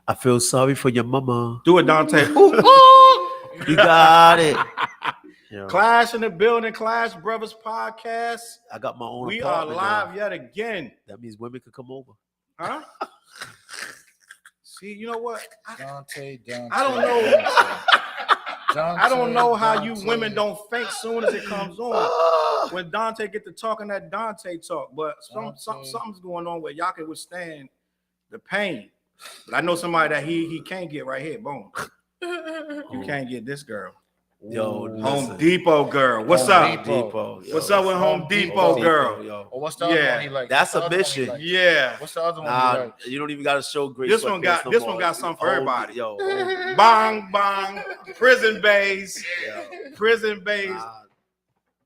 I feel sorry for your mama. Do it, Dante. You got it. Yo, Clash in the building, Clash Brothers podcast. I got my own We are apartment live now. yet again. That means women could come over. Huh? See, you know what? Dante. I don't know. I don't know how you women don't faint soon as it comes on. When Dante get to talking that Dante talk, but something's going on where y'all can withstand the pain. But I know somebody that he can't get right here. Boom. You can't get this girl. Yo, Home Depot girl. What's up? Depot. Yo, What's up with Home Depot girl? Yo. Oh, what's the other one he like? That's a mission. Yeah. What's the other one Nah, he like? you don't even got to show great. This one got something for everybody. Yo, Bong bong. Prison bays. yeah. Prison bays.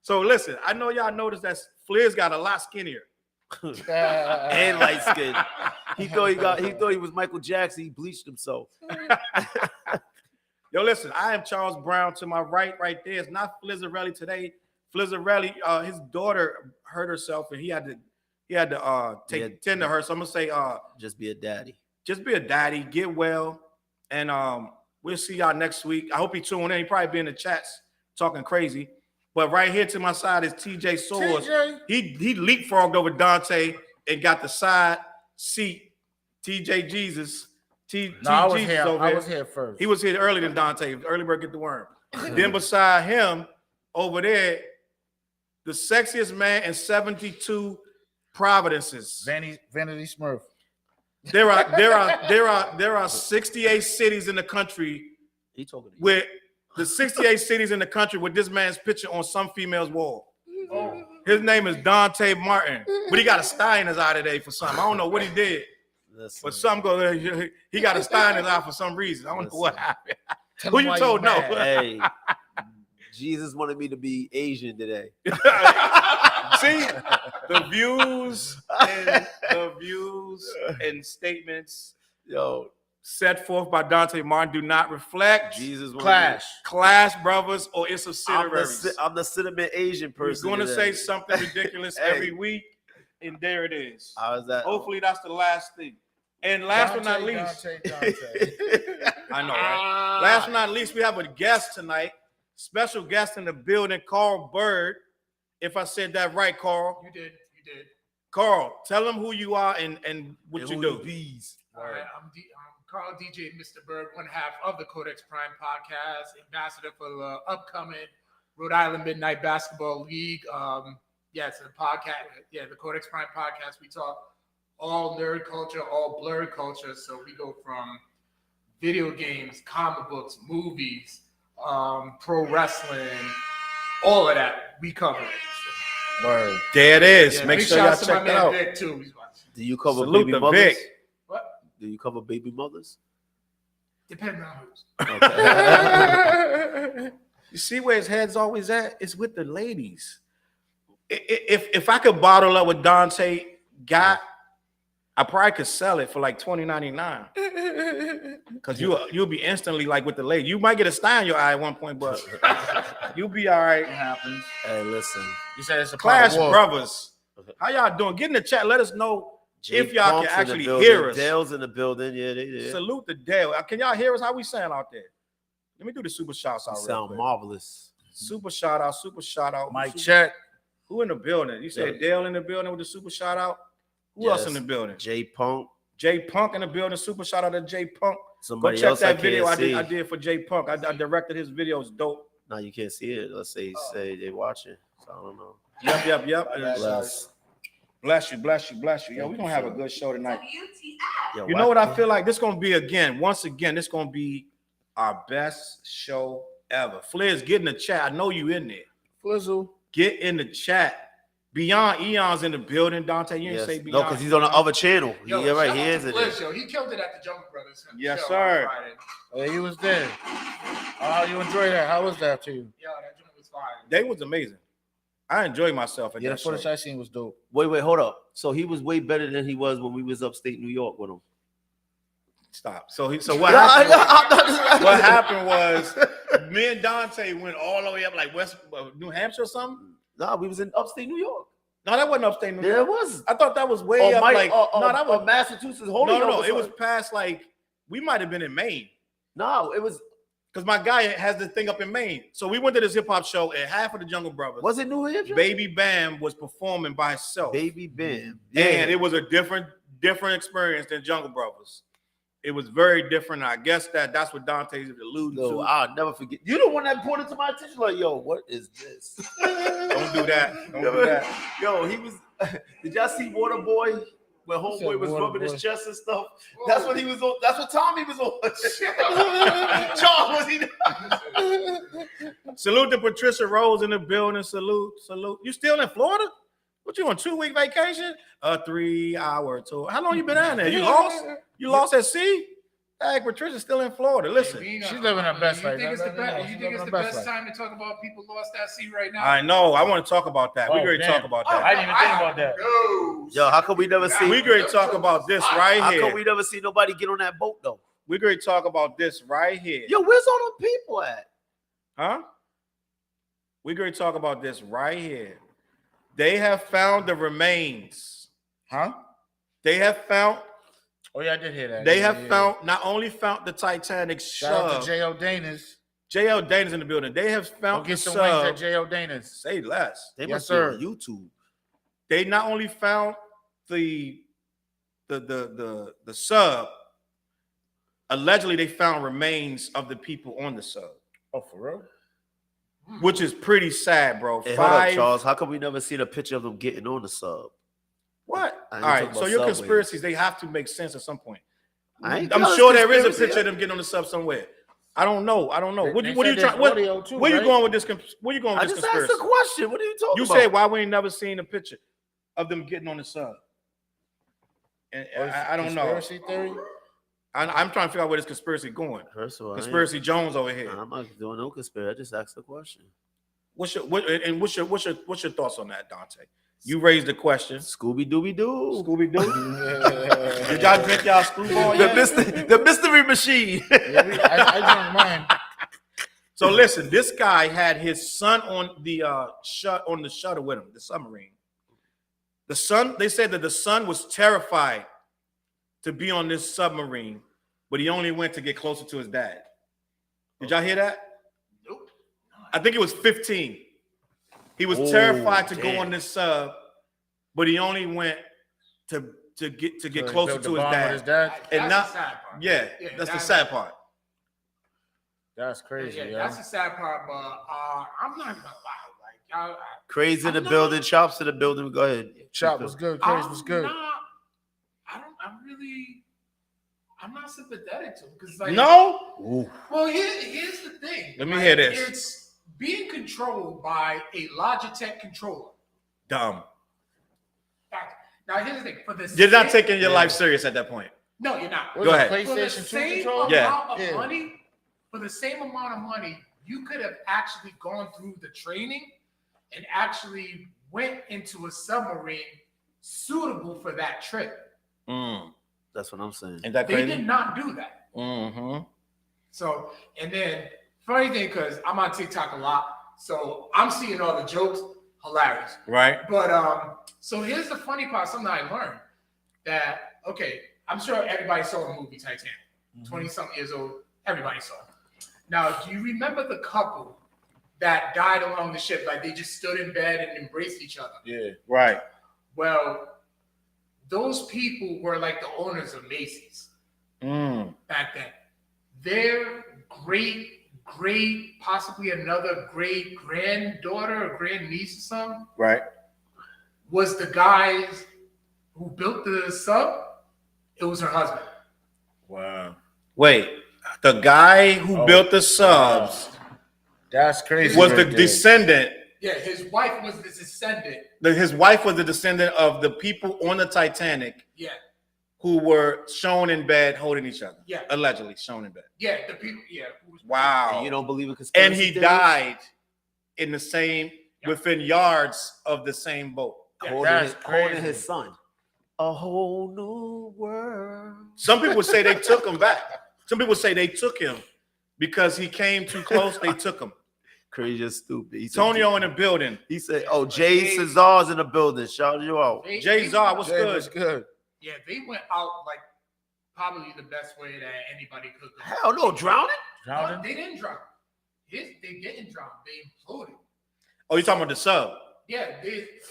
So listen, I know y'all noticed that Flair's got a lot skinnier. And light skin. He thought he was Michael Jackson. He bleached himself. Yo, listen, I am Charles Brown. To my right there is not Flizzarelli today. Flizzarelli, his daughter hurt herself and he had to tend to her. So I'm gonna say Just be a daddy. just be a daddy, get well, and we'll see y'all next week. I hope he tune in. He probably be in the chats talking crazy. But right here to my side is TJ Swords. He leapfrogged over Dante and got the side seat. TJ Jesus. I was here first. He was here earlier than Dante. Early bird get the worm. Then beside him, over there, the sexiest man in 72 Providences. Vanity Smurf. There are 68 cities in the country He talking to you. with the 68 cities in the country with this man's picture on some female's wall. His name is Dante Martin, but he got a sty in his eye today for something. I don't know what he did, but he got a sty in his eye for some reason. I don't know what happened. Who you told no? Hey, Jesus wanted me to be Asian today. See, the views and statements set forth by Dante Martin do not reflect Jesus Clash Brothers or its subsidiaries. I'm the cinnamon Asian person. We're going to today. say something ridiculous every week, and there it is. How is that? Hopefully that's the last thing. And last but not least, Dante. I know, right? Last but not least, we have a guest tonight. Special guest in the building, Carl Vert. If I said that right, Carl. You did. Carl, tell them who you are and what you do. All right, I'm Carl DJ Mr. Bird, one half of the Codex Prime podcast, ambassador for the upcoming Rhode Island Midnight Basketball League. It's a podcast. Yeah, the Codex Prime podcast. We talk all nerd culture, all blurred culture. So we go from video games, comic books, movies, pro wrestling, all of that. We cover it. Word. There it is. Yeah, Make big sure y'all shouts to my check that man out. Vic too. He's watching. Do you cover Salute baby to mothers? Vic. What? Do you cover baby mothers? Depending on who's. Okay. You see where his head's always at? It's with the ladies. If I could bottle up what Dante got, I probably could sell it for like $20.99. Because you'll be instantly like with the lady. You might get a sty in your eye at one point, but you'll be all right. It happens. Hey, listen. You said it's a Clash part of war. Brothers. How y'all doing? Get in the chat. Let us know if y'all Punk's can in the actually building. hear us. Dale's in the building. Yeah, they did. Salute the Dale. Can y'all hear us? How we sound out there? Let me do the super shouts out. Sound marvelous. Super shout out. Mic check. Who in the building? You said Dale in the building with the super shout out. Who else in the building? J Punk. J Punk in the building. Super shout out to J Punk. Somebody Go check else that I video can't see. I did for J Punk. I directed his videos. Dope. No, you can't see it. Let's say they watching. So I don't know. Yep. Bless. Bless you. Yo, we're gonna have a good show tonight. Yo, You know what I feel like? This gonna be once again, this gonna be our best show ever. Flair's get in the chat. I know you in there. Flizzle. Get in the chat. Beyond Eon's in the building. Dante, you didn't say No, Beyond. because he's on the other channel. Yo, You're right. shout He out is to in Fliz, there. yo. He killed it at the Jungle Brothers. Yes, show sir. on Friday. Oh, he was there. How you enjoy that? How was that to you? Yo, that joint was fire. They was amazing. I enjoyed myself at Yeah, the that footage show. I seen was dope. Wait, hold up. So he was way better than he was when we was upstate New York with him. Stop. So what happened? What happened was me and Dante went all the way up like West New Hampshire or something. Nah, we was in upstate New York. No, that wasn't upstate New Yeah, York. it was. I thought that was way up. That was Massachusetts. Holy no. It was past like We might have been in Maine. No, it was. Because my guy has the thing up in Maine. So we went to this hip hop show and half of the Jungle Brothers. Was it New Hampshire? Baby Bam was performing by himself. Baby Bam. And it was a different experience than Jungle Brothers. It was very different. I guess that's what Dante's alluding to. I'll never forget. You the one that brought it to my attention. Like, yo, what is this? Don't do that. Don't do that. Yo, he was. Did y'all see Waterboy? When Homeboy was rubbing his chest and stuff. That's what he was on. That's what Tommy was on. Charles, was he? Salute to Patricia Rose in the building. Salute. You still in Florida? What you on 2-week vacation? A 3-hour tour. How long you been down there? You lost? You lost at sea? Hey, Patricia's still in Florida. Listen, she's living her best right now. You think it's the best time to talk about people lost at sea right now? I know. I want to talk about that. We're going to talk about that. I didn't even think about that. Yo, how come we never see? We're going to talk about this right here. How come we never see nobody get on that boat though? We're going to talk about this right here. Yo, where's all the people at? Huh? We're going to talk about this right here. They have found the remains. Huh? They have found. Oh yeah, I did hear that. They have found not only found the Titanic Shout out sub. to J.O. Dana's. J.O. Dana's in the building. They have found Go get the some wings sub. at J.O. Dana's. Say less. They Yes, must sir. be on YouTube. They not only found the sub. Allegedly, they found remains of the people on the sub, Oh, for real? which is pretty sad, bro. Hey, hold up, Charles. How come we never seen a picture of them getting on the sub? What? I All ain't right. talking So about your subways. conspiracies, they have to make sense at some point. I'm I'm sure there is a picture of them getting on the sub somewhere. I don't know. What are you trying? Where you going with this? Where you going with I this just asked conspiracy? the question. What are you talking You about? said why we ain't never seen a picture of them getting on the sub? And I don't know. Conspiracy theory? I'm trying to figure out where this conspiracy going. First of all, Conspiracy Jones over here. I'm not doing no conspiracy. I just asked the question. What's your thoughts on that, Dante? You raised the question. Scooby Dooby Doo. Scooby Doo. Did y'all drink y'all screwball yet? The mystery machine. I drank mine. So listen, this guy had his son on the shuttle with him, the submarine. The son, they said that the son was terrified to be on this submarine, but he only went to get closer to his dad. Did y'all hear that? Nope. I think it was 15. He was terrified to go on this sub, but he only went to get closer to his dad. And That's not, the sad part. yeah, that's the sad part. That's crazy, Yeah, yo. that's the sad part. But I'm not gonna lie. Like, Crazy in the I'm building. not- Chops in the building. Go ahead. Chop was good. Crazy was good. I'm not sympathetic to him because like No? Well, here's the thing. Let me hear this. It's being controlled by a Logitech controller. Dumb. Now here's the thing. For the You're not same- taking your life serious at that point. No, you're not. Was Go it ahead. For the PlayStation 2 same controller? Yeah. amount of Yeah. money, for the same amount of money, you could have actually gone through the training and actually went into a submarine suitable for that trip. That's what I'm saying. Ain't that They crazy? did not do that. Mm-hmm. So, and then funny thing, because I'm on TikTok a lot, so I'm seeing all the jokes, hilarious. Right. But so here's the funny part, something I learned that I'm sure everybody saw the movie Titanic, 20-something years old, everybody saw it. Now, do you remember the couple that died along the ship? Like they just stood in bed and embraced each other. Yeah. Right. Well, those people were like the owners of Macy's back then. Their great, possibly another great granddaughter or grandniece or something, Right. was the guys who built the sub. It was her husband. Wow. Wait, the guy who built the subs That's crazy. was right the there. descendant. Yeah, his wife was the descendant. His wife was the descendant of the people on the Titanic Yeah, who were shown in bed holding each other. Yeah. Allegedly shown in bed. yeah, the people. Yeah. Who was, Wow. And you don't believe in conspiracy And he theories? died in the same, within yards of the same boat. Holding That's holding crazy. his son. A whole new world. Some people say they took him back. Some people say they took him because he came too close. They took him. Crazy and stupid. He said, Tonio in the building. He said, "Oh, Jay Cesar's in the building. Shout you out." Jay Zar, what's Jay good? was good. Yeah, they went out like probably the best way that anybody could go. Hell no, drowning? No, they didn't drown. They didn't drown. They imploded. Oh, you talking about the sub? Yeah,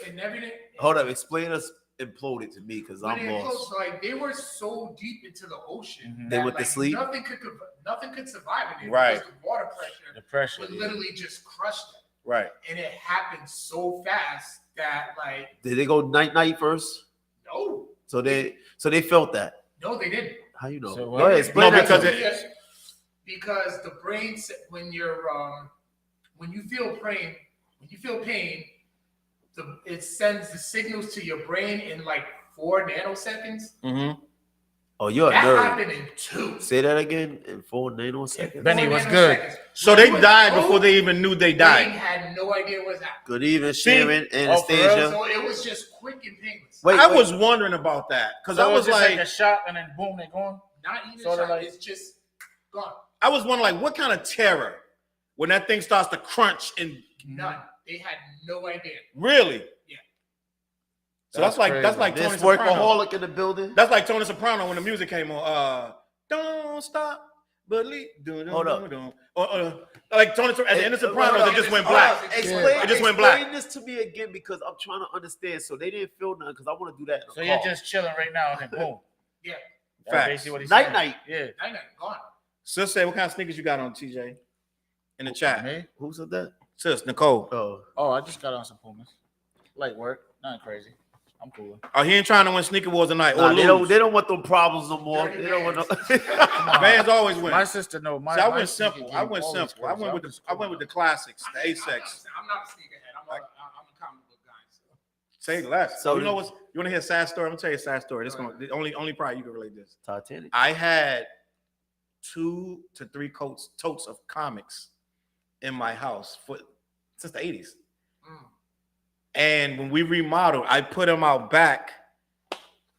and everything. Hold up, explain us imploded to me because When I'm they lost. imploded, like they were so deep into the ocean They that, went to sleep? Nothing could survive in it Right. because the water pressure would literally just crush them. Right. And it happened so fast that like Did they go night first? no. So they felt that. No, they didn't. How you know? So Go what? ahead, explain No, that because to me. Because the brain, when you feel pain, it sends the signals to your brain in like 4 nanoseconds. Mm-hmm. Oh, you're a That nerd. happened in 2. Say that again in 4 nanoseconds. Benny, 4 what's good? nanoseconds. So they died before they even knew they Brain died. had no idea what was happening. Good evening, Sharon, Anastasia. for real? So it was just quick and painless. Wait, I was wondering about that because So I was it's just like a shot and then boom, they gone. Not even Sorta shot. like- It's just gone. I was wondering like what kind of terror when that thing starts to crunch and None. They had no idea. really. Yeah. So that's like crazy. Tony this Soprano. workaholic in the building. That's like Tony Soprano when the music came on. Don't stop, believe. Hold up. Like Tony Soprano at the end of Sopranos, it just went black. Explain, It just went black. explain this to me again because I'm trying to understand. So they didn't feel nothing because I want to do that. In So the you're car. just chilling right now and then boom. Yeah. That's Facts. basically what he's Night saying. night. Yeah. Night, gone. Sis say, what kind of sneakers you got on, TJ? In the chat. Me? Who said that? Sis, Nicole. Oh, Oh, I just got on some Pumas. Light work. Nothing crazy. I'm cool. Oh, he ain't trying to win sneaker wars tonight nah, or they lose. don't want them problems no more. Dirty They don't want no. Vans always win. My sister know. My, See, I my went sneaker simple. game I went always simple. I crazy. went with was the cool. the classics, the I'm A6. not a sneakerhead. I'm a comic book guy. So. Say less. So So you know the- what? You want to hear a sad story? I'm gonna tell you a sad story. This gonna the only probably you can relate this. Titanic. I had 2 to 3 totes of comics in my house since the 80s. Mm. And when we remodeled, I put them out back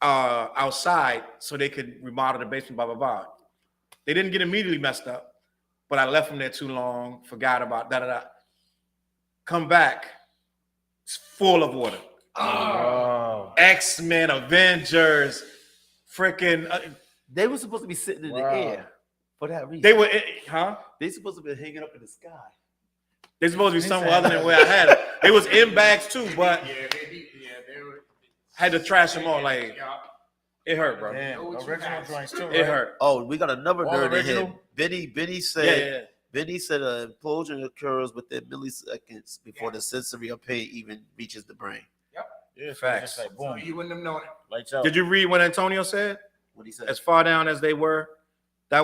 outside so they could remodel the basement, blah, blah, blah. They didn't get immediately messed up, but I left them there too long, forgot about da. Come back, it's full of water. Oh. X-Men, Avengers, freaking, They were supposed to be sitting in Wow. the air for that reason. they were, huh? They supposed to be hanging up in the sky. They're supposed to be somewhere other than where I had them. It was in bags too, but they were. had to trash them all. Like, Yeah. it hurt, bro. Damn. Those Original facts. joints too. It right? hurt. Oh, we got another All nerd in here. original? Benny said. Yeah. Benny said an implosion occurs within milliseconds before the sensory of pain even reaches the brain. Yeah, so Facts. Just like So boom. you wouldn't have known it. Lights out. Did you read what Antonio said? What he said. As far down as they were, that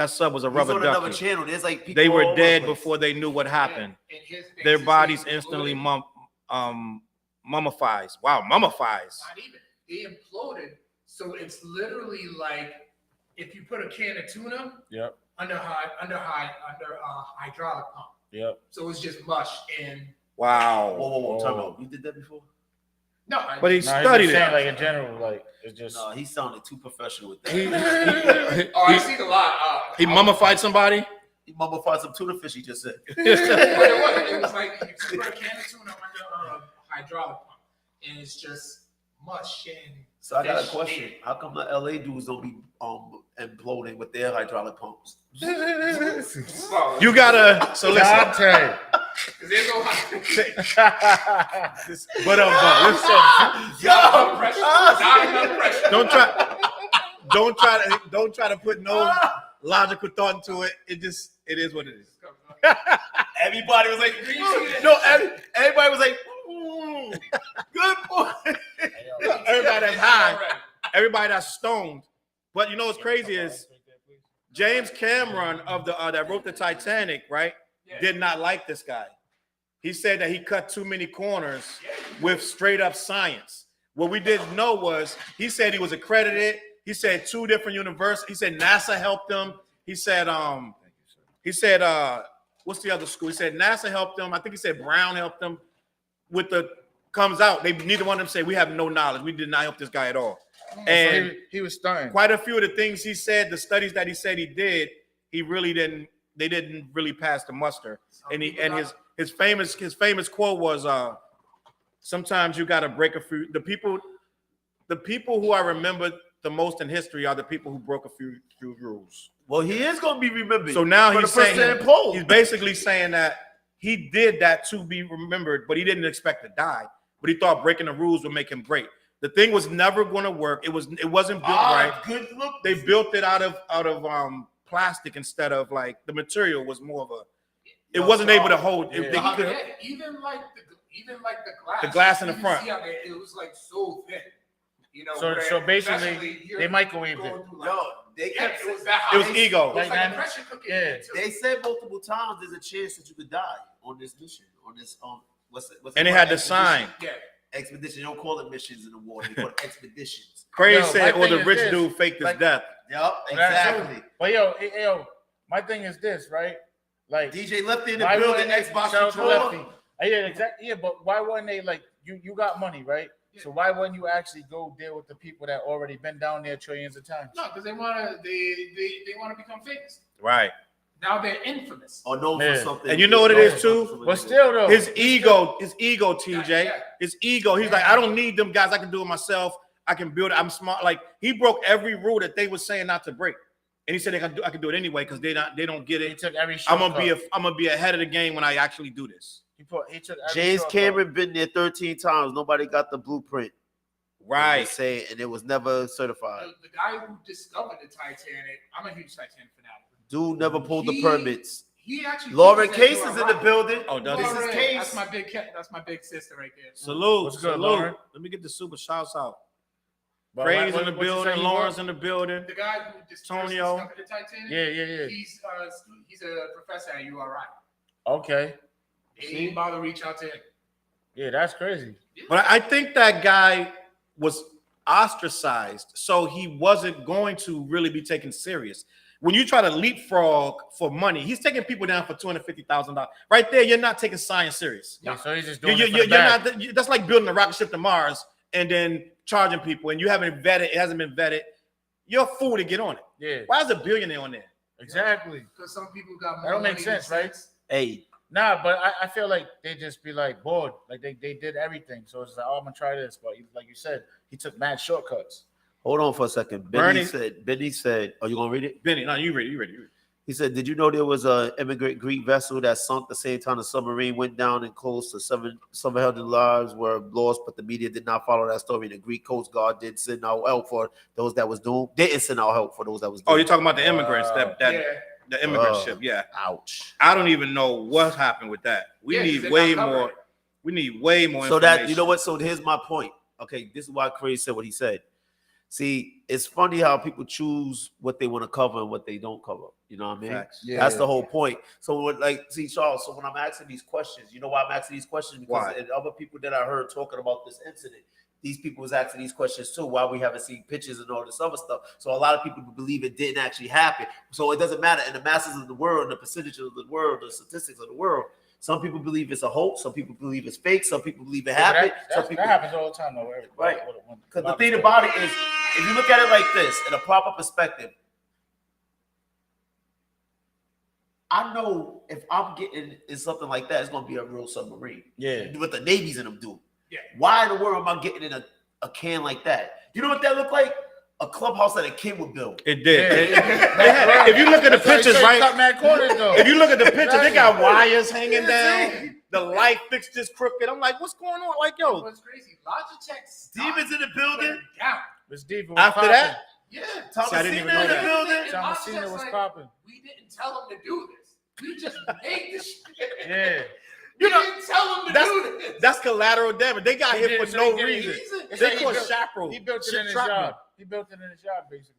sub was a He's rubber on another ducky. channel. There's like people They all were over dead the place. before they knew what happened. And here's the thing, Their since bodies they instantly imploded, mummifies. Wow, mummifies. Not even. They imploded. So it's literally like if you put a can of tuna Yep. under a hydraulic pump. Yep. So it's just mush and Wow. Whoa. Time Oh. out. You did that before? no. But he No, studied he's just saying, it. like in general, like it's just. No, he sounded too professional with that. I've seen a lot. He mummified somebody. He mummified some tuna fish. He just said. But it was like you put a can of tuna under a hydraulic pump, and it's just mush and. So I got a fish question. dead. How come the LA dudes don't be imploding with their hydraulic pumps? You gotta. So listen. Dante. There's no But listen. pressure. Don't try to put no logical thought into it. It is what it is. Everybody was like, no, everybody was like, good boy. Everybody that's high, everybody that's stoned. But you know what's crazy is James Cameron of the that wrote the Titanic, right? Did not like this guy. He said that he cut too many corners with straight up science. What we didn't know was he said he was accredited. He said 2 different universities. He said NASA helped him. He said what's the other school? He said NASA helped him. I think he said Brown helped him. With the comes out, they neither one of them say we have no knowledge. We did not help this guy at all. And So he was stunning. quite a few of the things he said, the studies that he said he did, he really didn't. They didn't really pass the muster. And his famous quote was, "Sometimes you got to break a few." The people who I remember the most in history are the people who broke a few rules. Well, he is going to be remembered. So now for he's the first saying poll. he's basically saying that he did that to be remembered, but he didn't expect to die. But he thought breaking the rules would make him great. The thing was never going to work. It wasn't built right. Good look. They built it out of plastic instead of like the material was more of a. It wasn't able to hold. Even like the glass. The glass in the front. See how it was like so thin. You know. So basically, they microwaved it. They kept it was that hot. It was ego. It was like Like a pressure cooker. Yeah. They said multiple times there's a chance that you could die on this mission. On this what's And they had the sign. Yeah. Expedition. They don't call it missions in the war. They call it expeditions. Craig Yo, said, my "Or the thing rich is this, dude faked his like- death." Yep, exactly. But yo, my thing is this, right? Like DJ Lefty in the why building, wouldn't they- Xbox shout out to controller. Lefty. Yeah, exactly. Yeah, but why wouldn't they like you got money, right? So why wouldn't you actually go deal with the people that already been down there trillions of times? No, because they want to become famous. Right. Now they're infamous. Or known Yeah. for something. And you know what it is, too? But still though, His ego, TJ. Yeah. His ego. He's like, I don't need them guys. I can do it myself. I can build it. I'm smart. Like he broke every rule that they were saying not to break. And he said I can do it anyway because they don't get he it. took every I'm shortcut. gonna be ahead of the game when I actually do this. He took every James shortcut. Cameron been there 13 times. Nobody got the blueprint. Right. Say, and it was never certified. The guy who discovered the Titanic, I'm a huge Titanic fanatic. Dude never pulled the He- permits. He actually. Lauren thinks that Case you is are in the right. building. Oh, does This he? is Lauren, Case. That's my big sister right there. Salute. What's good, Salute. Lauren? Let me get the super shouts out. But Craig's what- in the what you say building. he Lawrence was? in the building. The guy who Tonio. discovered the Titanic. Yeah. He's a professor at URI. Okay. They didn't bother to reach out to him. Yeah, that's crazy. But I think that guy was ostracized, so he wasn't going to really be taken serious. When you try to leapfrog for money, he's taking people down for $250,000. Right there, you're not taking science serious. Yeah, so he's just doing You're it for the bag. not. That's like building a rocket ship to Mars and then charging people, and you haven't vetted. It hasn't been vetted. You're a fool to get on it. Yeah, Why is a billionaire on there? exactly. Because some people got more That don't make money sense, than right? Hey, Nah, but I feel like they just be like bored. Like they did everything. So it's like, oh, I'm gonna try this. But like you said, he took mad shortcuts. hold on for a second. Benny said, "Are you gonna read it?" Benny, no, you ready? You ready? He said, "Did you know there was a immigrant Greek vessel that sunk the same time the submarine went down and close to 700 lives were lost, but the media did not follow that story. The Greek Coast Guard did send out help for those that was doomed. Didn't send out help for those that was doomed." Oh, you're talking about the immigrants? Yeah. The immigrant ship? Yeah. Ouch. I don't even know what happened with that. We Yeah, need they're way not covered. more. We need way more. So that, information. you know what? So here's my point. Okay, this is why Craig said what he said. See, it's funny how people choose what they want to cover and what they don't cover. You know what I mean? Facts. Yeah. That's the whole point. So, see, Charles, so when I'm asking these questions, you know why I'm asking these questions? Because Why? and other people that I heard talking about this incident, these people was asking these questions too, why we haven't seen pictures and all this other stuff. So a lot of people believe it didn't actually happen. So it doesn't matter. In the masses of the world, the percentages of the world, the statistics of the world, some people believe it's a hoax. Some people believe it's fake. Some people believe it happened. Some people, That happens all the time, though. Right. Because the thing about it is, if you look at it like this, in a proper perspective, I know if I'm getting in something like that, it's going to be a real submarine. Yeah. What the Navy's in them do. Yeah. Why in the world am I getting in a can like that? You know what that looked like? A clubhouse that a kid would build. It did. Yeah. If you look at the pictures, right? Cut mad corners, though. If you look at the pictures, they got wires hanging Yeah, down. The light fixtures crooked. I'm like, what's going on? Like, yo, What's crazy? Logitech Demons in the building. down. It's deep. after that, Yeah. See, I didn't even know in the that. building. And Thomasina Logitech's was like, popping. we didn't tell them to do this. We just made this shit. Yeah. You didn't tell them to do this. that's collateral damage. They got hit He for did- no he did- reason. It's They like call he built- chaperone. He built it Shit in his trapped me. yard. He built it in his yard, basically.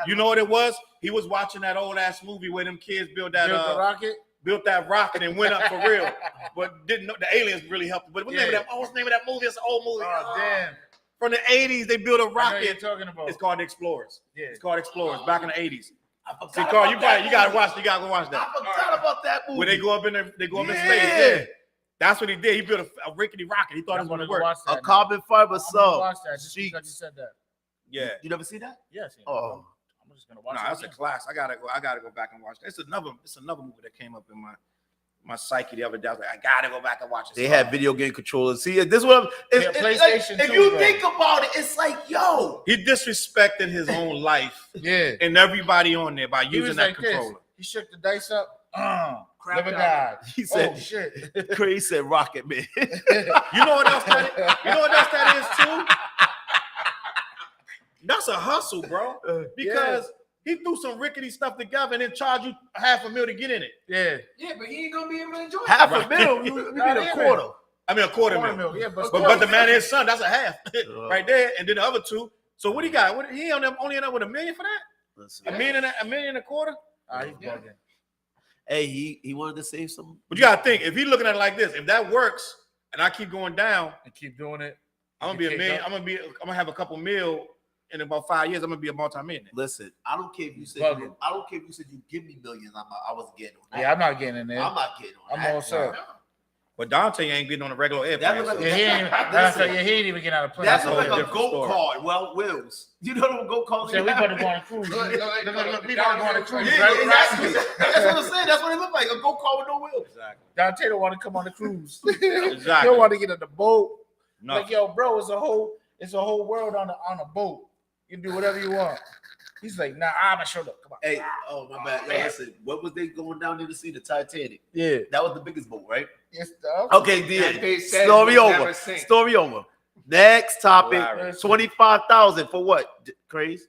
You know what it was? He was watching that old ass movie where them kids built that Built the rocket. built that rocket and went up for real, but didn't know the aliens really helped. But what's the name of that? What's the name of that movie? It's an old movie. Oh, damn. From the 80s, they built a I know what you're rocket. talking about. It's called the Explorers. Yeah. It's called Explorers back in the 80s. I forgot See, Carl, about you gotta movie. watch. You gotta go watch that. I forgot about that movie. Where they go up in there, they go up in Yeah. space. Yeah. That's what he did. He built a rickety rocket. He thought it I'm was gonna go work. watch that A now. carbon fiber I'm gonna sub. watch that just Sheets. because you said that. Yeah. You never see that? Yes. Yeah, Oh. I'm just gonna watch No, it. that's a again. class. I gotta go back and watch that. It's another movie that came up in my my psyche the other day. I was like, I gotta go back and watch it. They had video game controllers. See, this one. PlayStation if 2, you bro. think about it, it's like, yo, He disrespected his own life Yeah. and everybody on there by He using was that like controller. this. He shook the dice up. Crapped Never out. died. he said, Oh shit. Crazy said, Rocket Man. You know what else that is? You know what else that is too? That's a hustle, bro. Because he threw some rickety stuff together and then charged you $500,000 to get in it. Yeah. Yeah, but he ain't gonna be able to enjoy it. Half Right. a mil, you mean Not a even. quarter. I mean, a quarter $250,000. mil. Yeah, but But the man and his son, that's a half right Uh, there. And then the other two. So what he got? What, he only ended up with $1 million for that? listen. $1 million and a quarter? He's Yeah. bugging. Hey, he wanted to save some. But you gotta think, if he's looking at it like this, if that works and I keep going down, And keep doing it. I'm gonna be a million. I'm gonna have a couple mil in about 5 years. I'm gonna be a multi-millionaire. Listen, I don't care if you said Bugging. I don't care if you said you give me millions. I wasn't getting on that. Yeah, I'm not getting in there. I'm not getting on I'm that. all set. But Dante ain't getting on a regular airplane. That look like so- Yeah, he ain't. Listen. He ain't even getting out of plane. That's a whole like a different go story. kart. Well, wheels. You know what a go kart? So we better go on a cruise. Look, We better go on a cruise. Yeah, exactly. That's what I'm saying. That's what it looked like. A go kart with no wheels. Exactly. Dante don't want to come on the cruise. Exactly. Don't want to get on the boat. No. Like, yo, bro, it's a whole world on a boat. You can do whatever you want. He's like, nah, I'm gonna show up. Come on. Hey, oh my bad. Yo, listen, what was they going down there to see? The Titanic. Yeah. That was the biggest boat, right? Yes, dog. Okay, That they then. said Story would never over. sink. Story over. Next topic. Hilarious. 25,000 for what? Craze.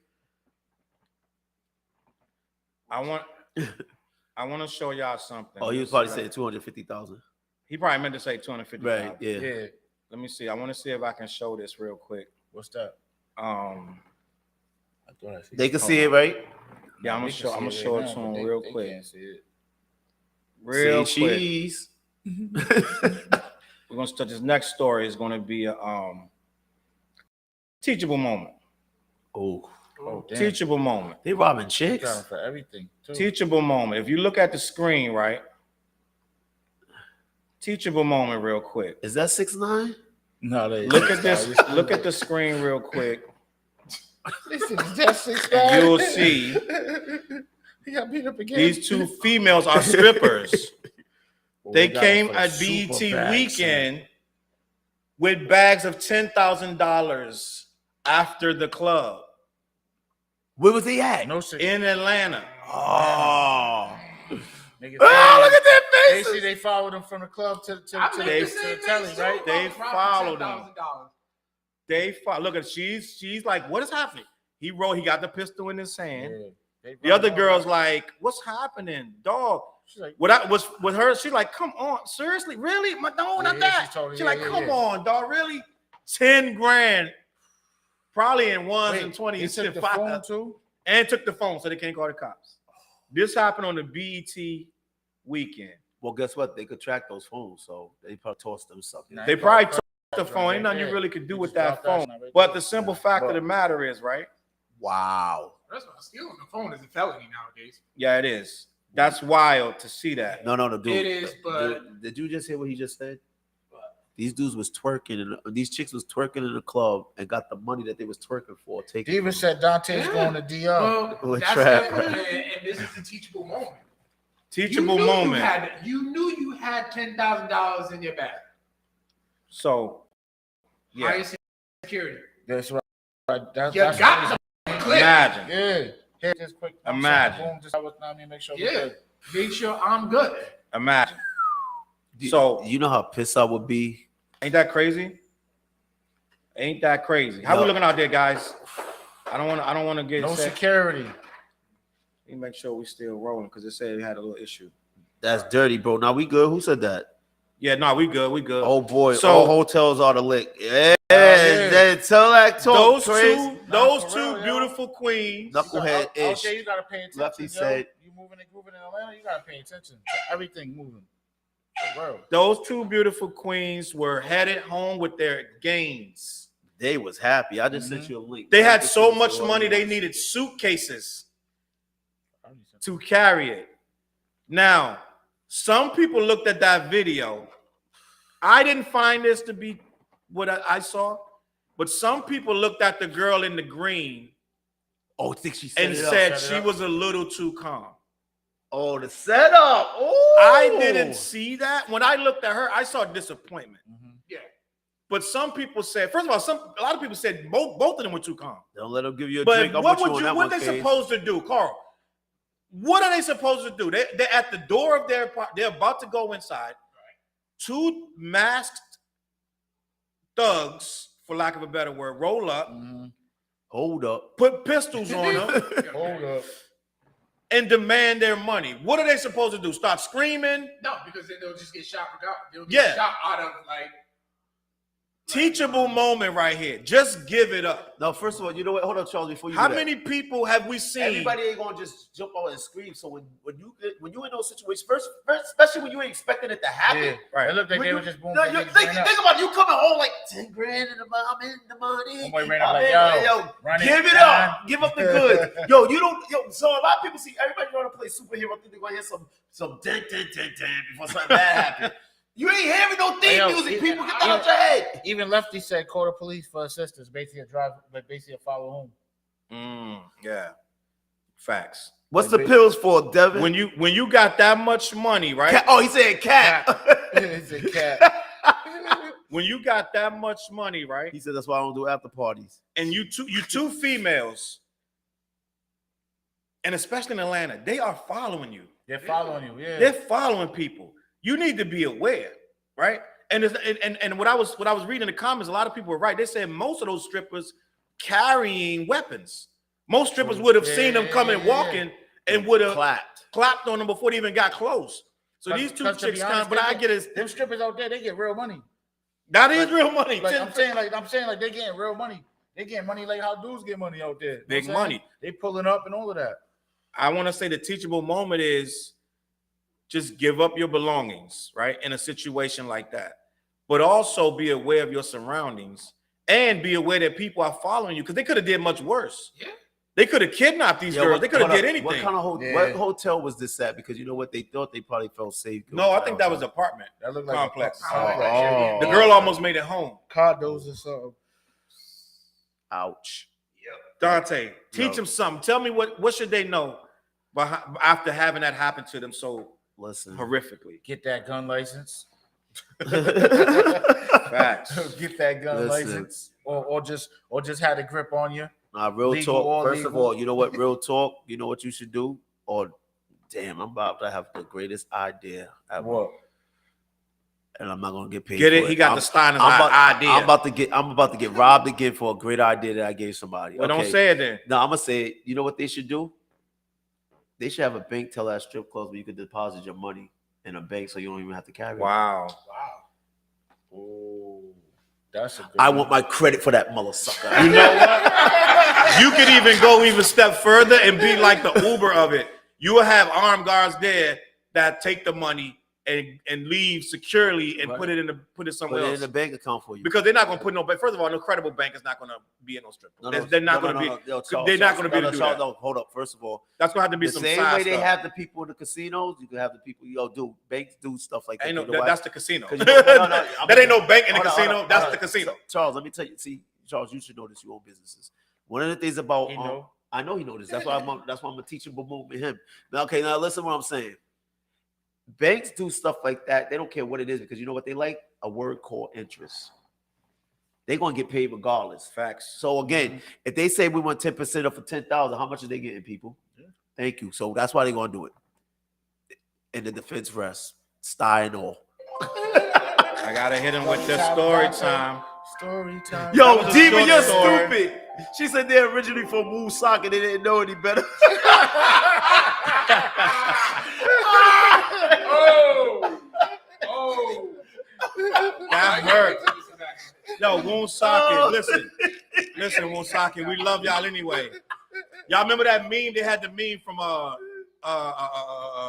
I want to show y'all something. Oh, he was probably saying 250,000. He probably meant to say 250. Right. Yeah. Yeah. Let me see. I want to see if I can show this real quick. What's that? They can see it, right? Yeah, I'm gonna show it to him real quick. Can't see it. Real Say quick. cheese. We're gonna start. This next story is gonna be a teachable moment. Oh, Oh, damn. Teachable moment. they robbing Got chicks. him for everything. Too. Teachable moment. If you look at the screen, right? Teachable moment, real quick. Is that 6ix9ine? No, they Look at this. Look at the screen, real quick. Listen, is that 6 And you'll see He got beat up again. these two females are strippers. They got came him for at super BET bags, weekend with bags of $10,000 after the club Where was he at? son. No shit. in Atlanta. Oh. Niggas, Oh, look at that they face. see they followed him from the club to I the make the to same the telly, face too. right? They Rob for followed him. $10,000. Look at she's like, what is happening? He got the pistol in his hand. Yeah. They The other run girl's on. like, what's happening, dog? She's like, What I was with her, she's like, come on, seriously, really? No, Yeah, not yeah, that. she told her, She's yeah, like, yeah, come yeah. on, dog, really? 10 grand, probably in ones wait, and 20s. he took the Fuck phone up. too. And took the phone so they can't call the cops. This happened on the BET weekend. Well, guess what? They could track those phones, so they probably tossed them something. Nah, They he probably probably took the phone. Ain't nothing you really could do He with just that dropped that phone. shit right But there. the simple fact of the matter is, right? Wow. First of all, stealing the phone is a felony nowadays. Yeah, it is. That's wild to see that. No, dude. It is, but- did you just hear what he just said? These dudes was twerking, and these chicks was twerking in the club and got the money that they was twerking for. Taking He even said Dante's Yeah. going to DR. Well, With that's trap. it. And this is the teachable moment. Teachable You knew moment. You knew you had $10,000 in your bag. So, yeah, Higher security. That's right. That's You got the clip. imagine. Yeah. Here, just quick. Imagine. Boom, just make sure. Yeah. Make sure I'm good. Imagine. So, you know how pissed I would be. ain't that crazy? Ain't that crazy? How No. we looking out there, guys? I don't want to get No set. security. Let me make sure we still rolling because it said we had a little issue. That's dirty, bro. Now we good. Who said that? Yeah, no, we good. We good. Oh boy, So- all hotels are the lick. Yeah, yeah. then tell that talk. those Chris. those for two real, yo. beautiful queens. Knucklehead ish. Okay, you gotta pay attention. Lefty yo. said- You moving and grooving in Atlanta, you gotta pay attention to everything moving. Bro. Those two beautiful queens were headed home with their gains. They was happy. I just sent you a link. They had so much money they needed suitcases to carry it. Now, some people looked at that video. I didn't find this to be what I saw, but some people looked at the girl in the green Oh, I think she said and it up. said set it she up. was a little too calm. Oh, the setup. Oh, I didn't see that. When I looked at her, I saw disappointment. Yeah. But some people said, first of all, a lot of people said both of them were too calm. Don't let them give you a But drink. I'm what with would on you? that What one, they Cage. supposed to do, Carl? What are they supposed to do? They're at the door of their apartment. They're about to go inside. Two masked thugs, for lack of a better word, roll up, Hold up. put pistols on them, Hold up. and demand their money. What are they supposed to do? Start screaming? No, because then they'll just get shot. They'll get Yeah. shot out of like. Teachable moment right here. Just give it up. No, first of all, you know what? Hold on, Charles. Before you How do that. many people have we seen? Everybody ain't gonna just jump out and scream. So when you in those situations, first, especially when you ain't expecting it to happen. Yeah, Right. It looked like When they you- were just boom. No, you think about it. You coming home like 10 grand in the money. I'm in the money. Homeboy ran up I'm like, in- yo, run it, give it John. up. Give up the goods. Yo, you don't. Yo, so a lot of people see everybody want to play superhero. Think they're gonna hear some dun before something bad happens. You ain't hearing no theme Yo, music. even- People get that out your head. Even Lefty said call the police for assistance. Basically a follow home. Yeah. Facts. What's the pills for, Devin? When you got that much money, right? Cat. Oh, he said cat. It's a cat. When you got that much money, right? He said that's why I don't do after parties. And you two females, and especially in Atlanta, they are following you. They're following you. Yeah. They're following people. You need to be aware, right? And what I was reading in the comments, a lot of people were right. They said most of those strippers carrying weapons. Most strippers would have seen them coming walking and would have clapped on them before they even got close. So these two to be chicks, honest, but I get it. them strippers out there, they get real money. That is real money. Like I'm saying, they're getting real money. They getting money like how dudes get money out there. You know Big what I'm saying? money. They pulling up and all of that. I want to say the teachable moment is just give up your belongings, right? In a situation like that. But also be aware of your surroundings and be aware that people are following you because they could have did much worse. Yeah. They could have kidnapped these girls. They could have did anything. What kind of what hotel was this at? Because you know what they thought, they probably felt safe. No, I think that was an apartment. That looked like Complex. Oh. The girl almost made it home. Condos or something. Ouch. Dante, teach them something. Tell me what should they know after having that happen to them so horrifically. Get that gun license. Facts. Get that gun license. Or just had a grip on you. Real Legal talk. or First of legal. all, you know what? Real talk. You know what you should do? Or damn, I'm about to have the greatest idea ever. What? And I'm not gonna get paid. Get it? for He got the Steiner's idea. I'm about to get robbed again for a great idea that I gave somebody. Well, don't say it then. No, I'm gonna say it. You know what they should do? They should have a bank tell that strip clubs where you could deposit your money in a bank so you don't even have to carry it. Wow. Oh, that's a good I one. want my credit for that mother sucker. You know what? You could even go even step further and be like the Uber of it. You will have armed guards there that take the money and leave securely and put it somewhere Put it else. in the bank account for you. Because they're not going to put no bank. First of all, no credible bank is not going to be in no strip club. They're not going to be. They're not going to be able to do that. No, hold up. First of all, that's going to have to be the some same side way they stuff. have the people in the casinos. You can have the people. Do banks do stuff like that? Ain't no, You know why? that's the casino. No, that ain't no bank in the Hold on, casino. hold on, That's hold the on. casino. So, Charles, let me tell you. See, Charles, you should know this. You own businesses. One of the things about I know he knows this. That's why I'm a teachable moment with him. Now, okay, now listen to what I'm saying. Banks do stuff like that. They don't care what it is because you know what they like? A word called interest. They're gonna get paid regardless. Facts. So again, if they say we want 10% up for 10,000, how much are they getting, people? Yeah. Thank you. So that's why they're gonna do it. In the defense rest, style and all. I gotta hit him with the story time. Story time. Yo, Diva, you're story. stupid. She said they're originally from Woonsocket and they didn't know any better. That hurt. Yo, Woonsocket, listen, Woonsocket, we love y'all anyway. Y'all remember that meme? They had the meme from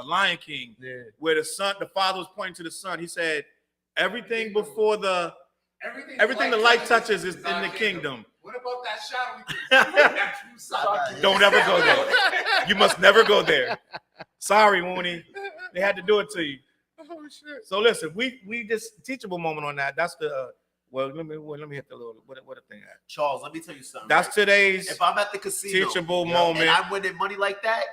Lion King, where the father was pointing to the son. He said, "Everything before everything the light touches is in the kingdom." What about that shadow? Don't ever go there. You must never go there. Sorry, Woony. They had to do it to you. Oh shit. So listen, we just teachable moment on that. That's the let me hit the little what a thing at. Charles, let me tell you something. That's today's if I'm at the casino teachable moment. and I'm winning money like that,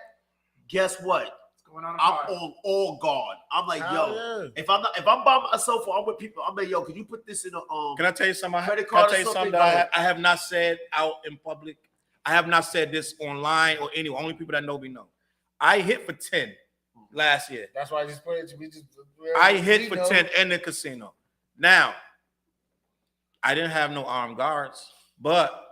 guess what? It's Going on I'm apart. on all guard. I'm like, Hell yo, yeah. if I'm by myself or I'm with people, I'm like, yo, can you put this in a Can I tell you something? credit Can I card tell or you something? something that I have not said out in public? I have not said this online or anywhere. Only people that know me know. I hit for 10 last year. That's why I just put it. I hit for 10 in the casino. Now, I didn't have no armed guards, but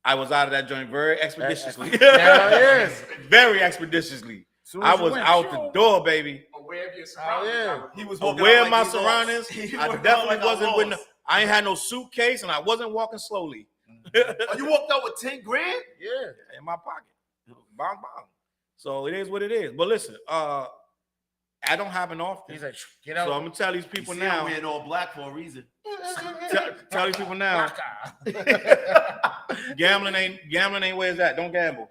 I was out of that joint very expeditiously. Yes. Very expeditiously. I was out the door, baby. Aware of your surroundings. yeah. He was Aware of out my he surroundings. lost. He I walked out definitely like wasn't with no, lost. I ain't had no suitcase and I wasn't walking slowly. Oh, you walked out with 10 grand? Yeah. In my pocket. Bong bong. So it is what it is. But listen, I don't happen often. He's like, get So out. I'm gonna tell these people You see him now. wearing all black for a reason. Tell these people now. Gambling ain't where it's at. Don't gamble.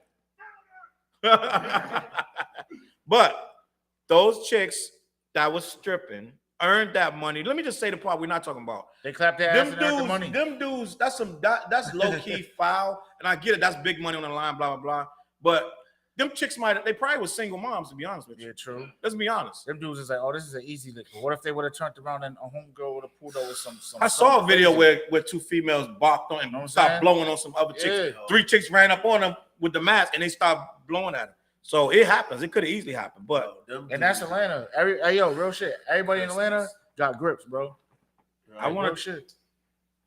But those chicks that was stripping earned that money. Let me just say the part we're not talking about. They clap their ass Them and earn the money. dudes, that's low key foul, and I get it. That's big money on the line, blah blah blah. But them chicks they probably was single moms, to be honest with you. Yeah, true. Let's be honest. Them dudes is like, oh, this is an easy lick. But what if they would have turned around and a homegirl would have pulled over some I saw a video crazy. where two females balked on Know what I'm and stopped saying? blowing on some other chicks. Yeah. 3 chicks ran up on them with the mask and they stopped blowing at them. So it happens. It could have easily happened, but And that's Atlanta. Yo, real shit. Everybody in Atlanta got grips, bro. I want real to shit.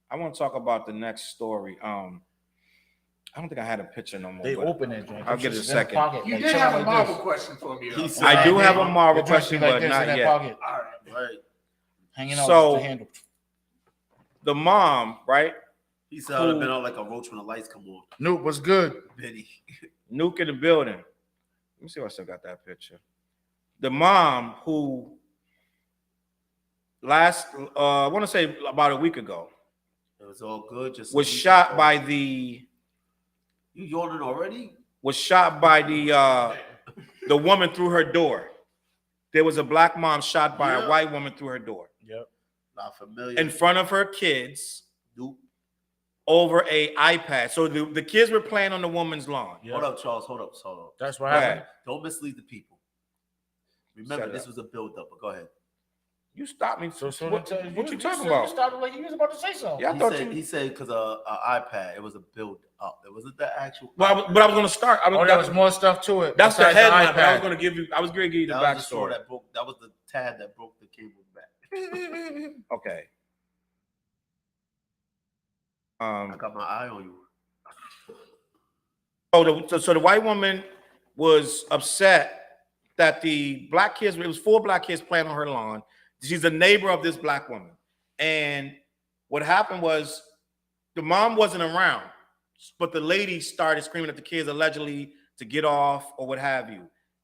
I want to talk about the next story. I don't think I had a picture no more. They but open that joint. I'll get it a second. You did have a Marvel question for me. Though. I do have a Marvel The joint question, be like but this in not that yet. pocket, All right. Right. hanging out So- with the handle. The mom, right? He said I'd have been out like a roach when the lights come on. Nope, what's good? Benny. Nuke in the building. Let me see if I still got that picture. The mom who I want to say about a week ago, It was all good. Just was shot by the You yawning already? the woman through her door. There was a black mom shot by a white woman through her door Yep. Not familiar. in front of her kids Nope. over a iPad. So the kids were playing on the woman's lawn. Hold up, Charles. Hold up. That's what Go ahead. happened. Don't mislead the people. Remember, Set it this up. was a build-up, but go ahead. You stopped me. So what you talking about? You started like you was about to say something. Yeah, I thought He said because an iPad, it was a build-up. It wasn't the actual. Well, but I was going to start. Oh, there was more stuff to it. That's the besides headline. But I was iPad. going to give you. I was going to give you the that was the straw backstory. that broke. That was the tab that broke the cable back. Okay. I got my eye on you. So the white woman was upset that the black kids. It was 4 black kids playing on her lawn. She's a neighbor of this black woman, and what happened was the mom wasn't around, but the lady started screaming at the kids allegedly to get off or what have you.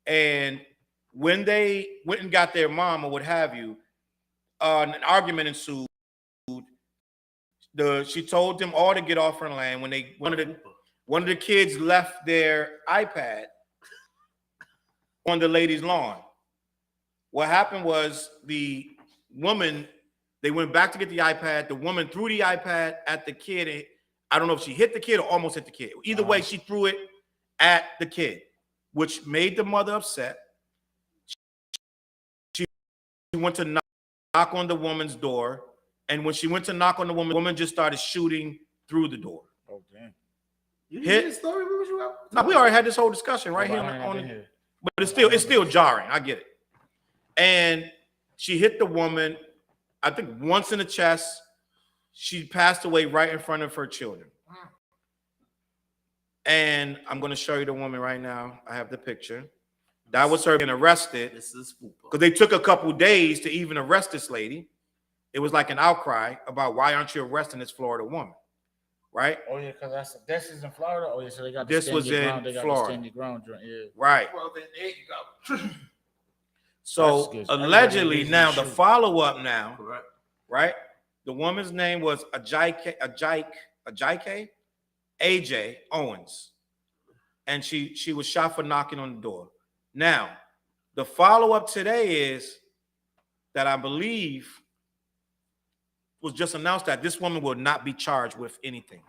And when they went and got their mom or what have you, an argument ensued. She told them all to get off her land. When one of the kids left their iPad on the lady's lawn. What happened was the woman, they went back to get the iPad. The woman threw the iPad at the kid. I don't know if she hit the kid or almost hit the kid. Either way, she threw it at the kid, which made the mother upset. She went to knock on the woman's door. And when she went to knock on the woman just started shooting through the door. Oh damn! You Hit- didn't hear the story? Where was you at? Now, we already had this whole discussion right here on but it's still jarring. I get it. And she hit the woman, I think once in the chest. She passed away right in front of her children. And I'm going to show you the woman right now. I have the picture. That was her being arrested This is because they took a couple days to even arrest this lady. It was like an outcry about why aren't you arresting this Florida woman, right? Oh yeah, because this is in Florida. Oh yeah, so they got This was in ground. They got Florida. the stand your ground joint. Yeah. Right. Well, then there you go. So That's good. allegedly, Everybody now needs to the shoot. follow-up now, correct. right? The woman's name was Ajike AJ Owens, and she was shot for knocking on the door. Now, the follow-up today is that I believe was just announced that this woman will not be charged with anything.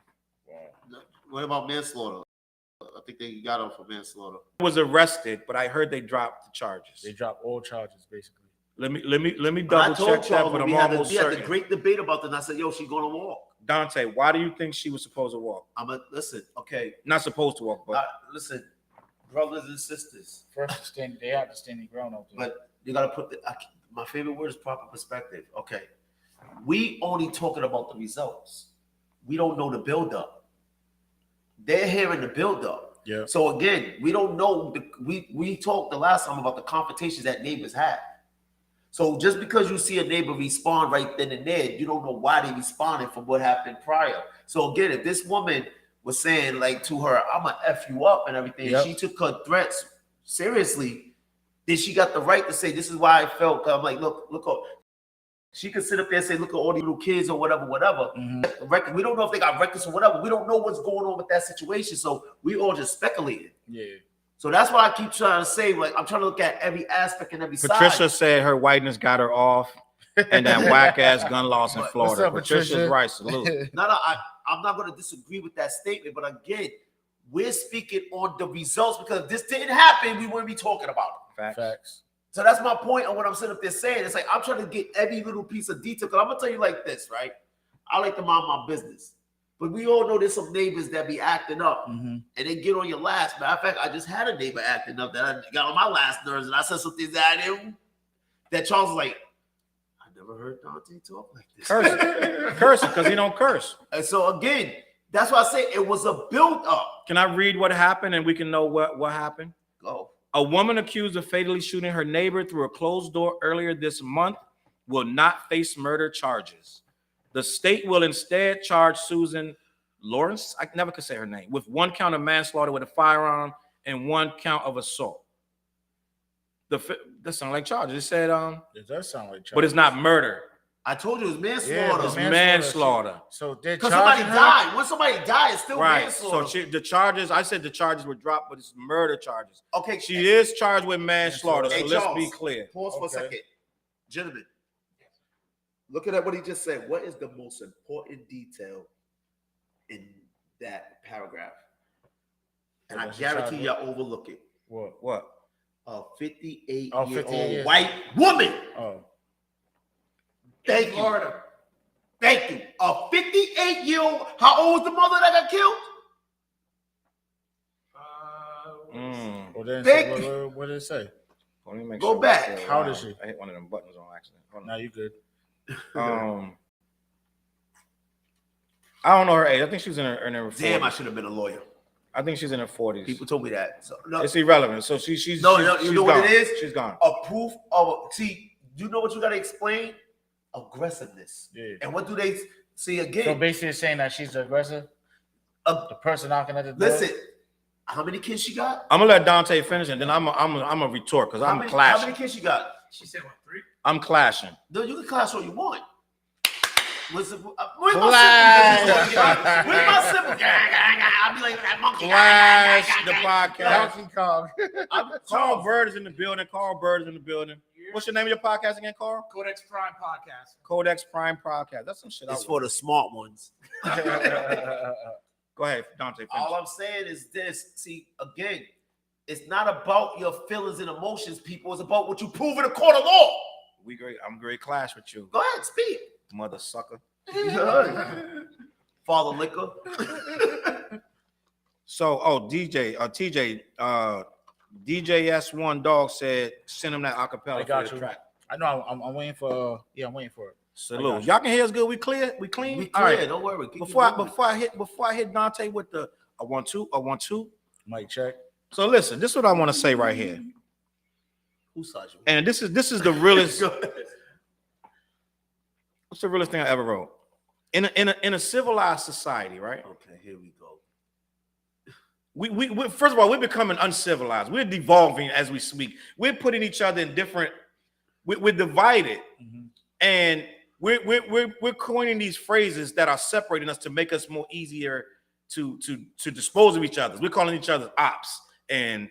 What about manslaughter? think they got him for manslaughter. Was arrested, but I heard they dropped the charges. They dropped all charges basically. Let me But I double told check that, y'all but I'm we had almost we had certain. the great debate about that, and I said, "Yo, she gonna walk." Dante, why do you think she was supposed to walk? Listen, okay. Not supposed to walk, but Listen, brothers and sisters. First, they have to stand the ground out there. But you gotta put my favorite word is proper perspective. Okay, we only talking about the results. We don't know the buildup. They're hearing the buildup. Yeah. So again, we don't know. We talked the last time about the confrontations that neighbors had. So just because you see a neighbor respond right then and there, you don't know why they responded from what happened prior. So again, if this woman was saying like to her, "I'm gonna F you up" and everything, Yep. she took her threats seriously, then she got the right to say, "This is why I felt." I'm like, look. She could sit up there and say, "Look at all these little kids or whatever." Mhm. We don't know if they got records or whatever. We don't know what's going on with that situation. So we all just speculating. Yeah. So that's why I keep trying to say, like, I'm trying to look at every aspect and every Patricia side. said her whiteness got her off, and that whack ass gun laws in What's Florida. up, Patricia's Patricia? right. Salute. No, I'm not going to disagree with that statement. But again, we're speaking on the results because if this didn't happen, we wouldn't be talking about it. Facts. So that's my point on what I'm sitting up there saying. It's like I'm trying to get every little piece of detail. Because I'm going to tell you like this, right? I like to mind my business. But we all know there's some neighbors that be acting up Mhm. and they get on your last. Matter of fact, I just had a neighbor acting up that I got on my last nerves, and I said some things that I didn't. That Charles was like, I never heard Dante talk like this. Cursing because he don't curse. And so again, that's why I say it was a build up. Can I read what happened and we can know what happened? Go. A woman accused of fatally shooting her neighbor through a closed door earlier this month will not face murder charges. The state will instead charge Susan Lawrence, I never could say her name, with 1 count of manslaughter with a firearm and 1 count of assault. That sounds like charges. It said, It does sound like charges. but it's not murder. I told you it was Yeah, manslaughter. It's manslaughter. So they're Because somebody charging her? died. When somebody died, it's still Right. manslaughter. So the charges, I said the charges were dropped, but it's murder charges. Okay, She is charged with manslaughter. Hey, So let's Charles, be clear. Pause for a Okay. second. Gentlemen, look at what he just said. What is the most important detail in that paragraph? And I What's the guarantee charge? y'all overlook it. What? A 58-year-old 58 years. white woman. Oh. Thank you. Florida. Thank you. A 58-year-old. How old was the mother that got killed? Well, then Thank what did it say? Let me make Go sure back. it's still How old around. is she? I hit one of them buttons on accident. Hold on. No, you good. I don't know her age. I think she's in her 40s. Damn, I should have been a lawyer. I think she's in her 40s. People told me that. So, no, It's irrelevant. So she's you she's know what gone. it is? She's gone. A proof of see. You know what you got to explain? Aggressiveness. Yeah. And what do they see again? So basically it's saying that she's aggressive. The person knocking at the door. Listen, how many kids she got? I'm gonna let Dante finish, and then I'm a retort because I'm How clashing. many kids she got? She said what, 3? I'm clashing. No, you can clash all you want. Where's my Clash. sibling? Where's my sibling? I'll be like that monkey. Clash the podcast. Donkey Kong. Carl Bird is in the building. Carl Bird is in the building. What's your name of your podcast again, Carl? Codex Prime Podcast. Codex Prime Podcast. That's some shit. It's for the smart ones. Go ahead, Dante. Finish. All I'm saying is this. See, again, it's not about your feelings and emotions, people. It's about what you prove in a court of law. I'm great clash with you, Go ahead, speak. mother sucker. Father Liquor. So, TJ, DJ S1 Dog said send him that acapella I got for the you. track. I know I'm waiting for I'm waiting for it. Salute. Y'all can hear us good. We clear. We clean. We All clear. right. Don't worry. Before I hit Dante with the I want to. Mic check. So listen, this is what I want to say right here. Who's side you? And this is the realest. Go ahead. What's the realest thing I ever wrote? In a civilized society, right? Okay, here we go. We first of all, we're becoming uncivilized. We're devolving as we speak. We're putting each other in different. We're divided, and we're coining these phrases that are separating us to make us more easier to dispose of each other. We're calling each other ops and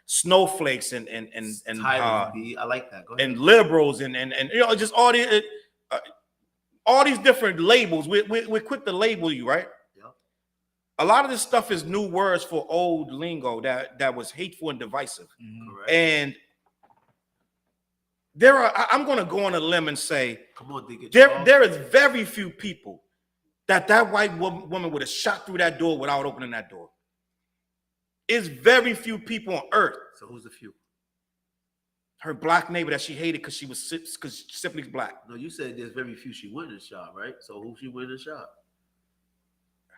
snowflakes and Title B. I like that. Go ahead. and liberals and you know just all these different labels. We're quick to label you, right? Yep. a lot of this stuff is new words for old lingo that was hateful and divisive. Correct. And I'm going to go on a limb and say, come on, dig it. There is very few people that white woman would have shot through that door without opening that door. It's very few people on earth. So who's the few? Her black neighbor that she hated because she was simply black. No, you said there's very few she went and shot, right? So who she went and shot?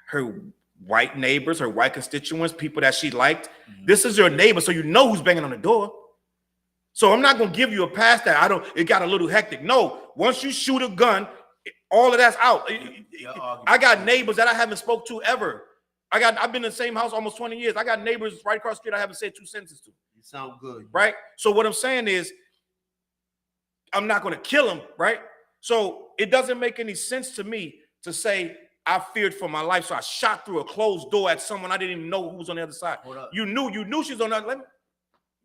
Her white neighbors, her white constituents, people that she liked. This is your neighbor, so you know who's banging on the door. So I'm not gonna give you a pass that it got a little hectic. No, once you shoot a gun, all of that's out. I got neighbors that I haven't spoke to ever. I've been in the same house almost 20 years. I got neighbors right across the street I haven't said 2 sentences to. You sound good. Right? So what I'm saying is, I'm not going to kill him, right? So it doesn't make any sense to me to say I feared for my life, so I shot through a closed door at someone I didn't even know who was on the other side. You knew she was on the other.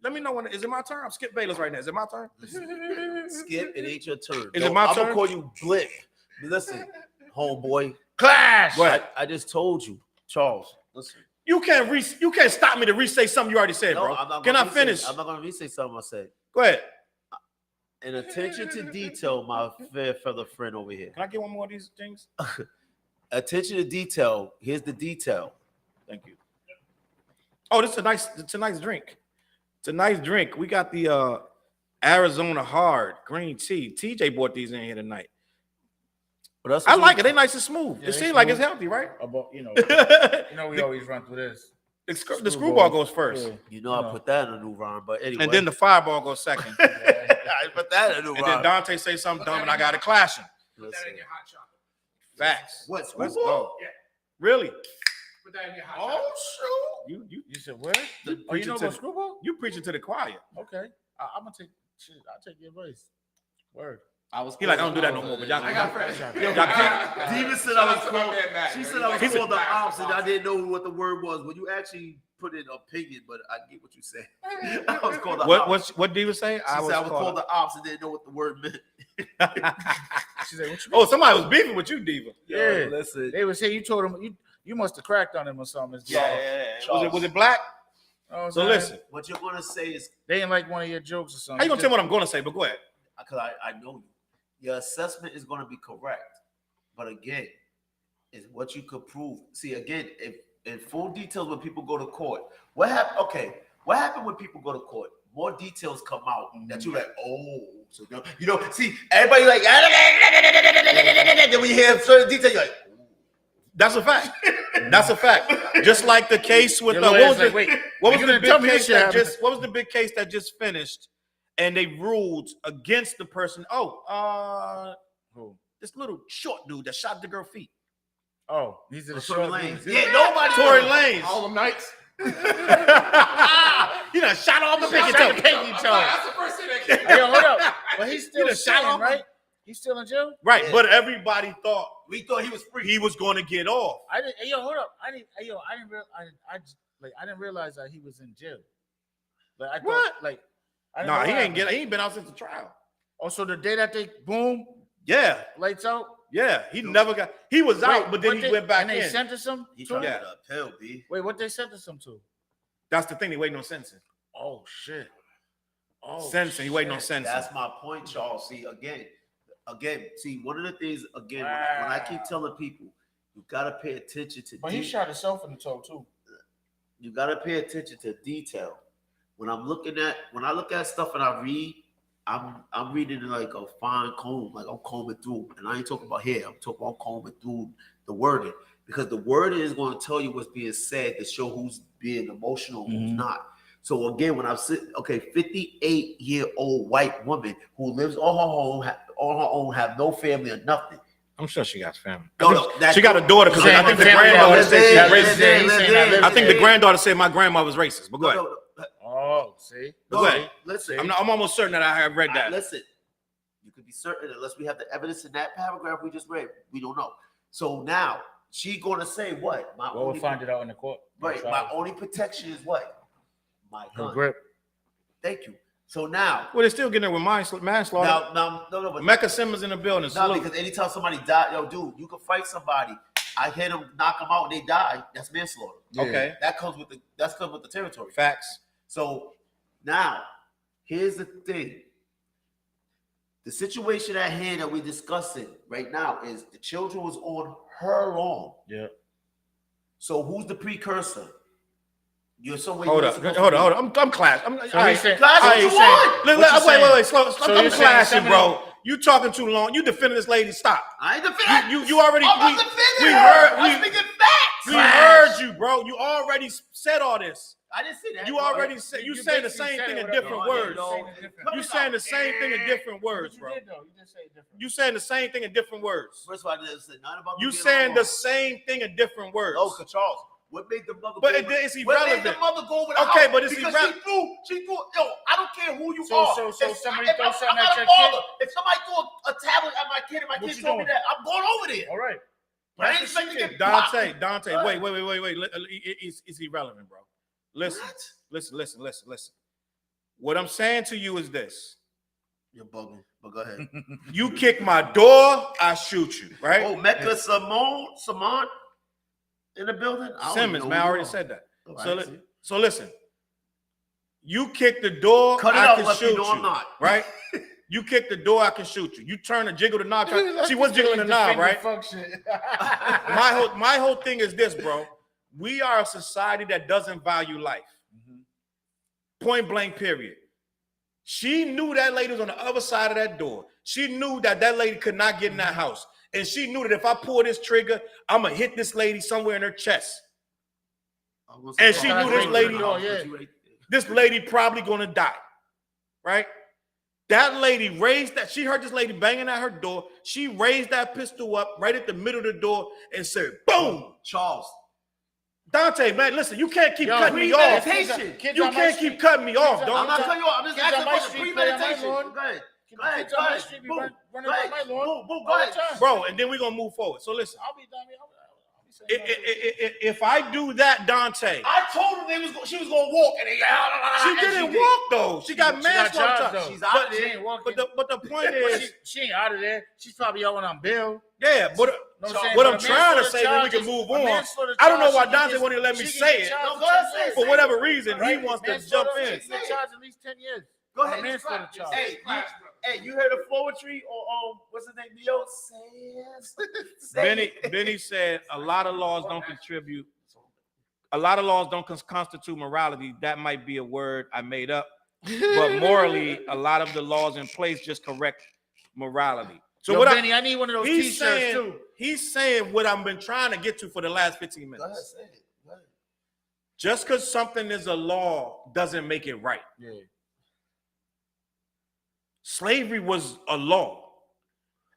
Let me know when. Is it my turn? I'm Skip Bayless right now. Is it my turn? Skip, it ain't your turn. Is it my turn? I'm gonna call you Blip. Listen, homeboy. Clash. I just told you, Charles. Listen. You can't stop me to re-say something you already said, bro. Can I finish? I'm not gonna re-say something I said. Go ahead. And attention to detail, my fair fellow friend over here. Can I get one more of these things? Attention to detail. Here's the detail. Thank you. Oh, it's a nice drink. It's a nice drink. We got the Arizona Hard green tea. TJ bought these in here tonight. I like it. They nice and smooth. Yeah, it seems like it's healthy, right? We always run through this. The screwball goes first. Yeah. I put that in a new rhyme, but anyway. And then the fireball goes second. I put that in a new rhyme. And then Dante say something dumb and I got to clash him. Put that in your hot chocolate. Facts. What? Let's go. Yeah. Really? Put that in your hot chocolate. Oh, shoot. You said what? You know about screwball? You preaching to the choir. Okay. I'm gonna take shit. I'll take your advice. Word. I don't do that no more. But y'all, I got friends. Diva said I was called. She said I was He said- called the opposite. I didn't know what the word was. Well, you actually put in opinion, but I get what you said. I was called the opposite. What Diva say? She said I was called the opposite. Didn't know what the word meant. She said, what you Oh, somebody was beefing with you, Diva. Yeah. Listen. They would say you told him you must have cracked on him or something. Yeah. Was it black? Oh, So listen. What you're gonna say is they ain't like one of your jokes or something. How you gonna tell me what I'm gonna say? But go ahead. because I know you. Your assessment is gonna be correct, but again, is what you could prove. See, again, if in full details when people go to court, what happened? Okay, what happened when people go to court? More details come out that you're like, oh, so see, everybody like, then when you hear certain details, you're like, That's a fact. That's a fact. Just like the case with what was the big case that just finished, and they ruled against the person. Who? This little short dude that shot the girl feet. Oh, these are the Tory short Lanez. dudes. Yeah, nobody. Tory Lanez. All them nights. You done shot off the pinky Shot toe. the pinky toe. That's the first thing that came. Hey, yo, hold up. But he's still done shot sitting, off right? He's still in jail. Right, Yeah. but everybody thought We thought he was free. he was going to get off. I didn't. Hey, yo, hold up. I didn't realize that he was in jail. Like I thought, What? like, I didn't Nah, know he what ain't happened. been out since the trial. Oh, so the day that they boom, Yeah, lights out. He was out, but then what he they- went back and they in. sentenced him. He to? tried Yeah. to appeal, B. Wait, what they sentenced him to? That's the thing, they waiting on sentencing. Oh shit. Oh, Sentencing, he waiting on shit. sentencing. That's my point, Charles. See, again, see, one of the things, again, when I keep telling people, you gotta pay attention to But he shot himself in the toe too. you gotta pay attention to detail. When I look at stuff and I read, I'm reading it like a fine comb, like I'm combing through. And I ain't talking about hair, I'm talking about combing through the wording. Because the wording is going to tell you what's being said to show who's being emotional, who's not. So again, when I'm sitting, 58-year-old white woman who lives on her own, have no family or nothing. I'm sure she got family. No, She got a daughter because I think the granddaughter said she's racist. I think the granddaughter said my grandma was racist. But go ahead. Oh, see. Go ahead. Listen. I'm almost certain that I have read that. Listen, you could be certain unless we have the evidence in that paragraph we just read. We don't know. So now she gonna say what? We'll find it out in the court. Right. My only protection is what? My Her gun. grip. Thank you. So now, Well, they're still getting there with manslaughter. no, but Mecca Simmons in the building. no, Salute. because anytime somebody die, dude, you can fight somebody. I hit them, knock them out, and they die. That's manslaughter. Okay. That comes with the territory. Facts. So now, here's the thing. The situation at hand that we're discussing right now is the children was on her lawn. Yeah. So who's the precursor? You're somewhere. Hold up. I'm class. So he's saying, Class, what you want? Wait. Slow. So I'm you're saying classy, some of bro. You talking too long. You defending this lady. Stop. I ain't defending. You already. I'm not defending we her. heard. I'm speaking facts. We heard you, bro. You already said all this. I didn't say that. You already said. You saying the same thing in different words. You saying the same thing in different words, bro. You just say it different. You saying the same thing in different words. First of all, I didn't say nothing about You saying the same thing in different words. No, Charles. What made the mother? But go it's What made irrelevant. the mother go over the Okay, house? but it's because irrelevant. She threw. Yo, I don't care who you So are. somebody if throw something I'm at not a your father. kid? If somebody threw a tablet at my kid and my What kid you told me doing? that, I'm going over there. All right. But I ain't expecting to get blocked. Dante, wait. It's irrelevant, bro. Listen. What I'm saying to you is this. You're bugging, but go ahead. You kick my door, I shoot you, right? Oh, Mecca Simone in the building? Simmons, man, I already said that. Oh, So listen. You kick the door, Cut it I out, can let me shoot know you, I'm not. right? You kick the door, I can shoot you. You turn and jiggle the knob. She was jiggling the knob, right? My whole thing is this, bro. We are a society that doesn't value life. Point blank, period. She knew that lady was on the other side of that door. She knew that lady could not get in that house. And she knew that if I pull this trigger, I'm going to hit this lady somewhere in her chest. And she knew this lady probably going to die, right? That lady she heard this lady banging at her door. She raised that pistol up right at the middle of the door and said, boom. Charles. Dante, man, listen, you can't keep cutting me off. You can't keep cutting me off, dog. I'm not cutting you off. I'm just asking about the premeditation. Go ahead. Go ahead. Bro, and then we're going to move forward. So listen. I'll be done. If I do that, Dante. I told her she was going to walk. And she didn't walk, though. She got manslaughter. She's out of there. But the point is. She ain't out of there. She's probably out on bail. Yeah, but what I'm trying to say, then we can move on. I don't know why Dante won't even let me say it. For whatever reason, he wants to jump in. She's charged at least 10 years. Go ahead. Hey, you heard of poetry or what's his name? Neo? Benny said a lot of laws don't contribute. A lot of laws don't constitute morality. That might be a word I made up. But morally, a lot of the laws in place just correct morality. So Benny, I need one of those t-shirts too. He's saying what I've been trying to get to for the last 15 minutes. Go ahead, say it. Go ahead. Just because something is a law doesn't make it right. Yeah. Slavery was a law.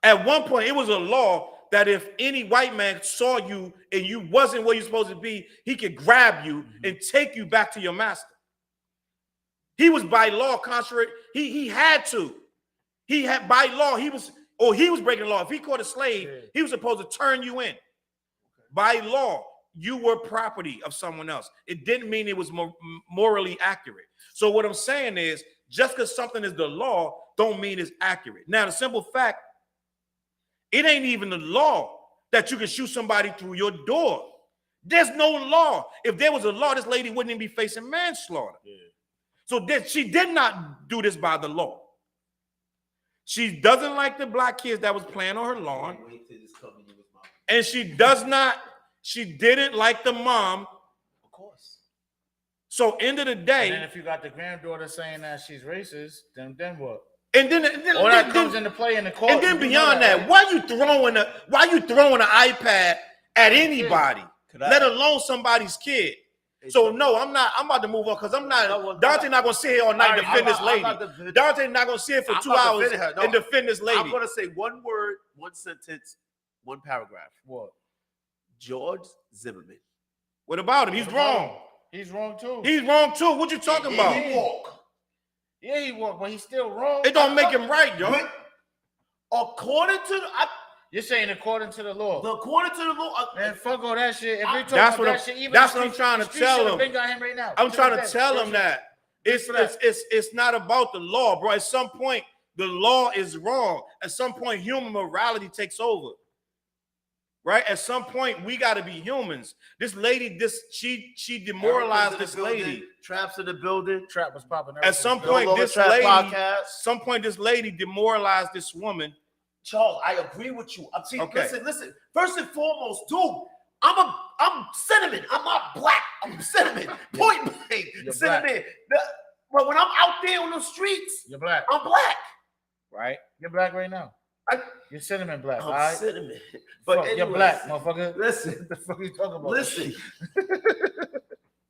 At one point, it was a law that if any white man saw you and you wasn't where you're supposed to be, he could grab you and take you back to your master. He was by law contrary. He had to. He had by law. He was breaking the law. If he caught a slave, he was supposed to turn you in. By law, you were property of someone else. It didn't mean it was morally accurate. So what I'm saying is, just because something is the law, don't mean it's accurate. Now, the simple fact, it ain't even the law that you can shoot somebody through your door. There's no law. If there was a law, this lady wouldn't even be facing manslaughter. Yeah. So she did not do this by the law. She doesn't like the black kids that was playing on her lawn. And she didn't like the mom. Of course. So end of the day. And then if you got the granddaughter saying that she's racist, then what? And then all that comes into play in the court. And then beyond that, why you throwing an iPad at anybody, let alone somebody's kid? So no, I'm about to move on because I'm not. Dante not gonna sit here all night and defend this lady. Dante not gonna sit for 2 hours and defend this lady. I'm gonna say one word, one sentence, one paragraph. What? George Zimmerman. What about him? He's wrong. He's wrong too. He's wrong too. What you talking about? He walk. Yeah, he walked, but he's still wrong. It don't make him right, yo. According to you're saying according to the law. According to the law. Man, fuck all that shit. If we talk that's about what that shit, even that's what I'm trying to tell him. Got him right now. I'm trying to tell him that it's not about the law, bro. At some point, the law is wrong. At some point, human morality takes over. right? At some point, we got to be humans. This lady, she demoralized this lady. Traps in the building. Trap was popping. At some No point, Longer this Trap lady, podcast. some point, this lady demoralized this woman. Charles, I agree with you. See, Okay. listen. First and foremost, dude, I'm cinnamon. I'm not black. I'm cinnamon. Point blank. You're Cinnamon. But when I'm out there on the streets, You're black. I'm black. Right? You're black right now. You're cinnamon black. I'm all right? cinnamon. But Fuck, you're anyways, black, motherfucker. Listen. What the fuck are you talking about? Listen.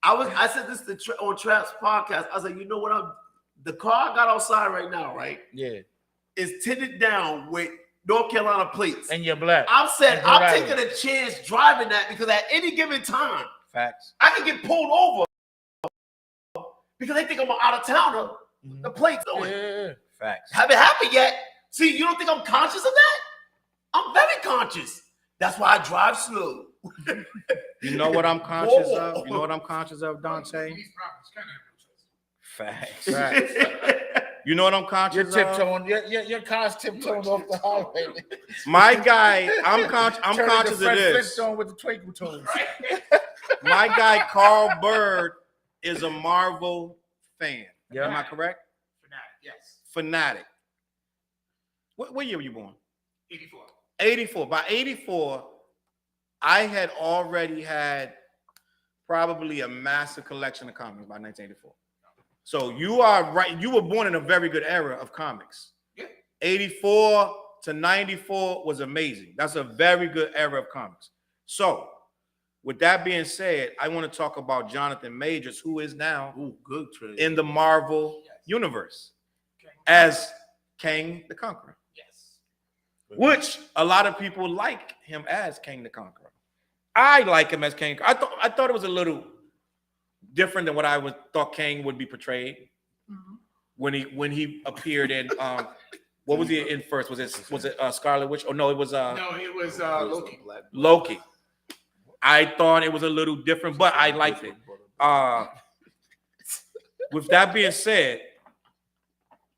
I said this on Trap's podcast. I was like, you know what? The car I got outside right now, right? Yeah. Is tinted down with North Carolina plates. And you're black. I'm saying And I'm Rhode taking a chance driving that because at any given time Facts. I can get pulled over because they think I'm an out of towner. The plates on it. Yeah. Facts. Haven't happened yet. See, you don't think I'm conscious of that? I'm very conscious. That's why I drive slow. You know what I'm conscious of? You know what I'm conscious of, Dante? These problems kind of have no choice. Facts. Right. You know what I'm You're conscious of? tiptoeing. Your car's tiptoeing off the highway. My guy, I'm conscious of this. Flintstone with the twinkle toes. My guy, Carl Bird, is a Marvel fan. Yeah. Am I correct? Fanatic, yes. Fanatic. What year were you born? 84. 84. By 84, I had already had probably a massive collection of comics by 1984. So you are right. You were born in a very good era of comics. Yeah. 84 to 94 was amazing. That's a very good era of comics. So with that being said, I want to talk about Jonathan Majors, who is now Good trade. in the Marvel universe Okay. as Kang the Conqueror, Yes. which a lot of people like him as Kang the Conqueror. I like him as Kang. I thought it was a little different than what I thought Kang would be portrayed when he appeared in what was he in first? Was it Scarlet Witch? Oh no, it was No, it was Loki. Loki. I thought it was a little different, but I liked it. With that being said,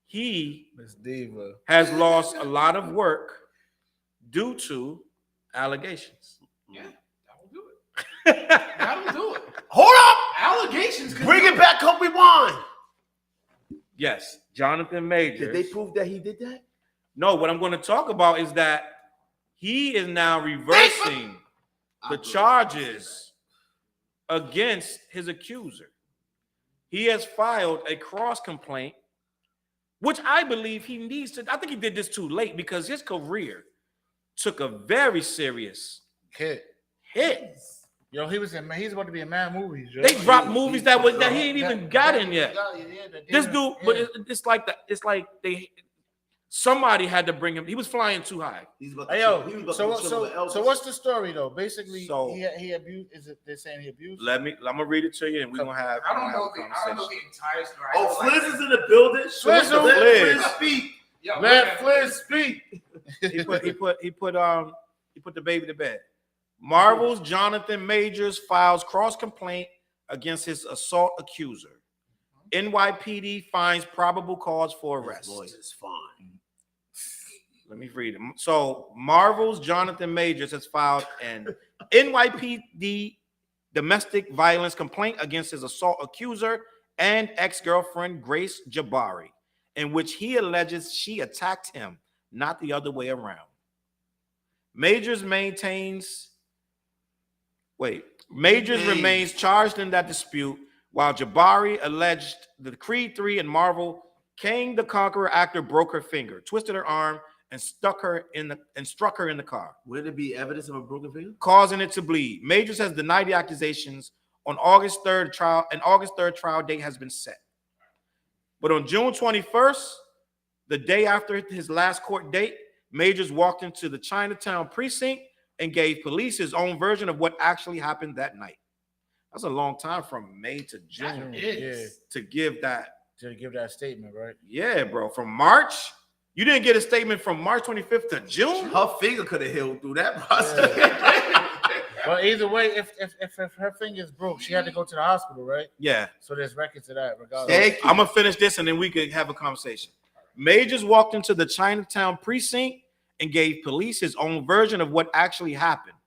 he Miss Diva. has lost a lot of work due to allegations. Yeah, that will do it. That will do it. Hold up! Allegations. Bring it back, come rewind. Yes, Jonathan Majors. Did they prove that he did that? No, what I'm going to talk about is that he is now reversing the charges against his accuser. He has filed a cross complaint, which I believe he needs to. I think he did this too late because his career took a very serious Hit. hit. Yo, he's about to be in mad movies. Yo. They dropped movies that he ain't even got in yet. This dude, but it's like somebody had to bring him. He was flying too high. He's about to Hey, yo, he was about so to chill with Elvis. what's the story though? Basically, So- he abused. Is it they're saying he abused? I'm gonna read it to you, and we're gonna have. I don't have know a the conversation. entire story. Oh, Fliz is in the building. Flizzle. Let Fliz. Fliz speak. Yo, Let Fliz speak. He put the baby to bed. Marvel's Jonathan Majors files cross complaint against his assault accuser. NYPD finds probable cause for arrest. His voice is fine. Let me read it. So Marvel's Jonathan Majors has filed an NYPD domestic violence complaint against his assault accuser and ex-girlfriend Grace Jabari, in which he alleges she attacked him, not the other way around. Majors remains charged in that dispute, while Jabari alleged the Creed 3 and Marvel Kang the Conqueror actor broke her finger, twisted her arm, and struck her in the car, Would it be evidence of a broken finger? causing it to bleed. Majors has denied the accusations. On August 3rd, trial date has been set. But on June 21st, the day after his last court date, Majors walked into the Chinatown precinct and gave police his own version of what actually happened that night. That's a long time from May to June to give that. To give that statement, right? Yeah, bro. From March, you didn't get a statement from March 25th to June. Her finger could have healed through that process. But either way, if her finger's broke, she had to go to the hospital, right? Yeah. So there's records of that, regardless. Thank you. I'm gonna finish this and then we could have a conversation. Majors walked into the Chinatown precinct and gave police his own version of what actually happened.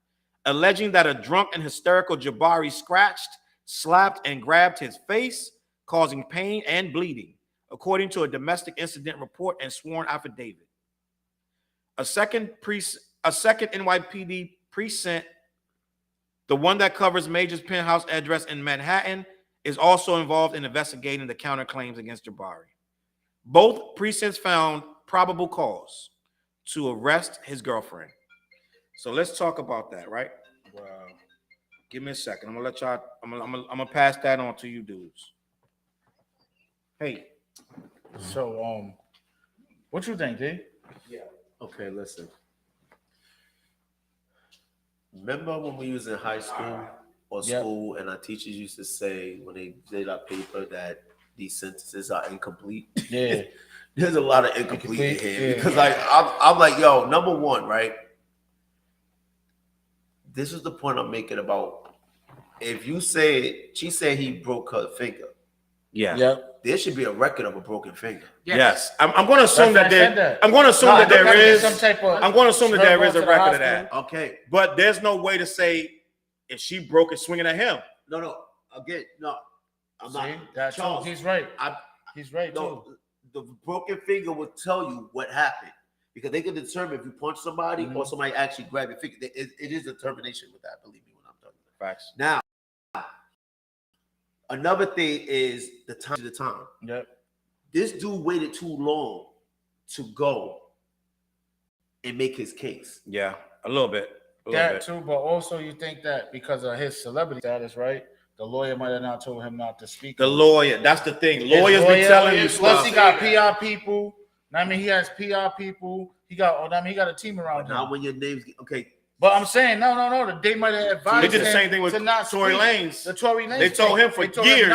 alleging that a drunk and hysterical Jabari scratched, slapped, and grabbed his face, causing pain and bleeding, according to a domestic incident report and sworn affidavit. A second NYPD precinct, the one that covers Major's penthouse address in Manhattan, is also involved in investigating the counterclaims against Jabari. Both precincts found probable cause to arrest his girlfriend. So let's talk about that, right? Give me a second. I'm gonna let y'all. I'm gonna pass that on to you dudes. Hey. So what you think, D? Yeah. Okay, listen. Remember when we was in high school or school, and our teachers used to say when they did our paper that these sentences are incomplete? Yeah. There's a lot of incomplete in here because like I'm like, yo, number one, right? This is the point I'm making about if you say she said he broke her finger. Yeah. Yep. There should be a record of a broken finger. Yes. I'm going to assume that there. I'm going to assume No, that there is some type of. I'm going to assume that there is a to the record of hospital. that. Okay. But there's no way to say if she broke it swinging at him. No. Again, no. I'm not. See, that's Charles, he's right. I, He's right no, too. the broken finger will tell you what happened because they can determine if you punch somebody or somebody actually grabbed your finger. It is determination with that. Believe me when I'm talking about. Facts. Now, another thing is the time. Yep. This dude waited too long to go and make his case. Yeah, a little bit. Too, but also you think that because of his celebrity status, right? The lawyer might have not told him not to speak. The lawyer, that's the thing. Lawyers be telling you Plus, stuff. he got PR people. I mean, he has PR people. He got a team around him. Not when your name's okay. But I'm saying, no. They might have advised They did the him same thing with to not Tory speak. Lanez. The Tory Lanez. They told him for told him years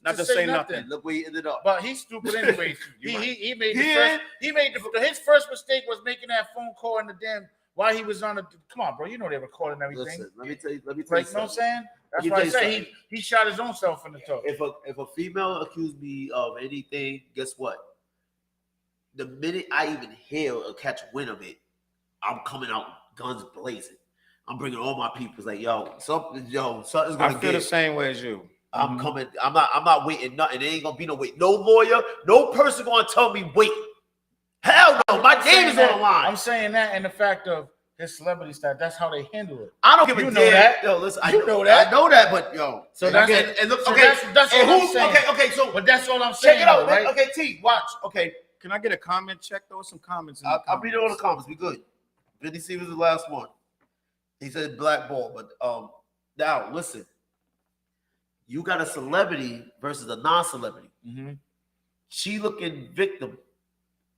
not to say nothing. Look where he ended up. But he's stupid anyway. he made his first mistake was making that phone call in the damn while he was on the. Come on, bro. You know they're recording everything. Listen, let me tell you Like, you know what I'm saying? That's why I say he shot his own self in the toe. If a female accused me of anything, guess what? The minute I even hear or catch wind of it, I'm coming out guns blazing. I'm bringing all my people. It's like, something's gonna I feel the same way as you. I'm coming. I'm not waiting nothing. There ain't gonna be no wait. No lawyer, no person gonna tell me wait. Hell no, my name is on the line. I'm saying that in the fact of his celebrity status. That's how they handle it. I don't give a damn. That. Yo, listen, You know that. I know that, but So and that's again, and look, so okay, that's and what I'm saying. Okay, so But that's all I'm saying. check it out, right? Okay, T, watch. Okay, Can I get a comment check? There was some comments. I'll read all the comments. We good. Vinny C was the last one. He said black ball, but now listen. You got a celebrity versus a non-celebrity. Mm-hmm. She looking victim.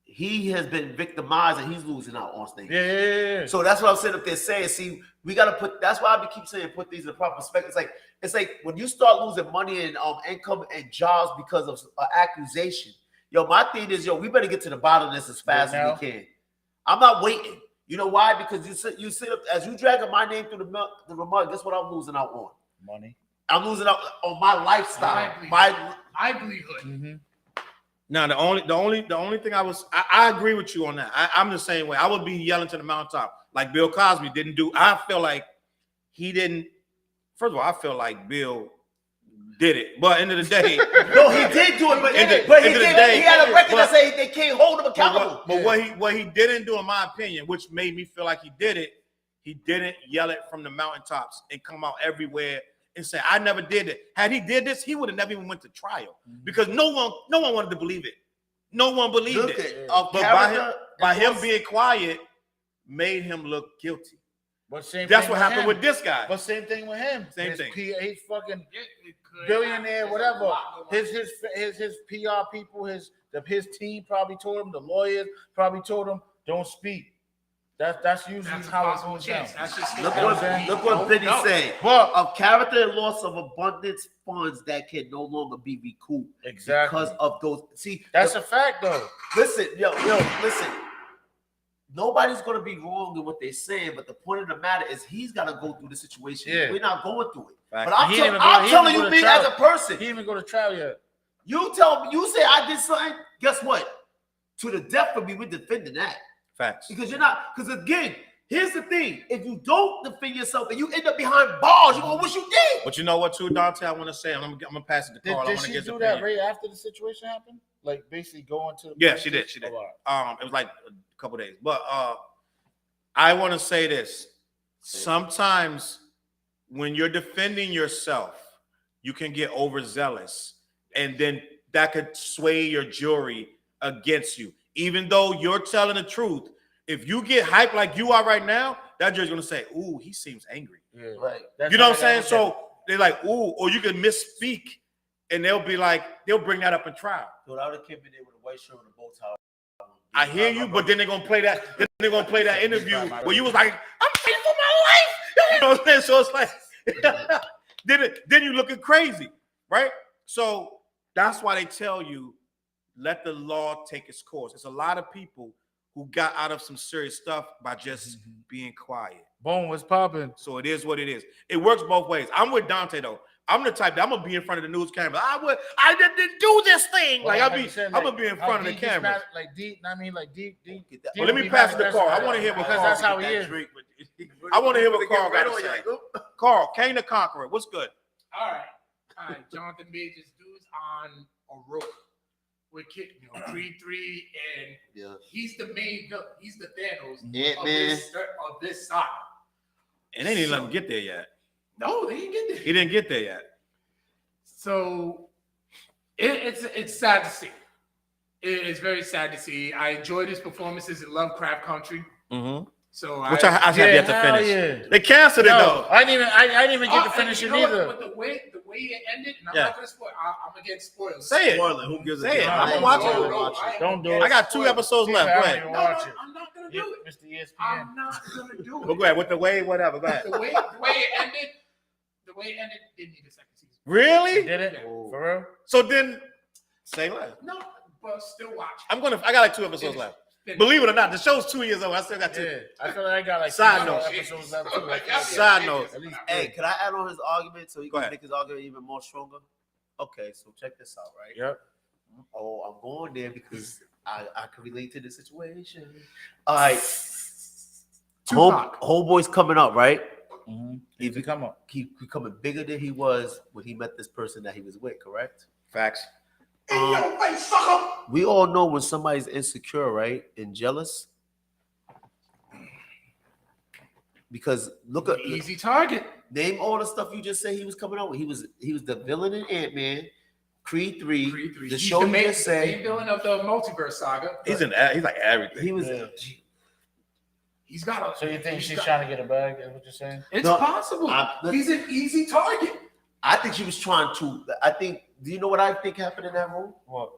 He has been victimized and he's losing out on stage. Yeah. So that's what I'm saying up there saying. See, we gotta put. That's why I keep saying put these in the proper perspective. It's like when you start losing money and income and jobs because of accusation. My thing is, we better get to the bottom of this as fast as we can. I'm not waiting. You know why? Because you sit up as you dragging my name through the mud. Guess what I'm losing out on? Money. I'm losing out on my lifestyle. My livelihood. Mm-hmm. Now the only thing I agree with you on that. I'm the same way. I would be yelling to the mountaintop like Bill Cosby didn't do. I feel like he didn't. First of all, I feel like Bill did it, but end of the day, no, he did do it. But he had a record that say they can't hold him accountable. But what he didn't do, in my opinion, which made me feel like he did it, he didn't yell it from the mountaintops and come out everywhere and say, I never did it. Had he did this, he would have never even went to trial because no one wanted to believe it. No one believed it. But by him being quiet made him look guilty. But that's what happened with this guy. But same thing with him. Same thing. He's fucking billionaire, whatever. His PR people, his team probably told him. The lawyers probably told him, don't speak. That's usually how it goes down. Look what Vinny said. But of character and loss of abundance funds that can no longer be recouped. Exactly. Because of those. See, that's a fact, though. Listen, listen. Nobody's going to be wrong in what they're saying, but the point of the matter is he's got to go through the situation. Yeah. We're not going through it. Fact. But I'm telling you, me as a person. He didn't even go to trial yet. You tell me, you say I did something, guess what? To the death of me, we're defending that. Facts. Because because again, Here's the thing: if you don't defend yourself and you end up behind bars, you're gonna wish you did. But you know what, too, Dante? I want to say, I'm gonna pass it to Carl. Did she do that right after the situation happened? Like basically going to the Yeah, she did. It was like a couple days. But I want to say this. Sometimes when you're defending yourself, you can get overzealous, and then that could sway your jury against you. Even though you're telling the truth, if you get hyped like you are right now, that jury's gonna say, "Ooh, he seems angry." Yeah, right. You know what I'm saying? So they're like, "Ooh," or you can misspeak, and they'll be like, they'll bring that up in trial. Dude, I would have kept me there with a white shirt and a bow tie. I hear you, but then they're gonna play that. Then they're gonna play that interview where you was like, "I'm fighting for my life." You know what I'm saying? So it's like, then you looking crazy, right? So that's why they tell you, let the law take its course. There's a lot of people who got out of some serious stuff by just being quiet. Boom, what's popping? So it is what it is. It works both ways. I'm with Dante though. I'm the type that I'm gonna be in front of the news camera. I didn't do this thing. Well, I'm gonna be in front of the camera. Deep. Well, let me pass it to Carl. I want to hear what because Carl that's how he is. I want to hear what Carl got to say. Carl, Kane the Conqueror. What's good? All right. Jonathan Majors dudes on a rope with Creed 3, and he's the main villain. He's the Thanos of this saga. And they didn't let him get there yet. No, they didn't get there. He didn't get there yet. So it's sad to see. It is very sad to see. I enjoyed his performances in Lovecraft Country. Mm-hmm. So which I have yet to finish. Yeah. They canceled it though. I didn't even get to finish it either. But the way it ended, and I'm not gonna spoil. I'm against spoilers. Say it. Spoiler. Who gives a Say it. damn? I'm gonna watch it. Don't do it. I got 2 episodes left. Go ahead. I'm not gonna do it. Mr. ESPN. I'm not gonna do it. Well, go ahead. With the way, whatever. Go ahead. The way it ended didn't need a second season. Really? Did it? For real? So then, say less. No, but still watch. I got like 2 episodes left. Believe it or not, the show's 2 years old. I still got 2. Yeah, I feel like I got like Side note. episodes left too. Side note. Hey, can I add on his argument so he can make his argument even more stronger? Okay, so check this out, right? Yep. Oh, I'm going there because I can relate to the situation. All right. Homeboy's coming up, right? Mm-hmm. He's becoming bigger than he was when he met this person that he was with, correct? Facts. We all know when somebody's insecure, right, and jealous. Because look at easy target. Name all the stuff you just said he was coming out with. He was the villain in Ant-Man, Creed 3. The show you just said. Main villain of the multiverse saga. He's like everything. He was. He's got a. So you think she's trying to get a bag? Is what you're saying? It's possible. He's an easy target. I think she was trying to. Do you know what I think happened in that room? What?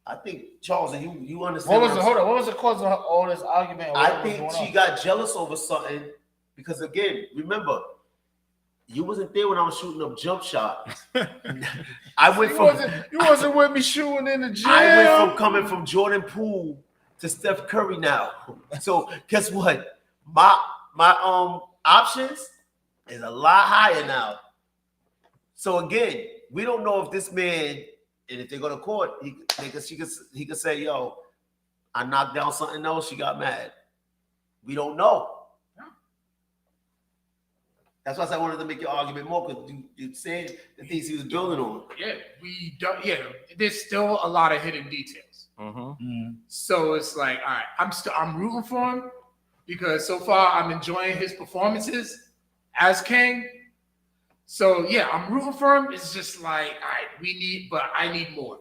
I think Charles, and you understand. What was the cause of all this argument? I think she got jealous over something because, again, remember, you wasn't there when I was shooting up jump shots. You wasn't with me shooting in the gym. I went from coming from Jordan Poole to Steph Curry now. So guess what? My options is a lot higher now. So again, we don't know if this man, and if they go to court, he could say, "Yo, I knocked down something else. She got mad." We don't know. That's why I wanted to make your argument more, because you said the things he was building on. Yeah, we don't. Yeah, there's still a lot of hidden details. Mm-hmm. So it's like, all right, I'm rooting for him because so far I'm enjoying his performances as King. So yeah, I'm rooting for him. It's just like, all right, I need more.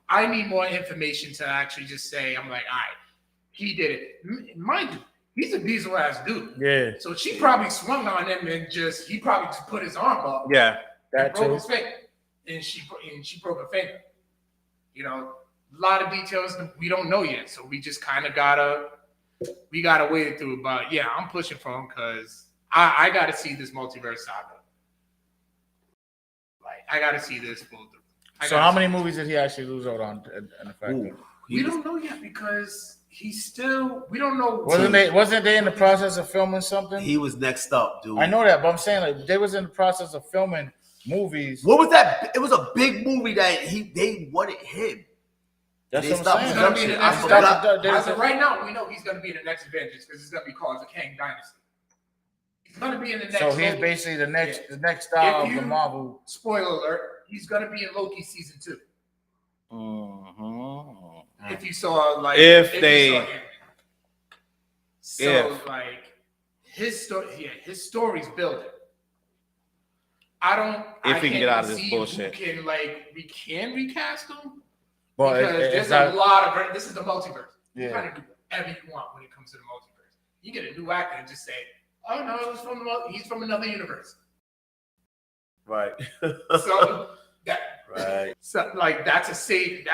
I need more information to actually just say, I'm like, all right, he did it. Mind you, he's a diesel ass dude. Yeah. So she probably swung on him and he probably just put his arm up. Yeah. That broke his finger. And she broke her finger. You know, a lot of details we don't know yet. So we just kind of gotta wade it through. But yeah, I'm pushing for him because I gotta see this multiverse saga. Like, I gotta see this full through. So how many movies did he actually lose out on in effect? We don't know yet because we don't know. Wasn't they in the process of filming something? He was next up, dude. I know that, but I'm saying like they was in the process of filming movies. What was that? It was a big movie that they wanted him. That's They what stopped I'm saying. production. He's gonna be in the I next forgot. As of right now, we know he's going to be in the next Avengers because it's going to be called the Kang Dynasty. He's going to be in the next. So he's Loki. basically the next star of the Marvel. Spoiler alert: he's going to be in Loki season 2. Mm-hmm. If you saw like If you they- saw him. So like his story's building. If he can get out of this see bullshit. We can recast him But because it's there's not, a lot of this is the multiverse. You Yeah. kind of do whatever you want when it comes to the multiverse. You get a new actor and just say, "Oh no, he's from another universe." Right. So Right. so like that's a safe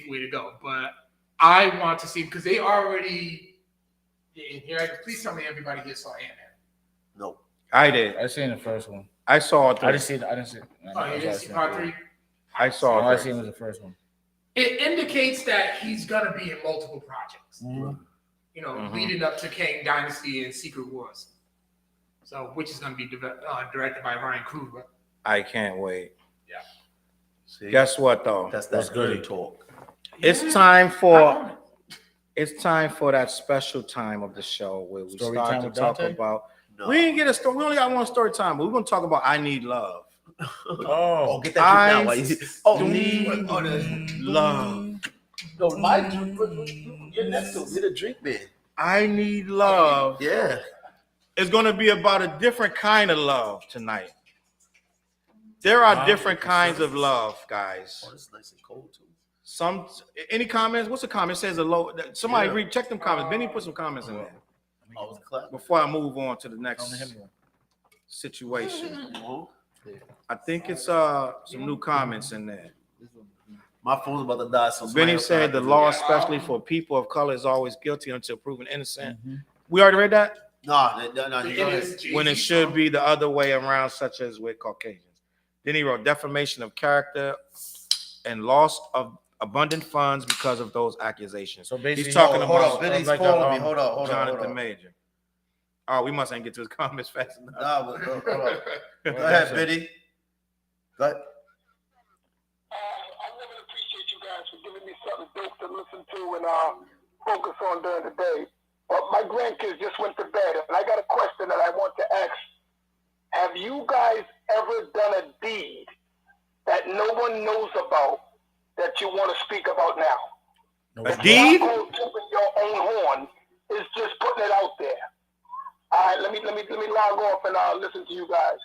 way to go. But I want to see because they already. And here, please tell me everybody here saw Ant-Man. No. I did. I seen the first one. I saw it. I didn't see. I didn't see. Oh, you didn't see part 3? I saw All I it. seen was the first one. It indicates that he's gonna be in multiple projects. Mm-hmm. You know, Mhm. leading up to Kang Dynasty and Secret Wars. So, which is gonna be directed by Ryan Coogler. I can't wait. Yeah. See? Guess what though? That's That's good good. talk. It's Yeah. time I for own it. it's time for that special time of the show where we Story start time to with talk Dante? about. No. We didn't get a story. We only got one story time, but we're gonna talk about I Need Love. Oh, get that drink now. While you, need love. No, my drink. You're next to Get a drink, man. I Need Love. Yeah. It's gonna be about a different kind of love tonight. There are different kinds of love, guys. Oh, it's nice and cold too. Any comments? What's the comment? It says a low. Somebody Yeah. check them comments. Benny, put some comments in there Oh, it's clap. before I move on to the next situation. Oh, I think it's some new comments in there. my phone's about to die. So Benny somebody else said the have to law, do especially for people of color, is always guilty until proven innocent. Mm-hmm. We already read that. it. No. You go ahead. When it should be the other way around, such as with Caucasians. Then he wrote defamation of character and loss of abundant funds because of those accusations. So basically, He's talking Hold about on, Benny's like calling the, me. Hold on. Jonathan Major. Oh, we mustn't get to his comments fast enough. Nah, but, hold on. Go ahead, Benny. Go ahead. I really appreciate you guys for giving me something dope to listen to and focus on during the day. But my grandkids just went to bed, and I got a question that I want to ask. Have you guys ever done a deed that no one knows about that you want to speak about now? A deed? Not all tooping your own horn is just putting it out there. All right, let me log off and listen to you guys.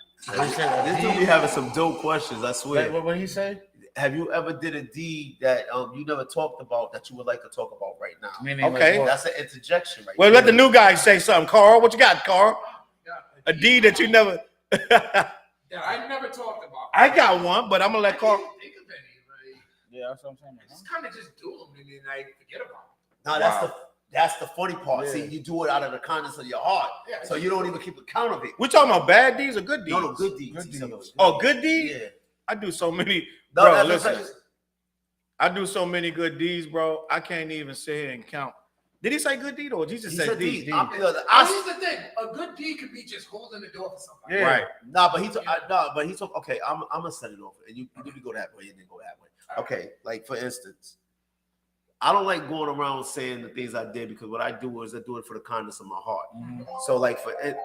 This dude be having some dope questions. I swear. What did he say? Have you ever did a deed that you never talked about that you would like to talk about right now? Meaning Okay. like what? That's an interjection, right? Well, there. let the new guy say something. Carl, what you got, Carl? A deed that you never. Yeah, I never talked about. I got one, but I'm gonna let Carl. I can't think of any. Like, Yeah, that's what I'm saying. just kind of just do them and then I forget about them. No, that's the funny part. Yeah. See, you do it out of the kindness of your heart, Yeah, so you don't even keep account of it. We're talking about bad deeds or good deeds? No, good deeds. Good He said deeds. Oh, good deeds? Yeah. I do so many. No, Bro, that's listen. what I'm saying. I do so many good deeds, bro. I can't even sit here and count. Did he say good deed or Jesus He said said deed? deeds. Here's the thing: a good deed could be just holding the door for somebody. Yeah. Right. But he took. Okay, I'm gonna set it off, and you go that way and then go that way. Okay, like for instance, I don't like going around saying the things I did because what I do is I do it for the kindness of my heart. Mhm. So like for it,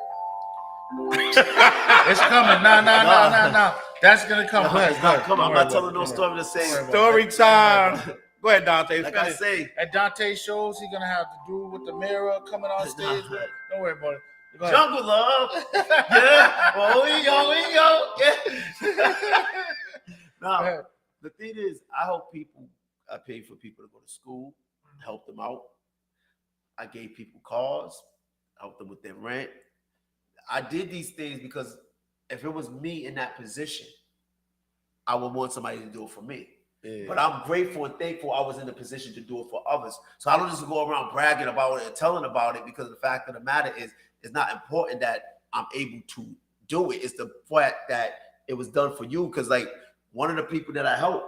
It's coming. No. That's gonna come. Go ahead, it's go not ahead. coming. I'm Don't not worry telling no about it. story to say. Story time. Go ahead, Dante. Like I Finish. say, At Dante shows, he's gonna have to do with the mirror coming on stage. Don't worry about it. Go ahead. jungle love. Yeah. Oh, yeah. Go Now, ahead. the thing is, I help people. I pay for people to go to school, help them out. I gave people cars, helped them with their rent. I did these things because if it was me in that position, I would want somebody to do it for me. But I'm grateful and thankful I was in the position to do it for others. So I don't just go around bragging about it and telling about it because the fact of the matter is, it's not important that I'm able to do it. It's the fact that it was done for you. Because like one of the people that I helped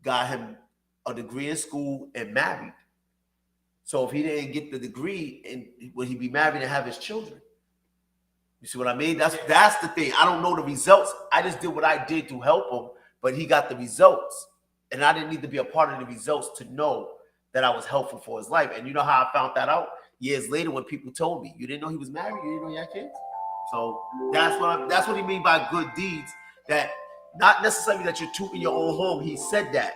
got him a degree in school and married. So if he didn't get the degree, and would he be married and have his children? You see what I mean? That's the thing. I don't know the results. I just did what I did to help him, but he got the results. and I didn't need to be a part of the results to know that I was helpful for his life. And you know how I found that out? Years later, when people told me, you didn't know he was married, you didn't know he had kids. So that's what he mean by good deeds. That not necessarily that you're tooting your own home. He said that,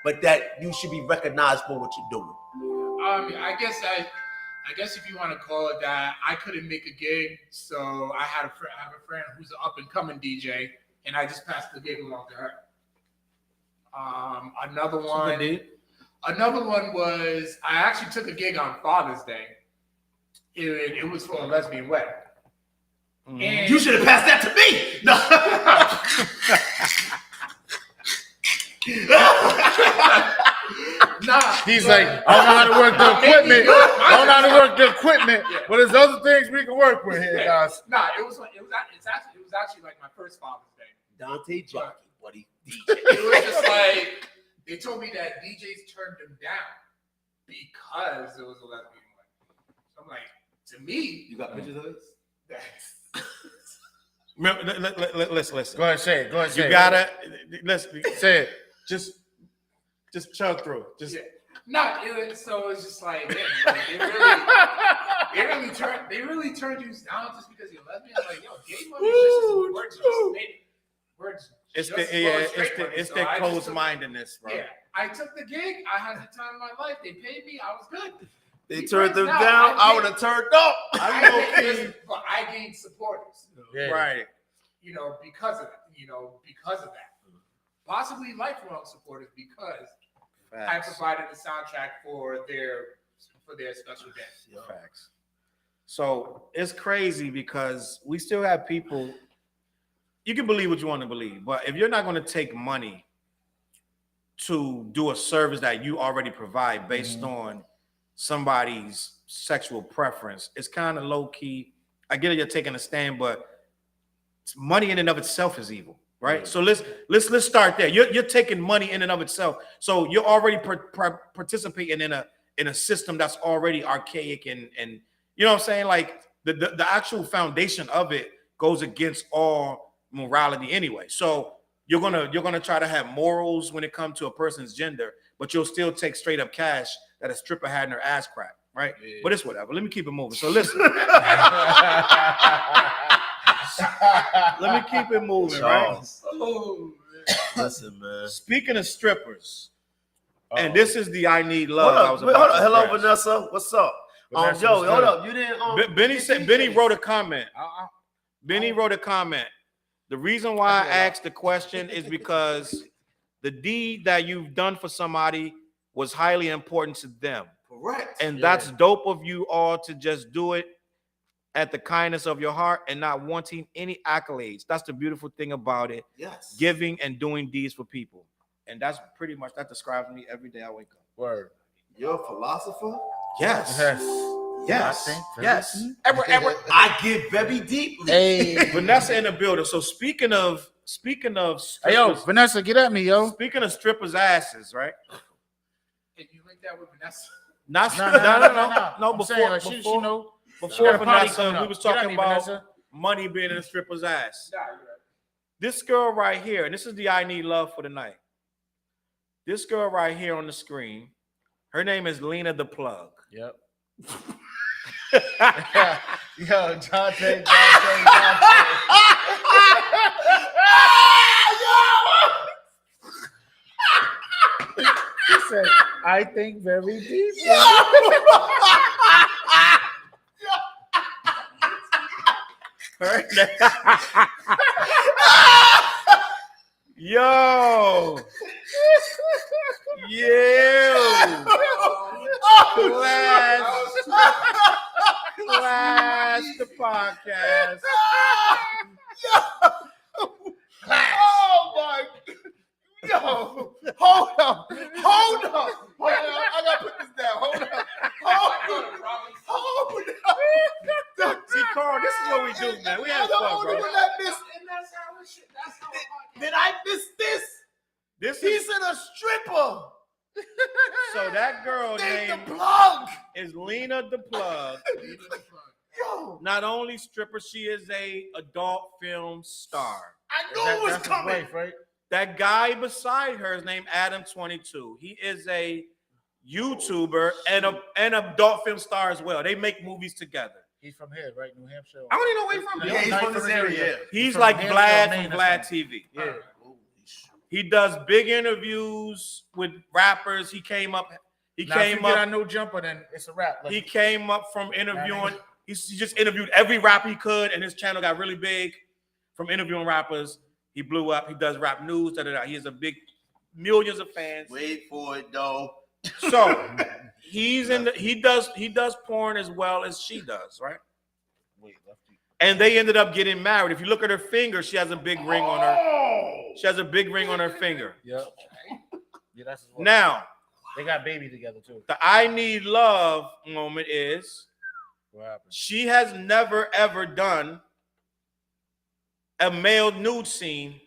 but that you should be recognized for what you're doing. I guess if you want to call it that, I couldn't make a gig, so I have a friend who's an up and coming DJ, and I just passed the gig along to her. Another one was I actually took a gig on Father's Day. It was for a lesbian wedding. And You should have passed that to me. No. Nah, He's like, I don't know how to work the equipment. I don't know how to work the equipment, but there's other things we can work with here, guys. Nah, it was actually like my first Father's Day. Dante Jockey, buddy. DJ. It was just like they told me that DJs turned them down because it was a lesbian wedding. So I'm like, to me, You got pictures of this? Remember, listen. Go ahead, say it. Go ahead, say You it. gotta listen. Say it. Just chug through. Just so it's just like, man, they really turned you down just because you're lesbian. I'm like, yo, gay money is just words. It's their closed-mindedness, bro. Yeah, I took the gig. I had the time of my life. They paid me. I was good. They turned them down. I would have turned up. But I gained supporters. Yeah. Right. Because of that. Possibly lifelong supporters because I provided the soundtrack for their special day. Facts. So it's crazy because we still have people. You can believe what you want to believe, but if you're not going to take money to do a service that you already provide based on somebody's sexual preference, it's kind of low key. I get it, you're taking a stand, but money in and of itself is evil, right? Yeah. So let's start there. You're taking money in and of itself, so you're already participating in a system that's already archaic and you know what I'm saying? Like the actual foundation of it goes against all morality anyway. So you're gonna try to have morals when it comes to a person's gender, but you'll still take straight up cash that a stripper had in her ass crack, right? Yeah. But it's whatever. Let me keep it moving. So listen. Let me keep it moving, right? Oh, listen, man. Speaking of strippers, and this is the I Need Love. Hold up. Hello, Vanessa. What's up? Vanessa, Joe, what's hold good? up. You didn't. Benny said. Benny wrote a comment. Benny wrote a comment. The reason why I asked the question is because the deed that you've done for somebody was highly important to them. Correct. And that's dope of you all to just do it at the kindness of your heart and not wanting any accolades. That's the beautiful thing about it. Yes. Giving and doing deeds for people. And that's pretty much, that describes me every day I wake up. Word. You're a philosopher? Yes. Yes. I think Yes. Ever. I give very deeply. Hey. Vanessa in the building. So speaking of strippers, Hey, yo, Vanessa, get at me, yo. speaking of strippers' asses, right? Hey, you link that with Vanessa? No. I'm Before, saying, like, she before, know. before got a party Vanessa, coming we up. was Get at talking me, about Vanessa. money being in a stripper's ass. Nah, you're right. This girl right here, and this is the I Need Love for the night. This girl right here on the screen, her name is Lena the Plug. Yep. Yo, Dante. He said, I think very deeply. Yo. Class the podcast. Oh my! Yo, hold up! I gotta put this down. Hold up! See, Carl, this is what we do, man. We have fun, bro. Did I miss this? This He's is in a stripper. so that girl Name named the plug. is Lena the Plug. Yo, Not only stripper, she is a adult film star. I knew it was That's his coming. wife, right? That guy beside her is named Adam22. He is a YouTuber and a adult film star as well. They make movies together. He's from here, right? New Hampshire. I don't even know where he's from. Yeah, he's from this area. He's from like Hampshire, Vlad Maine from or Vlad something. TV. Yeah. He does big interviews with rappers. He came up. Now, if you get a no jumper, then it's a rap. Like, He came up from interviewing. He just interviewed every rapper he could, and his channel got really big from interviewing rappers. He blew up. He does rap news. He has a big millions of fans. Wait for it though. So he does porn as well as she does, right? wait, lefty. And they ended up getting married. If you look at her finger, she has a big ring on her. She has a big ring on her finger. Yep. Yeah, that's his wife. Now, They got baby together too. the I need love moment is What happened? she has never ever done a male nude scene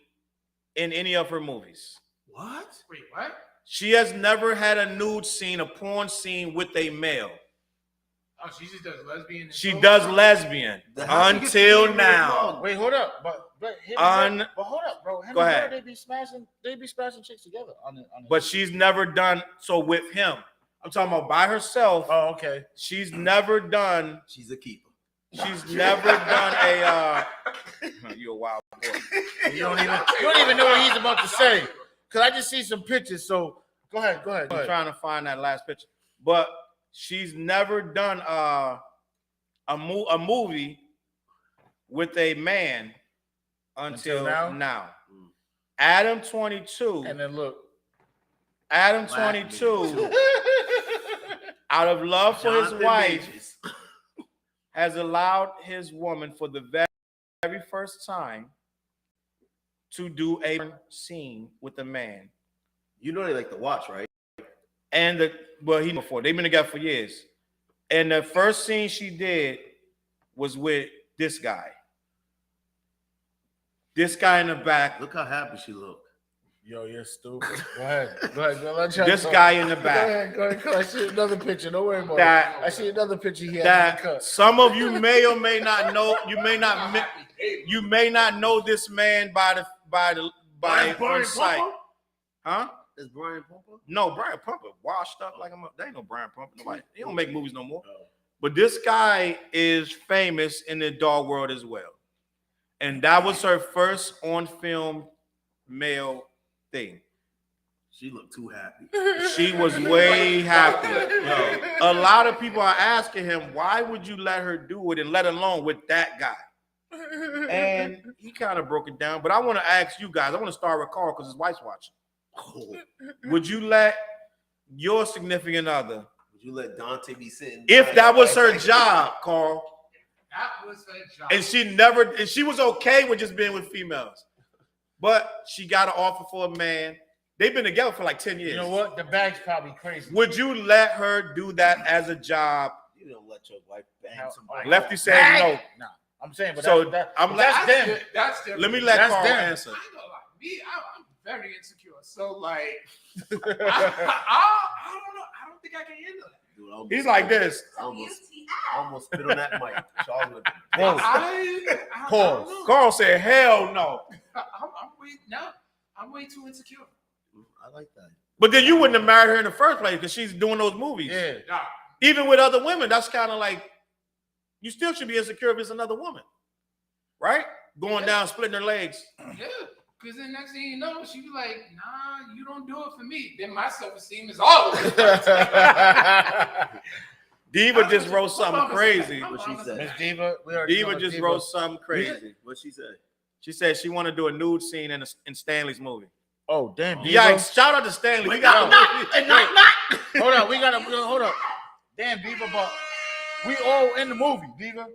in any of her movies. What? Wait, what? She has never had a nude scene, a porn scene with a male. Oh, she just does lesbian. and She so- does lesbian Then how she get to until be a now. real Wait, hold up, but him and her, but hold up, bro. Him Go and ahead. her, they be smashing chicks together on the But she's never done so with him. I'm talking about by herself. Oh, okay. She's never done. She's a keeper. She's never done a. You're a wild boy. You don't even know what he's about to say. Cause I just see some pictures. So go ahead. I'm trying to find that last picture, but she's never done a movie with a man until now. Adam 22. And then look. Adam 22, out of love for his Jonathan wife, Majors. has allowed his woman for the very first time to do a scene with a man. You know they like to watch, right? And he before they've been together for years. And the first scene she did was with this guy. This guy in the back. Look how happy she looked. Yo, you're stupid. Go ahead. Let This guy in the back. Go ahead. I see another picture. Don't worry about That- it. I see another picture here. That some of you may or may not know. You may not know this man by on sight. Huh? Is Brian Pumper? No, Brian Pumper washed up like there ain't no Brian Pumper. Nobody, he don't make movies no more. But this guy is famous in the dog world as well. And that was her first on film male thing. She looked too happy. She was way happy. A lot of people are asking him, why would you let her do it and let alone with that guy? And he kind of broke it down. But I want to ask you guys, I want to start with Carl because his wife's watching. Oh, Would you let your significant other, would you let Dante be sitting? if that was her job, Carl, That was her job. and she was okay with just being with females, but she got an offer for a man. They've been together for like 10 years. You know what? The bag's probably crazy. Would you let her do that as a job? You don't let your wife bang How- somebody. Lefty said no. Nah, I'm saying, but So that's I'm that's like, them. That's different. let me let That's Carl them. answer. I ain't gonna lie. Me, I'm very insecure. So like, I don't know. I don't think I can handle it. Dude, I almost- He's like this. I almost spit on that mic. Charles would- Whoa. I Pause. don't know. Carl said, hell no. I'm way too insecure. I like that. But then you wouldn't have married her in the first place because she's doing those movies. Yeah. Nah, Even with other women, that's kind of like, you still should be insecure if it's another woman. Right? Going down, splitting her legs. yeah. Because then next thing you know, she be like, nah, you don't do it for me. Then my self-esteem is all over. Diva just wrote something crazy. What she said? Miss Diva, we already Diva know just Diva. wrote something crazy. What she said? She said she want to do a nude scene in Stanley's movie. Oh, damn. Diva. Yikes. Shout out to Stanley. We got Hold up. We gotta hold up. Damn, Diva, but we all in the movie, Diva.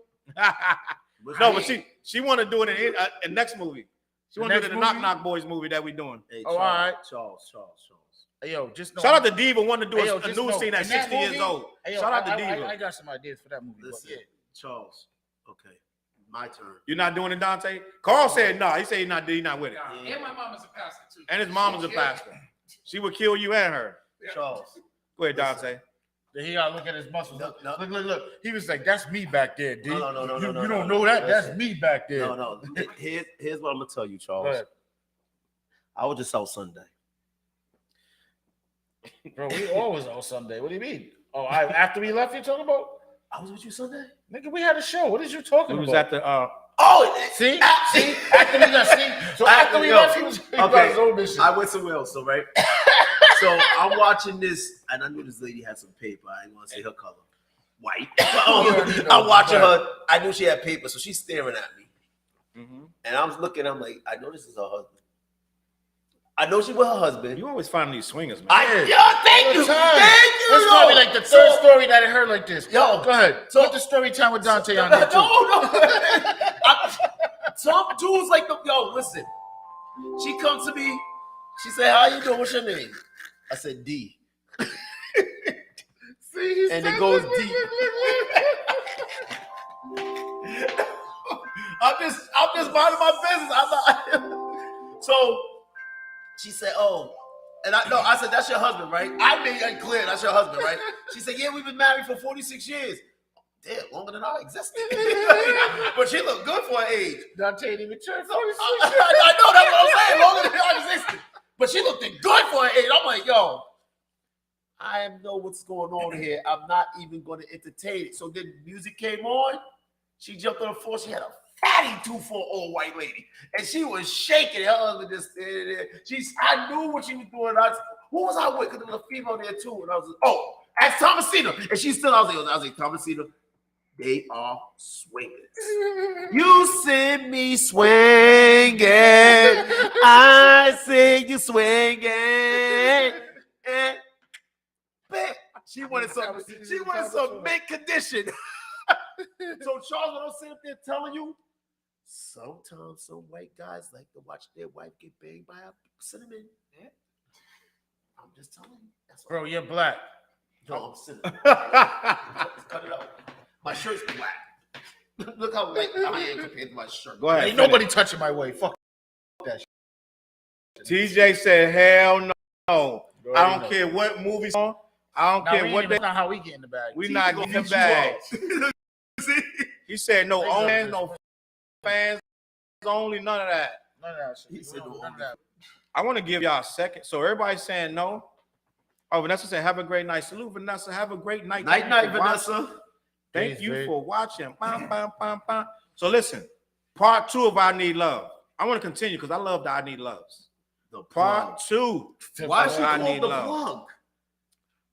No, but she want to do it in next movie. She want to do it in the next Knock movie? Knock Boys movie that we doing. Hey, Oh, all right. Charles. Hey, yo, just know. Shout out to Diva wanting to do Hey, yo, a just nude know, scene at in that 60 years movie- old. Hey, yo, Shout out to I Diva. got some ideas for that movie. Listen, But yeah. Charles. Okay, my turn. You're not doing it, Dante? Carl said no. He said he's not with it. Nah, Yeah. and my mama's a pastor too. And his mama's a pastor. She would kill you and her. Charles. Go ahead, Dante. Then he gotta look at his muscles. No, no. Look. He was like, "That's me back there, D. No, You no, don't know that? Listen. That's me back there." No. Here's what I'm gonna tell you, Go Charles. ahead. I was just out Sunday. Bro, we always on Sunday. What do you mean? Oh, after we left, you talking about? I was with you Sunday? Nigga, we had a show. What is you talking We about? was at the See? After we left, so after we left, he was about his own mission. I went somewhere else, so right? So I'm watching this, and I knew this lady had some paper. I didn't want to say her color. White. I'm watching her. I knew she had paper, so she's staring at me. Mhm. And I was looking, I'm like, I know this is her husband. I know she with her husband. You always find these swingers, man. Thank you. Thank you. It's probably like the third story that I heard like this. Yo, go ahead. So put the story time with Dante on there too. No. Some dudes like the listen. She comes to me. She said, "How you doing? What's your name?" I said, "D." See, and it goes deep. I'm just minding my business. I'm not. So she said, "Oh," and I said, "That's your husband, right?" I made it clear that's your husband, right? She said, "Yeah, we've been married for 46 years." Damn, longer than I existed. But she looked good for her age. Dante didn't even turn 46. I know, that's what I'm saying. Longer than I existed. But she looked good for her age. I'm like, yo, I know what's going on here. I'm not even going to entertain it. So then music came on. She jumped on the floor. She had a fatty tooth for an old white lady. And she was shaking. Her husband just standing there. I knew what she was doing. Who was I with? Because there was a female there too. And I was like, ask Thomasina. And she's still, I was like, Thomasina, they are swingers. You send me swinging. I see you swinging. And she wanted some mint condition. So Charles, what I'm sitting up there telling you, sometimes some white guys like to watch their wife get banged by a cinnamon. Yeah. I'm just telling you. Bro, you're black. No, I'm cinnamon. Cut it out. My shirt's black. Look how light I am compared to my shirt. Go ahead. Ain't nobody touching my way. Fuck that shit. TJ said, "Hell no. I don't care what movie's on. I don't care what they." That's not how we get in the bag. We not getting the bag. He said, "No fans, no fans only, none of that." None of that shit. He said no none of that. I want to give y'all a second. So everybody's saying no. Oh, Vanessa said, "Have a great night." Salute, Vanessa. Have a great night. Night, Vanessa. Thank you for watching. Bam, bam, bam, bam. So listen, part 2 of I Need Love. I want to continue because I love the I Need Loves. The Part 2. Why she I called Need the Love. plug?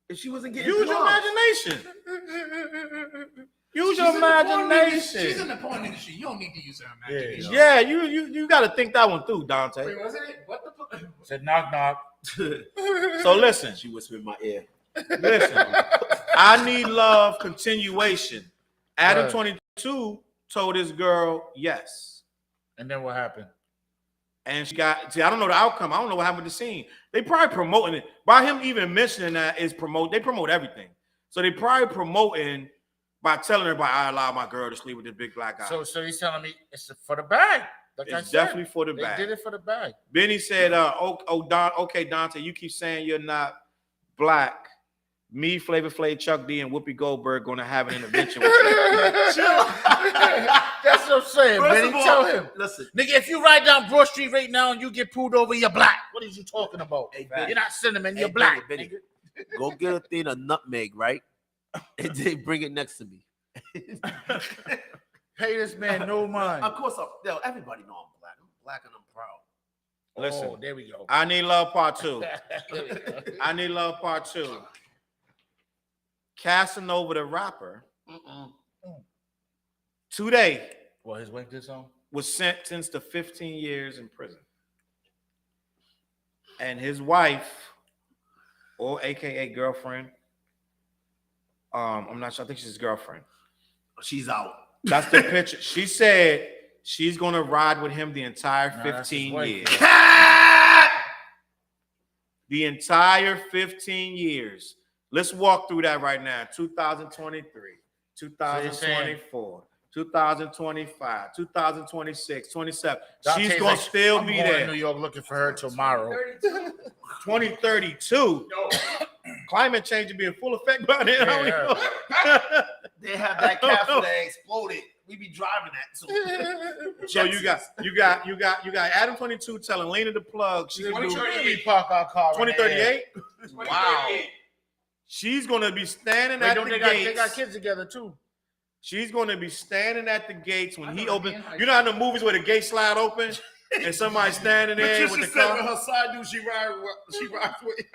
If she wasn't getting Use your plugged. imagination. Use your imagination. She's in the porn industry. You don't need to use her imagination. Yeah, you got to think that one through, Dante. Wait, wasn't it? What the fuck? Said knock knock. So listen, She whispered in my ear. listen. I Need Love continuation. Adam 22 told his girl yes. And then what happened? And she got, I don't know the outcome. I don't know what happened to the scene. They probably promoting it. By him even mentioning that they promote everything. So they probably promoting by telling everybody, I allow my girl to sleep with this big black guy. So he's telling me it's for the bag. Like it's I said, definitely for the bag. They did it for the bag. Benny said, okay, Dante, you keep saying you're not black. Me, Flavor Flav, Chuck D, and Whoopi Goldberg going to have an intervention with you. That's what I'm saying, First Benny. of all, Tell him. Listen. Nigga, if you ride down Broad Street right now and you get pulled over, you're black. What are you talking about? Hey, you're not cinnamon, Hey, you're black. Benny. Go get a thing of nutmeg, right? And then bring it next to me. Pay this man no mind. Of course, everybody know I'm black. I'm black and I'm proud. Listen, Oh, there we go. I Need Love Part 2. There we go. I Need Love Part 2. Casanova the rapper today Well, his wife did something? was sentenced to 15 years in prison. And his wife, or AKA girlfriend, I'm not sure, I think she's his girlfriend. She's out. That's the picture. She said she's going to ride with him the entire 15 years. The entire 15 years. Let's walk through that right now. 2023, 2024, 2025, 2026, 27. She's going to still be there. I'm going to New York looking for her tomorrow. 2032. Climate change will be in full effect by then. Yeah. They have that capsule that exploded. we be driving that. So you got Adam 22 telling Lena the plug she's gonna do 2038. Park our car. 2038. Wow. She's gonna be standing Wait, at don't the they gates. got kids together too. She's gonna be standing at the gates when he opens. You know how in the movies where the gate slide open and somebody's standing there with the car. Her side dude, she rides with.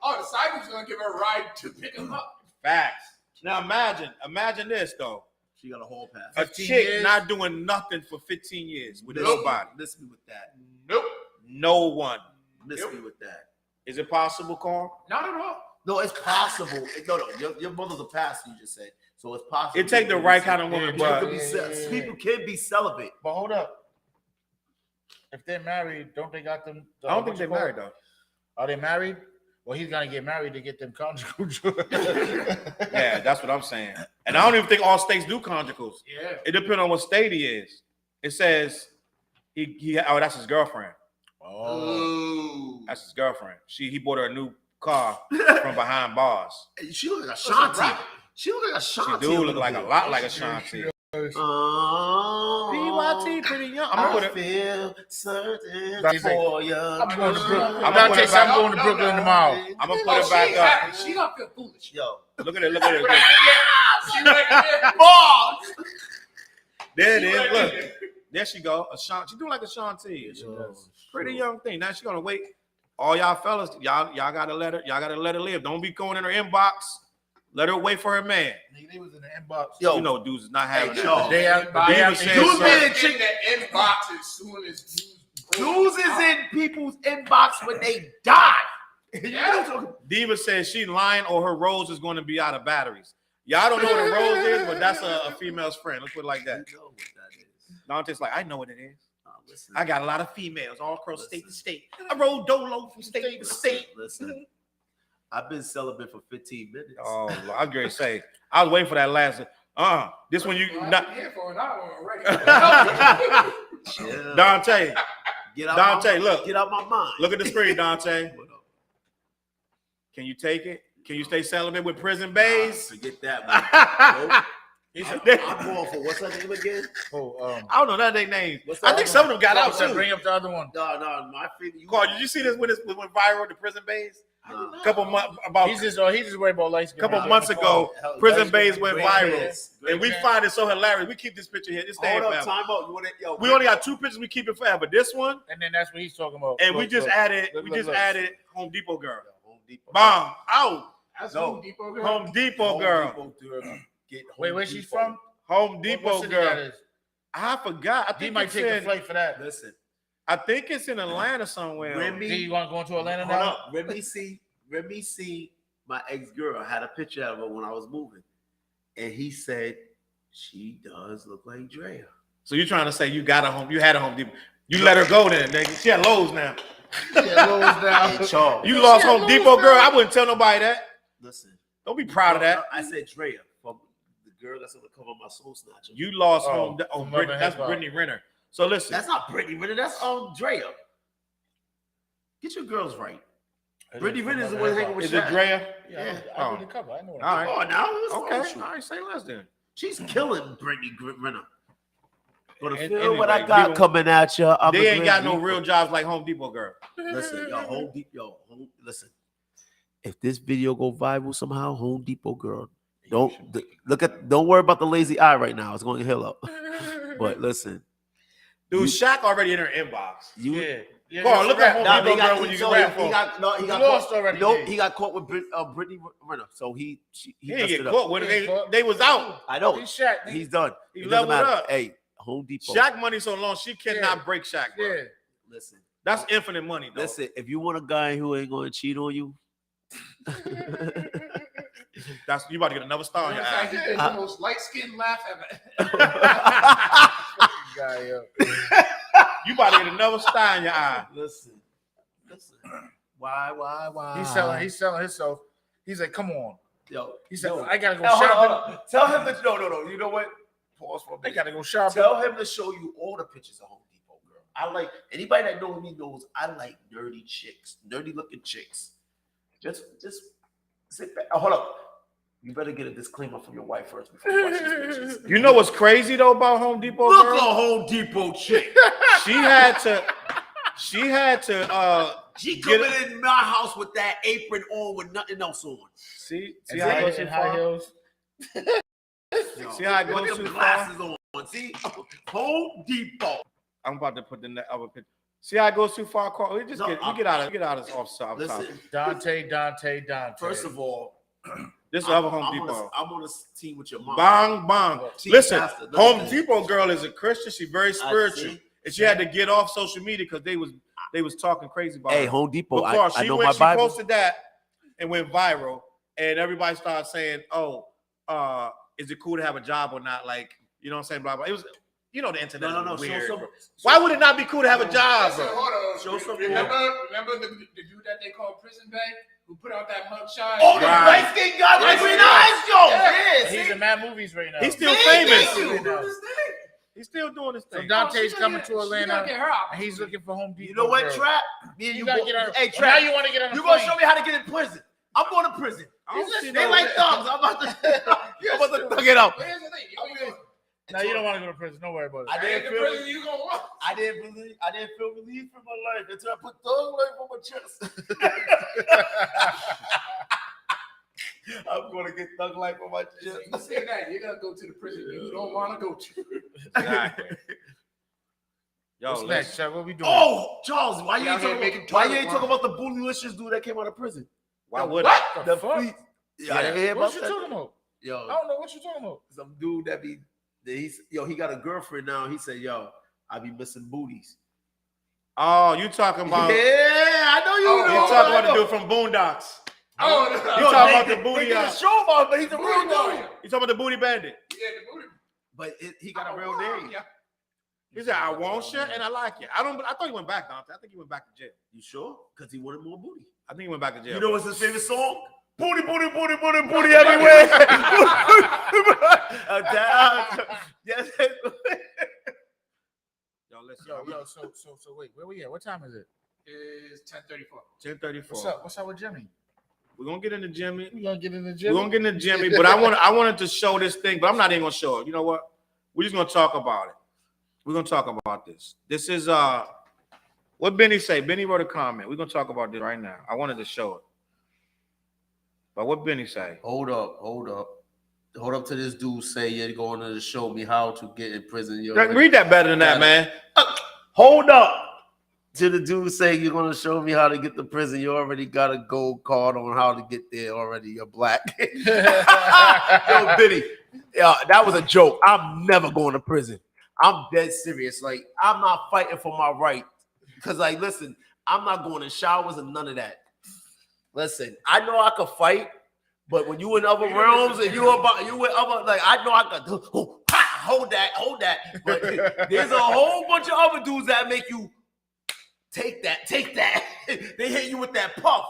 Oh, the side dude's gonna give her a ride to pick him up. Facts. Now imagine this though. She got a whole pass. A chick not doing nothing for 15 years with nobody. Miss me with that. Nope. No one. Miss me with that. Is it possible, Carl? Not at all. No, it's possible. No, your mother's a pastor, you just said. So it's possible. It take the right kind of woman, but people can be celibate. But hold up. If they're married, don't they got them? I don't think they're married though. Are they married? Well, he's gonna get married to get them conjugal. Yeah, that's what I'm saying. And I don't even think all states do conjugals. Yeah. It depends on what state he is. It says that's his girlfriend. Oh, That's his girlfriend. He bought her a new car from behind bars. She look like a Shanti. She look like a Shanti. She do look like a lot like a Shanti. PYT pretty young. I'm gonna put feel certain That's for you. I'm going to Brooklyn. I'm I'm gonna going to Brooklyn tomorrow. I'm gonna put it back up. She gonna feel foolish. Yo, Look at it. She right there. balls. There it is. Look, there she go. A Shanti. She do like a Shanti. Pretty young thing. Now she gonna wait. All y'all fellas, y'all gotta let her live. Don't be going in her inbox. Let her wait for her man. They was in the inbox. Yo, You know, dudes is not having Hey, that. y'all. The day after Dude, man, In the inbox as soon as dudes is in people's inbox when they die. Diva says she lying or her rose is going to be out of batteries. Y'all don't know what a rose is, but that's a female's friend. Let's put it like that. You know what that is. Dante's like, I know what it is. Listen, I got a lot of females all across state to state. I rode dolo from state to state. Listen, I've been celibate for 15 minutes. Oh, I was going to say, I was waiting for that last. This one you not. here for an hour already. Chill. Dante, Get out Dante, my, look. Get out my mind. Look at the screen, Dante. What up? Can you take it? Can you stay celibate with prison bays? Forget that, man. Nope. I I'm going for what's that name again? don't know that they names. What's I that think other some of them got out to too. bring up the other one. No, my favorite. Carl, did you see this when it went viral? The prison bays. Nah. A couple months about He's just worried about light skin. couple months ago, Hell, prison great bays went man. viral, Great and we man. find it so hilarious. We keep this picture here. This stay Hold up, forever. time out. You want it? Yo, We only got 2 pictures. We keep it forever. This one, And then that's what he's talking about. and we Look, just look. added. Look, We look, just look. added Home Depot girl. Home Depot. Bomb out. That's No. Home Depot girl. Home Depot Home girl. Depot girl. Get Wait, Home where she's Depot. from? Home Depot What city that girl. is? I forgot. I He think might it's take the in. flight for that. Listen, I think it's in Atlanta somewhere. Remy. Do you want to go into Atlanta Hold now? up. Remy see my ex-girl. I had a picture of her when I was moving. And he said, she does look like Drea. So you're trying to say you got a home? You had a Home Depot. You let her go then, nigga. She at Lowe's now. Hey, Charles. You lost Home Depot, girl. I wouldn't tell nobody that. Listen. Don't be proud of that. I said Drea. From the girl that's on the cover of my Soul Snatcher. You lost Oh, Home. Oh, from Brit- Love and that's Hip Hop. Brittany Renner. So listen. That's not Brittany Renner. That's Drea. Get your girls right. Brittany Renner is the one hanging with Is it Shaq. Drea? Yeah, Oh. I did the cover. I know. All right. Oh, now Okay. All right. Say less then. She's killing Brittany Renner. Gonna And- feel what I anyway, got you- coming at you. They ain't got no real jobs like Home Depot girl. Listen, listen. If this video go viral somehow, Home Depot girl, don't worry about the lazy eye right now. It's going to heal up. But listen, Dude, You- Shaq already in her inbox. Yeah. Carl, look at Home Nah, Depot but girl when you get back he home. got lost caught, already, No, Dave. he got caught with Brittany Renner, so he He messed didn't it get up. caught with He ain't it. caught. They was out. I know. He's Shaq. He's done. He It doesn't leveled matter. up. Hey, Home Depot. Shaq money so long she cannot Yeah. break Shaq. Bro. Yeah. Listen, That's infinite money. Though. listen. If you want a guy who ain't going to cheat on you, That's you about to get another star in your eye. He did the most light-skinned laugh ever. Guy, yo. You about to get another star in your eye. listen. Why? He's selling himself. He's like, come on. Yo, He said, yo. I gotta go Hold on, shopping. hold on. Tell him that no. You know what? Pause for a I minute. gotta go shopping. Tell him to show you all the pictures of Home Depot girl. I like anybody that knows me knows I like nerdy chicks, nerdy looking chicks. Just sit back. Oh, hold up. You better get a disclaimer from your wife first before you watch these bitches. You know what's crazy though about Home Depot? Look girl? a Home Depot chick. She had to. She get coming in my house with that apron on with nothing else on. See And how it goes too high far? heels. See how it Put goes them too far? glasses on. See, Home Depot. I'm about to put the other picture. See how it goes too far, Carl? We get out of this off top. Listen, Dante. first of all, This is other Home Depot. I'm on a team with your mom. Bang, bang. Team Listen, pastor, Home listen. Depot girl is a Christian. She's very spiritual, and she had to get off social media because they was talking crazy about Hey, her. Home Depot. But Carl, I know she my Bible. posted that and went viral, and everybody started saying, "Oh, is it cool to have a job or not?" Like, you know what I'm saying? Blah blah. It was, you know, the internet. No. is weird. Show some, Why would it not be cool to have a job, Listen, bro? hold on. Show some Remember the dude that they call Prison Bang, who put out that mugshot? Oh, the Right. light skinned guy, like Yes, green yes. eyes, yo. Yes. He's in mad movies right now. He's still Man, famous. thank you. Right now. He's still doing his So thing. Dante's she coming gotta to get- she Atlanta, gotta get her out. and he's looking for Home Depot. You know what, girl. Trap? Me and You you gotta go- get on. Hey, Well, now Trap. you want to get on the You gonna plane. show me how to get in prison? I'm going to prison. I don't see They no- like thugs. I'm about to thug it out. But here's the thing. No, you don't want to go to prison. Don't worry about it. I didn't the feel prison you gonna want. I didn't feel relief from my life until I put thug life on my chest. I'm gonna get thug life on my chest. You say that, you're gonna go to the prison you don't want to go to. Exactly. Yo, What's next, Chef? What we doing? Oh, Charles, why you Yeah, ain't I'm talking making about, why you toilet ain't talking about the bootylicious dude that came out of prison? Why would What I? the fuck? fleet. Yeah, I didn't hear What about you that. talking about? I Yo, don't know what you talking about. some dude that he got a girlfriend now. He said, "Yo, I be missing booties." Oh, you talking about? Yeah, I know you. Oh, know. You talking I about the know. dude from Boondocks? Oh, You no. talking Yo, about they- the booty? They did a show about him, but he's a real dude. You talking about the booty bandit? Yeah, the booty. But he got a real name. Yeah. He said, "I want you and I like you." I thought he went back, Dante. I think he went back to jail. You sure? Because he wanted more booty. I think he went back to jail. You know what's his favorite song? Booty, booty, booty, booty, booty everywhere. Yes. Yo, listen. Yo, so wait, where we at? What time is it? It's 10:34. 10:34. What's up? What's up with Jimmy? We're gonna get into Jimmy. We gonna get in the We're gym. gonna get into Jimmy, but I wanted to show this thing, but I'm not even gonna show it. You know what? We're just gonna talk about it. We're gonna talk about this. This is what Benny say. Benny wrote a comment. We're gonna talk about this right now. I wanted to show it. But what Benny say? Hold up to this dude say you're going to show me how to get in prison. Read that better than that, man. Hold up to the dude saying you're going to show me how to get to prison. You already got a gold card on how to get there already. You're black. Yo, Benny, that was a joke. I'm never going to prison. I'm dead serious. Like, I'm not fighting for my right. Because, like, listen, I'm not going in showers and none of that. Listen, I know I could fight, but when you in other realms and you with other, like, I know I could hold that. But there's a whole bunch of other dudes that make you take that. They hit you with that puff.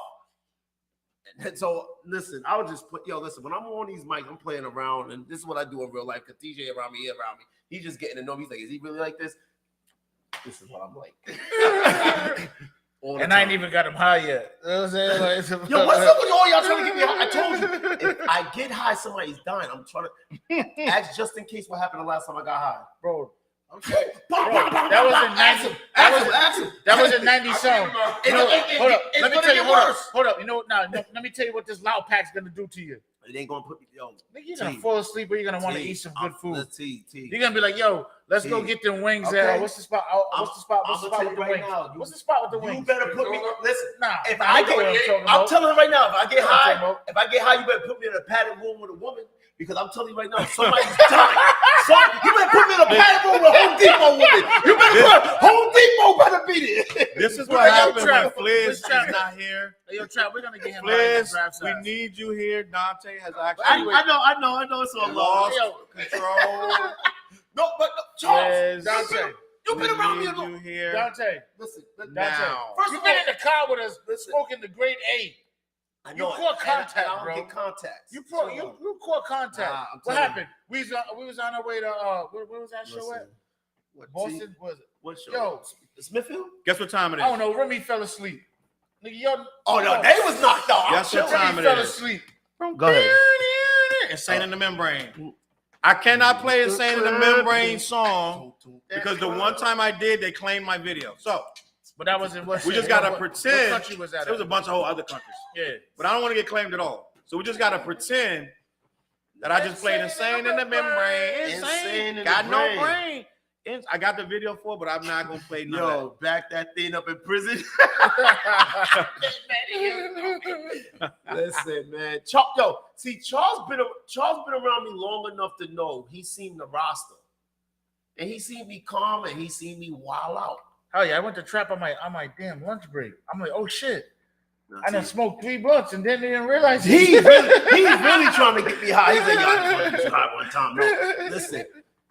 And so listen, I would just listen, when I'm on these mics, I'm playing around, and this is what I do in real life, because TJ around me, he's just getting to know me. He's like, is he really like this? This is what I'm like. And I ain't even got him high yet. You know what I'm saying? Like, Yo, what's up with all y'all trying to get me high? I told you, if I get high, somebody's dying. I'm trying to ask just in case what happened the last time I got high. bro? Okay. That was in 90. That was in 90 something. You know, hold up. Let me tell you. Hold up. You know, now let me tell you what this loud pack's gonna do to you. It ain't gonna put me, yo. Nigga, you're gonna fall asleep, or you're gonna want to T, eat some good food. Let's see. You're gonna be like, yo, let's go T. get them wings. Okay. What's the spot? What's the spot? What's the spot with the wings? What's the spot with the You wings? better put me. Listen, Nah, if I I know what I'm get, talking I'm about. telling you right now, if I get That's what I'm high, talking about. if I get high, you better put me in a padded room with a woman, because I'm telling you right now, somebody's dying. You better put me in a padded room with a Home Depot woman. You better put Home Depot better be there. This is Yo, what happens Trap, when Fliz let's is Trap. not here. Hey, yo, Trap, we're gonna get him Fliz, draft we size. need you here. Dante has actually I know. It's all lost lost. control. No, Charles, Fliz, Dante, you've been around me we a need little. you here Dante, Listen, now. first you've of been all, in the car with us, listen. smoking the grade A. I know You caught contact, and I don't bro. get contacts. You caught contact. Nah, I'm What telling happened? We was on our way to where was that show at? What, Boston was it? What show? Yo, Smithfield? Guess what time it is? I don't know. Remy fell asleep. Nigga, yo. Oh no, they was knocked out. Guess what Remy time it fell is? asleep. Go ahead. Insane in the Membrane. I cannot play Insane in the Membrane song because the one time I did, they claimed my video. So, but that wasn't what we just gotta pretend. What country was that? There was a bunch of whole other countries. Yeah, but I don't want to get claimed at all. So we just gotta pretend that I just played Insane in the Membrane. Insane, got no brain. I got the video for it, but I'm not gonna play none of that. Back that thing up in prison. Listen, man. Charles been around me long enough to know he's seen the roster, and he seen me calm, and he seen me wild out. Oh yeah, I went to trap on my damn lunch break. I'm like, oh shit. I done smoked 3 blunts and then they didn't realize he's really trying to get me high. He's like, I just want to get you high one time. No,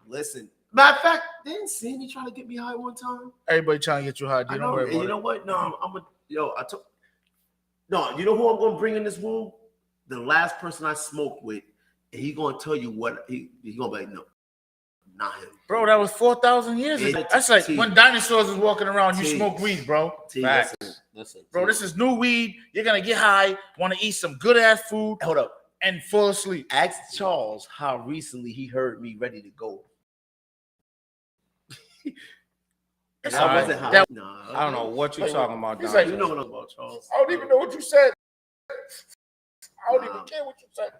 listen. Matter of fact, didn't Sandy try to get me high one time? Everybody trying to get you high. Dude, don't worry about you know what? No, you know who I'm gonna bring in this room? The last person I smoked with, and he's gonna tell you what he's gonna be like, no, not him. Bro, that was 4,000 years ago. That's like when dinosaurs was walking around, you smoke weed, bro. Listen, bro, this is new weed. You're gonna get high, want to eat some good ass food. Hold up. And fall asleep. Ask Charles how recently he heard me ready to go. I don't know what you're talking about. He's like, you know what I'm about, Charles. I don't even know what you said. I don't even care what you said.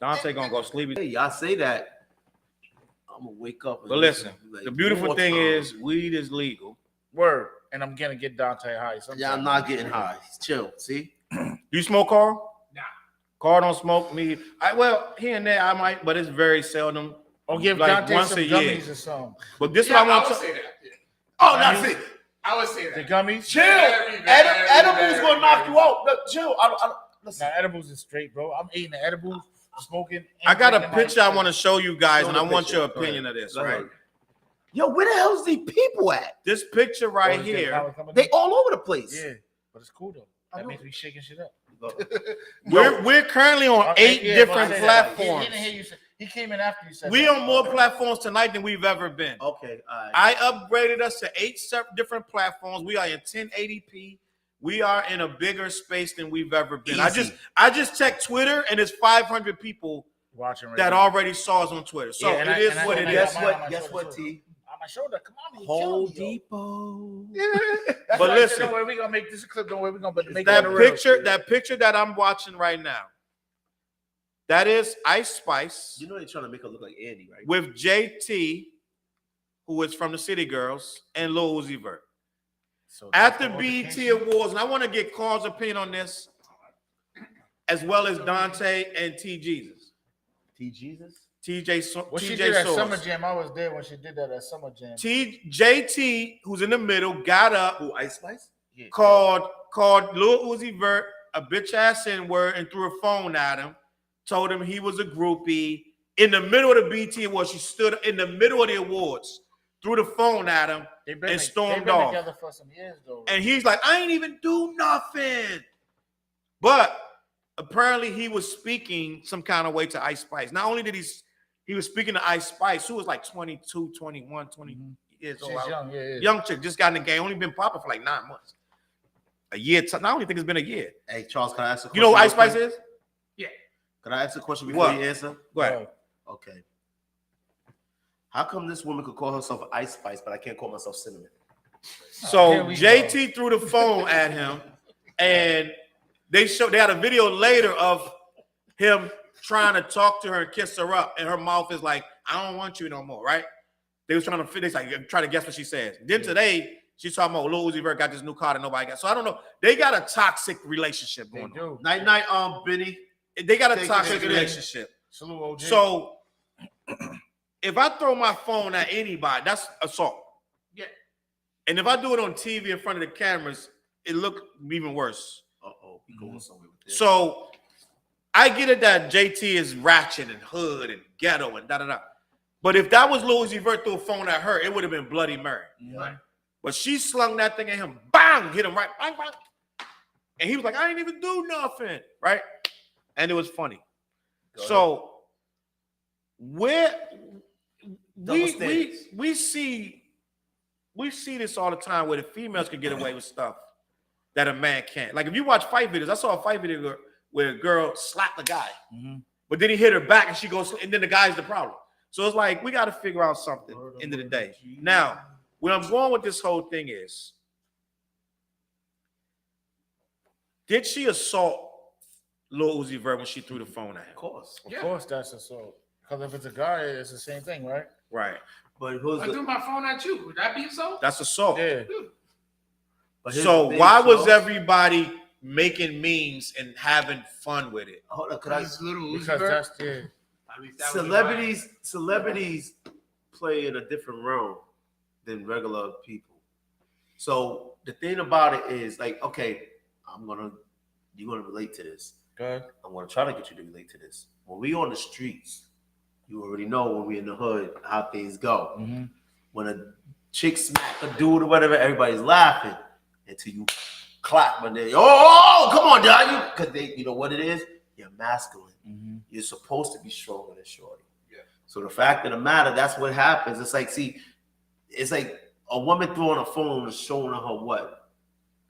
Dante gonna go sleep. Hey, y'all say that. I'm gonna wake up. But listen, the beautiful thing is weed is legal. Word. And I'm gonna get Dante high. Yeah, I'm not getting high. Chill. See? You smoke, Carl? Nah. Carl don't smoke me. Here and there I might, but it's very seldom. Or give like Dante once some a year. gummies or something. But this is what I want to say that. Yeah. Oh, that's it. I would say that. The gummies? Chill. Edibles gonna knock you out. Look, chill. Listen. Now, edibles is straight, bro. I'm eating the edibles, smoking. I got a picture I want to show you guys, and I want your opinion of this, right? Yo, where the hell's these people at? This picture right here. They all over the place. Yeah, but it's cool though. That means we shaking shit up. We're currently on 8 different platforms. He came in after you said we on more platforms tonight than we've ever been. Okay, all right. I upgraded us to 8 different platforms. We are in 1080p. We are in a bigger space than we've ever been. Easy. I just checked Twitter, and it's 500 people watching right that now. already saw us on Twitter. So Yeah, it is what it is. Guess what, T? On my shoulder. Come on, Home Depot. But listen, don't worry, we're gonna make this a clip. Don't worry, we're gonna make that picture that I'm watching right now. That is Ice Spice. You know they're trying to make her look like Andy, right? With JT, who is from the City Girls, and Lil Uzi Vert. So at the BET Awards, and I want to get Carl's opinion on this, as well as Dante and T Jesus. T Jesus? TJ. When she TJ did that Source. Summer Jam, I was there when she did that at Summer Jam. JT, who's in the middle, got up. Who, Ice Spice? Yeah. Called Lil Uzi Vert a bitch ass N-word and threw a phone at him. Told him he was a groupie. In the middle of the BET Awards, she stood in the middle of the awards, threw the phone at him, and stormed off. Together for some years, though. And he's like, I ain't even do nothing. But apparently he was speaking some kind of way to Ice Spice. Not only did he was speaking to Ice Spice, who was like 22, 21, 20 years old. She's young, yeah. Young chick, just got in the game, only been popping for like 9 months. A year. I don't even think it's been a year. Hey, Charles, can I ask a question? You know who Ice Spice is? Yeah. Can I ask a question before you answer? Go ahead. Okay. How come this woman could call herself Ice Spice, but I can't call myself Cinnamon? So JT threw the phone at him, and they had a video later of him trying to talk to her and kiss her up, and her mouth is like, I don't want you no more, right? They was trying to finish, like trying to guess what she says. Then today, she's talking about Lil Uzi Vert got this new car that nobody got. So I don't know. They got a toxic relationship going on. Night, Benny. They got a toxic relationship. Salute, OG. So if I throw my phone at anybody, that's assault. Yeah. And if I do it on TV in front of the cameras, it look even worse. Uh-oh, we going somewhere with this. So I get it that JT is ratchet and hood and ghetto and da-da-da. But if that was Lil Uzi Vert threw a phone at her, it would have been Bloody Mary. Right. But she slung that thing at him, bang, hit him right, bang, bang. And he was like, I ain't even do nothing, right? And it was funny. So we see this all the time where the females can get away with stuff that a man can't. Like if you watch fight videos, I saw a fight video where a girl slapped a guy, But then he hit her back and she goes, and then the guy's the problem. So it's like, we got to figure out something end of the day. Now, where I'm going with this whole thing is, did she assault Lil Uzi Vert when she threw the phone at him? Of course. Of course, that's assault. Because if it's a guy, it's the same thing, right? Right. But who's I threw my phone at you. Would that be assault? That's assault. Yeah. But here's So the thing, why was Charles. everybody making memes and having fun with it? Hold on, could I? Because little Uzi Because Vert? that's yeah. At least that was Celebrities play in a different realm than regular people. So the thing about it is, like, okay, you're gonna relate to this. Good. I'm gonna try to get you to relate to this. When we on the streets, you already know when we in the hood how things go. Mm-hmm. When a chick smack a dude or whatever, everybody's laughing until you clap when they, oh, come on, dog, because you know what it is? You're masculine. Mm-hmm. You're supposed to be stronger than shorty. Yeah. So the fact of the matter, that's what happens. It's like, see, it's like a woman throwing a phone is showing her what?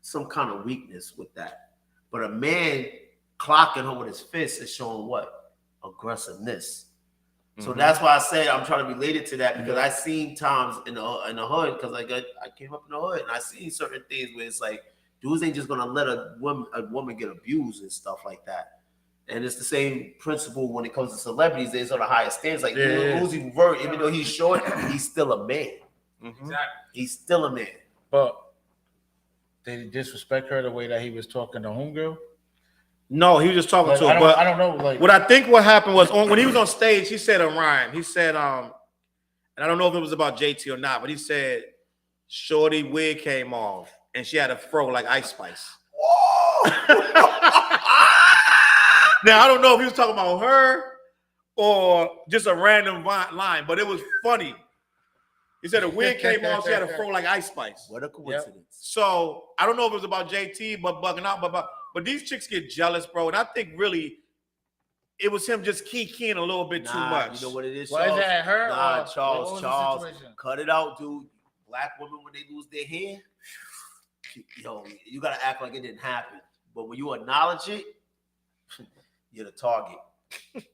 Some kind of weakness with that. But a man clocking her with his fist is showing what? Aggressiveness. So that's why I say I'm trying to relate it to that, because I seen times in the hood, because I came up in the hood and I seen certain things where it's like dudes ain't just gonna let a woman get abused and stuff like that. And it's the same principle when it comes to celebrities. There's on the highest stands. Like Uzi Vert, even though he's short, he's still a man. Exactly. He's still a man. But did he disrespect her the way that he was talking to homegirl? No, he was just talking Like, to her. But I don't know. Like, what I think what happened was when he was on stage, he said a rhyme. He said, and I don't know if it was about JT or not, but he said, "Shorty wig came off and she had a fro like Ice Spice." Now I don't know if he was talking about her or just a random line, but it was funny. He said a wig came off, she had a fro like Ice Spice. What a coincidence. So I don't know if it was about JT, but bugging out, but these chicks get jealous, bro. And I think really it was him just keying a little bit too much. You know what it is, why is Charles? that her? Nah, or Charles, what was the Charles, situation? cut it out, dude. Black women, when they lose their hair, yo, you gotta act like it didn't happen. But when you acknowledge it, you're the target.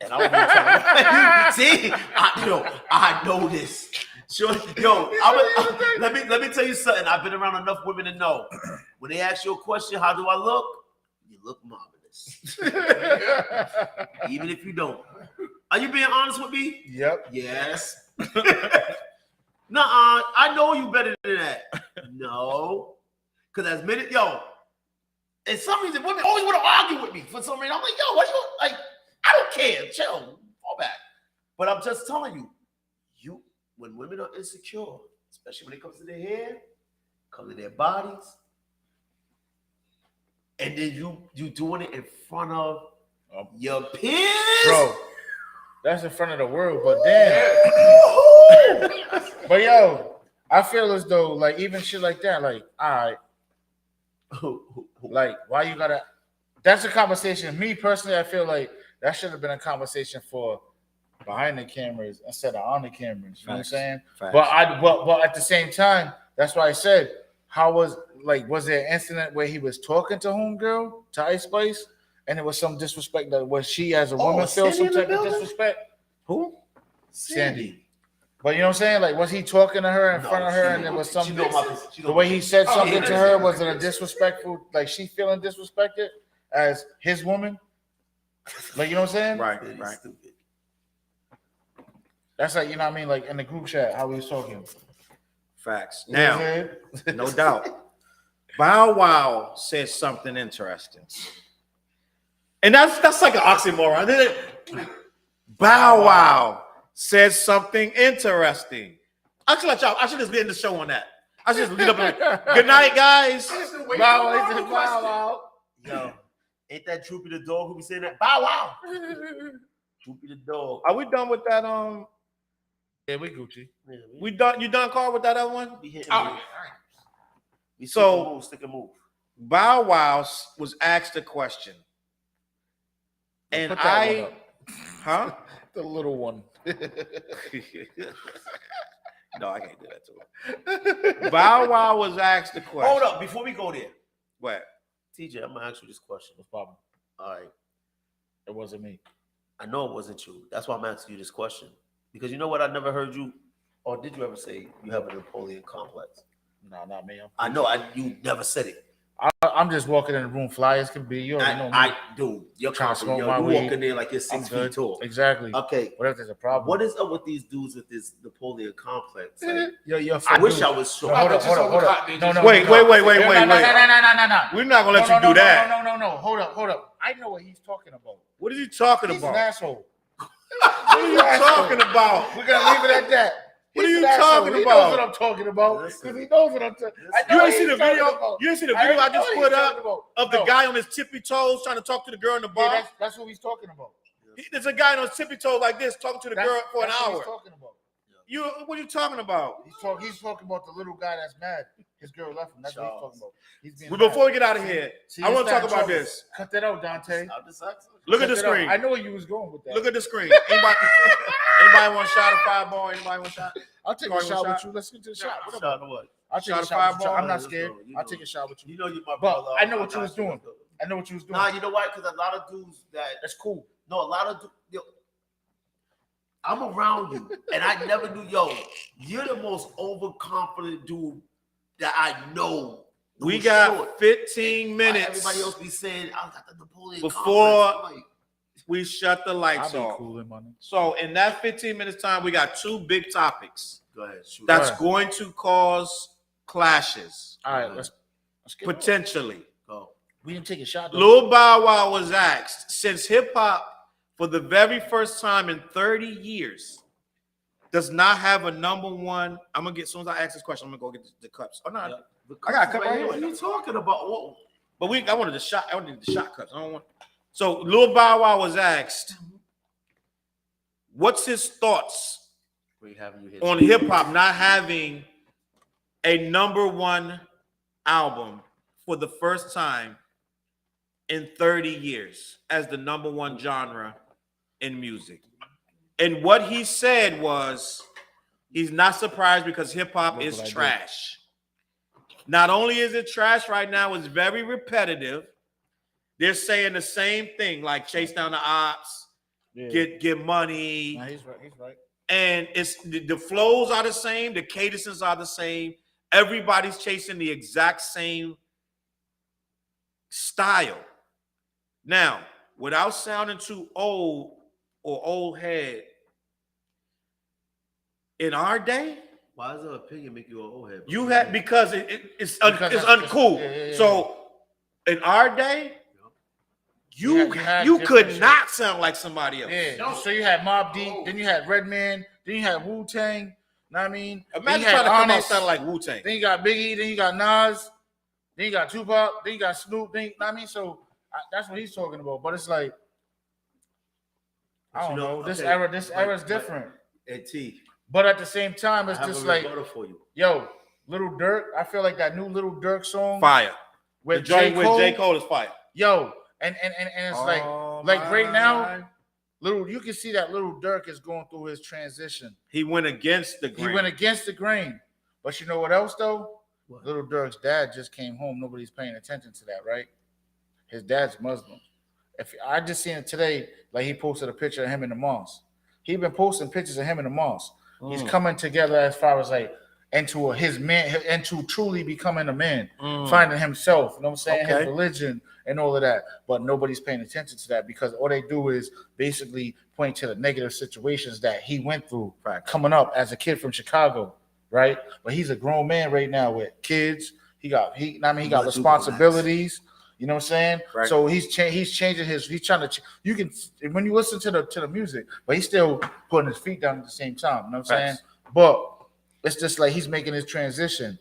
And I was trying to see, I know this. Sure, yo, let me tell you something. I've been around enough women to know when they ask you a question, how do I look? You look marvelous. Even if you don't. Are you being honest with me? Yep. Yes. Nuh-uh. I know you better than that. No. Because as many, and some reason women always want to argue with me for some reason. I'm like, yo, what you like? I don't care. Chill. Fall back. But I'm just telling you, when women are insecure, especially when it comes to their hair, comes to their bodies, and then you doing it in front of your peers, Bro, that's in front of the world, but damn. But yo, I feel as though like even shit like that, like, all right, like why you gotta, that's a conversation. Me personally, I feel like that should have been a conversation for behind the cameras instead of on the cameras. You know what I'm saying? Facts. But at the same time, that's why I said, was there an incident where he was talking to homegirl, to Ice Spice, and it was some disrespect that was she as a woman feel some type of disrespect? Who? Sandy. But you know what I'm saying? Like, was he talking to her in front of her, and there was some the way he said something to her? Was it a disrespectful? Like she feeling disrespected as his woman? Like, you know what I'm saying? Right. Stupid. That's like, you know what I mean? Like in the group chat, how we was talking. Facts. You know what I'm Now, saying? no doubt, Bow Wow said something interesting, and that's like an oxymoron. Bow Wow said something interesting. I should just end the show on that. I should just lead up. Good night, guys. Bow Wow. Yo, ain't that Droopy the dog who be saying that? Bow Wow. Droopy the dog. Are we done with that? Yeah, we Gucci. We done. You done, Carl, with that other one? Be hitting Oh, me. yeah. We So- stick and move. Bow Wow was asked a question, and Put that one up. huh? The little one. No, I can't do that to him. Bow Wow was asked the question. Hold up, before we go there, What? TJ, I'm gonna ask you this question. No problem. All right. It wasn't me. I know it wasn't you. That's why I'm asking you this question. Because you know what? I never heard you, or did you ever say you have a Napoleon complex? No, not me. I know. You never said it. I'm just walking in the room, fly as can be. You already know me. I do. You're Trying to confident. smoke my You weed. walk in there like you're I'm 6 good. feet tall. Exactly. Okay. What if there's a problem? What is up with these dudes with this Napoleon complex? Like, You're I wish I was short. Hold up. No. Wait. No. Wait. No. We're not gonna let you do that. No. Hold up. I know what he's talking about. What is he talking He's an about? asshole. What are you talking about? We're gonna leave it at that. What are you He's an asshole. talking He about? knows what I'm talking about. Because he knows what I'm talking about. You ain't seen the video? You ain't seen the video I just put up of the No. guy on his tippy toes trying to talk to the girl in the bar? Yeah, that's what he's talking about. There's a guy on his tippy toes like this talking to the girl for an That's what hour. he's talking about. What are you talking about? He's talking about the little guy that's mad. His girl left him. That's what he's talking about. He's being Before we get out of here, See, I want to it's talk that about trouble. this. Cut that out, Dante. Look at the Cut that out. screen. I know where you was going with that. Look at the screen. Anybody want a shot of fireball? Anybody want a shot? I'll take a Corey, shot one with shot? you. Let's get to the shot. What Shot about? of what? I'll take Shot a of shot with you. fireball? I'm not Let's scared. go. You I'll know. take a shot with you. You know you my But brother. I know what got you was doing. I know what you was doing. Nah, you know why? Because a lot of dudes that That's cool. no, a lot of I'm around you, and I never knew. Yo, you're the most overconfident dude that I know. We who's got short. 15 Why minutes everybody else be saying I got the Napoleon Before- complex. I'm like, we shut the I'll lights be off. cool in money. So in that 15 minutes time, we got two big topics go ahead, shoot. that's Right. going to cause clashes, All right, let's get on. potentially. Go. We didn't take a shot. though. Lil Bow Wow was asked, since hip hop, for the very first time in 30 years, does not have a number one. I'm gonna get, as soon as I ask this question, I'm gonna go get the cups. Oh no, Yeah. I got a cup right What are here. you talking about? Whoa. But I wanted the shot. I wanted the shot cups. I don't want. So Lil Bow Wow was asked, what's his thoughts We having you here. on hip hop not having a number one album for the first time in 30 years as the number one genre in music. And what he said was he's not surprised because hip hop Look is what I did. trash. Not only is it trash right now, it's very repetitive. They're saying the same thing, like chase down the ops, Yeah. get money. Nah, he's right. He's right. And it's the flows are the same, the cadences are the same. Everybody's chasing the exact same style. Now, without sounding too old or old head, in our day, Why does the opinion make you an old head? you had because it's Because it's that's- uncool. yeah. So in our day, you had could different not sound like somebody else. Yeah. So you had Mobb Deep, then you had Redman, then you had Wu Tang. Know what I mean? Then Imagine you had trying to come out Onyx, sounding like Wu-Tang. Then you got Biggie, then you got Nas, then you got Tupac, then you got Snoop. Then, know what I mean? So that's what he's talking about. But it's like, I don't know. This era is different. Hey T, But at the same time, I it's have just a like, rebuttal for you. yo, Little Durk. I feel like that new Little Durk song Fire. with The joint J. Cole. with J. Cole is fire. Yo, and it's like right now, you can see that Little Durk is going through his transition. He went against the grain. He went against the grain. But you know what else though? What? Little Durk's dad just came home. Nobody's paying attention to that, right? His dad's Muslim. If I just seen it today, like he posted a picture of him in the mosque. He been posting pictures of him in the mosque. He's coming together as far as like into his man, into truly becoming a man, finding himself. You know what I'm saying? Okay. His religion and all of that. But nobody's paying attention to that because all they do is basically point to the negative situations that he went through coming up as a kid from Chicago, right? But he's a grown man right now with kids. He got responsibilities. You know what I'm saying? Right. So he's changing he's trying to you can when you listen to the music, but he's still putting his feet down at the same time. You know what I'm saying? But it's just like he's making his transition.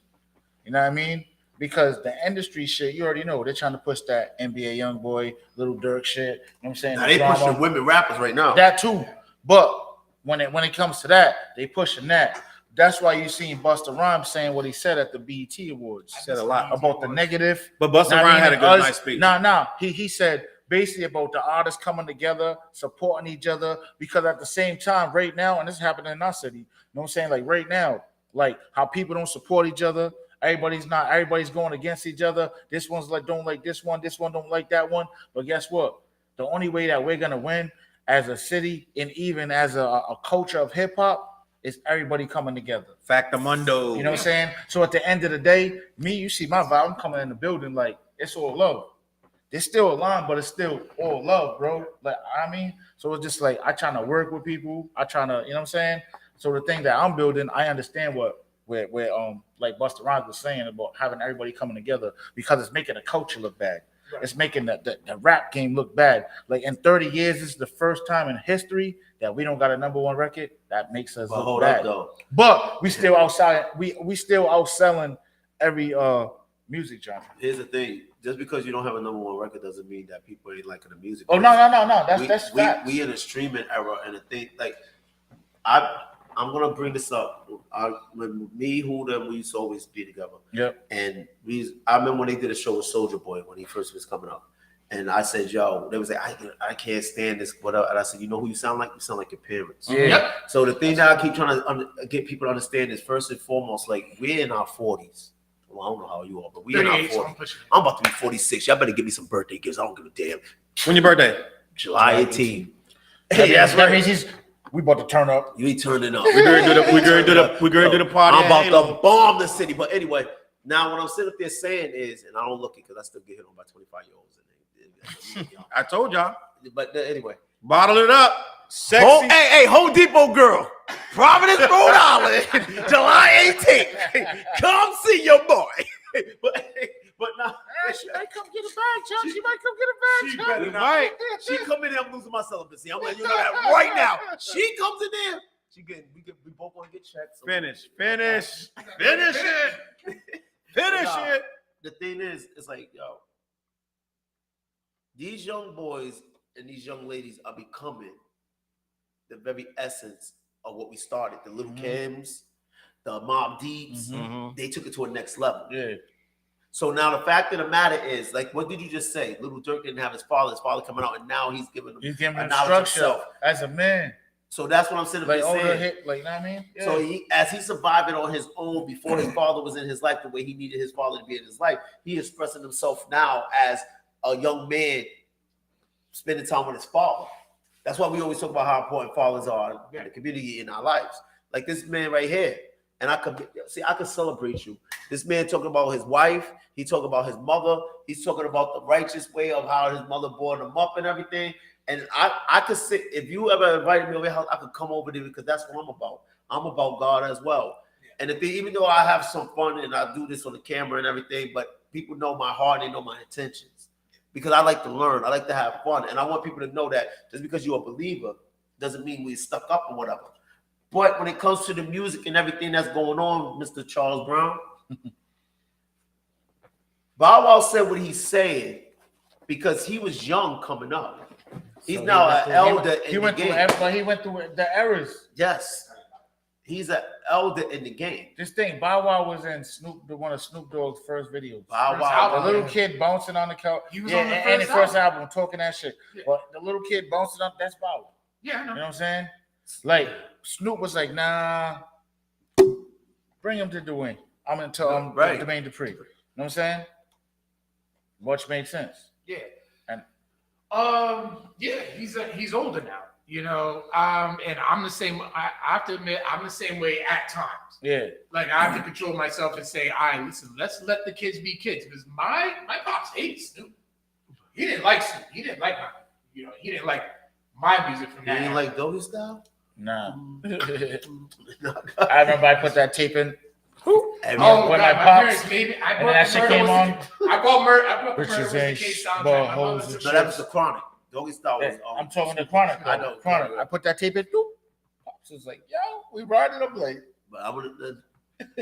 You know what I mean? Because the industry shit, you already know, they're trying to push that NBA YoungBoy, Little Durk shit. You know what I'm saying? Now they Drama. pushing women rappers right now. That too. But when it comes to that, they pushing that. That's why you seen Busta Rhymes saying what he said at the BET Awards. Said a lot About the negative. But Busta Not Rhymes had a even good, us. nice speech. Nah. He said basically about the artists coming together, supporting each other, because at the same time, right now, and this is happening in our city, you know what I'm saying? Like right now, like how people don't support each other. Everybody's going against each other. This one's like don't like this one don't like that one. But guess what? The only way that we're gonna win as a city and even as a culture of hip hop, it's everybody coming together. Factamundo. You know what I'm saying? So at the end of the day, you see my vibe. I'm coming in the building like it's all love. There's still a line, but it's still all love, bro. Like I mean, so it's just like I trying to work with people. I trying to, you know what I'm saying? So the thing that I'm building, I understand where like Busta Rhymes was saying about having everybody coming together because it's making the culture look bad. Right. It's making the rap game look bad. Like in 30 years, this is the first time in history that we don't got a #1 record. That makes us look bad. But we still outside. We still outselling every music genre. Here's the thing: just because you don't have a #1 record doesn't mean that people ain't liking the music. Oh no. That's facts. We in a streaming era, and the thing like I'm gonna bring this up. When me, Huda, we used to always be together. Yep. And I remember when they did a show with Soulja Boy when he first was coming up, and I said, "Yo," they was like, "I can't stand this." Whatever. And I said, "You know who you sound like? You sound like your parents." Yeah. Yep. So the thing that I keep trying to get people to understand is first and foremost, like we're in our 40s. Well, I don't know how you are, but we're in our 40s. I'm about to be 46. Y'all better give me some birthday gifts. I don't give a damn. When your birthday? July 18th. Hey, that's right. That means we about to turn up. You ain't turning up. We're going to do the party. I'm about to bomb the city. But anyway, now what I'm sitting up there saying is, and I don't look it because I still get hit on by 25-year-olds. I told y'all. But anyway. Bottle it up. Sexy. Hey, Home Depot girl. Providence, Rhode Island. July 18th. Come see your boy. But now, she might come get a bag, Chuck. She might come get a bag, Chuck. Better not. Right. She come in there, I'm losing my celibacy. I'm letting you know that right now. She comes in there. We both want to get checked. So Finish it. The thing is, it's like, yo, these young boys and these young ladies are becoming the very essence of what we started. The Little Kims, the Mobb Deeps, they took it to a next level. Yeah. So now the fact of the matter is, like, what did you just say? Little Dirk didn't have his father coming out, and now he's giving him structure as a man. So that's what I'm saying. Like older hit, like, you know what I mean? Yeah. So as he survived it on his own before his father was in his life, the way he needed his father to be in his life, he is expressing himself now as a young man spending time with his father. That's why we always talk about how important fathers are in the community, in our lives. Like this man right here. And I could celebrate you. This man talking about his wife. He talking about his mother. He's talking about the righteous way of how his mother brought him up and everything. And I could sit, if you ever invited me over your house, I could come over there because that's what I'm about. I'm about God as well. And even though I have some fun and I do this on the camera and everything, but people know my heart, they know my intentions. Because I like to learn, I like to have fun. And I want people to know that just because you're a believer doesn't mean we're stuck up or whatever. But when it comes to the music and everything that's going on, Mr. Charles Brown, Bow Wow said what he's saying because he was young coming up. He's now an elder in the game. He went through the eras. Yes. He's an elder in the game. This thing, Bow Wow was in one of Snoop Dogg's first videos. Bow Wow. The little kid bouncing on the couch. He was on the first album talking that shit. Yeah. But the little kid bouncing up, that's Bow Wow. Yeah, I know. You know what I'm saying? Like, Snoop was like, nah, bring him to Dwayne. I'm going to tell him Dwayne Dupree. You know what I'm saying? Which made sense. Yeah. And he's older now, you know. And I'm the same. I have to admit, I'm the same way at times. Yeah. Like I have to control myself and say, all right, listen, let's let the kids be kids. Because my pops hated Snoop. He didn't like Snoop. He didn't like he didn't like my music from that. You didn't like Doggy Style? Nah. I remember I put that tape in. When my parents made it, and that shit came on. I bought Murder was the case soundtrack. No, that was the Chronic. Doggy Style was. I'm talking the Chronic. I know. Chronic. I put that tape in. Pops was like, yo, we riding up late. But I would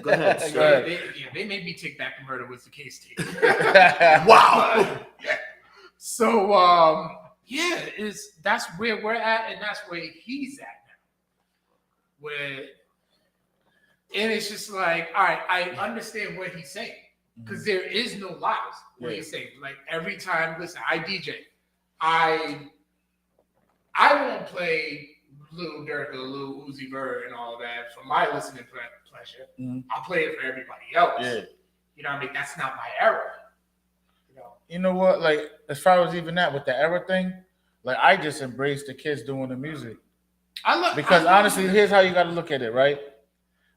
go ahead. Go ahead. They made me take back the Murder was the case tape. Wow. So that's where we're at, and that's where he's at now. And it's just like, all right, I understand what he's saying because there is no lies. What he's saying, like every time, listen, I DJ, I won't play Lil Durk or Lil Uzi Vert and all that for my listening pleasure. Mm-hmm. I'll play it for everybody else. Yeah. You know what I mean? That's not my era. You know what? Like, as far as even that with the era thing, Like I just embrace the kids doing the music. Because Honestly, here's how you got to look at it, right?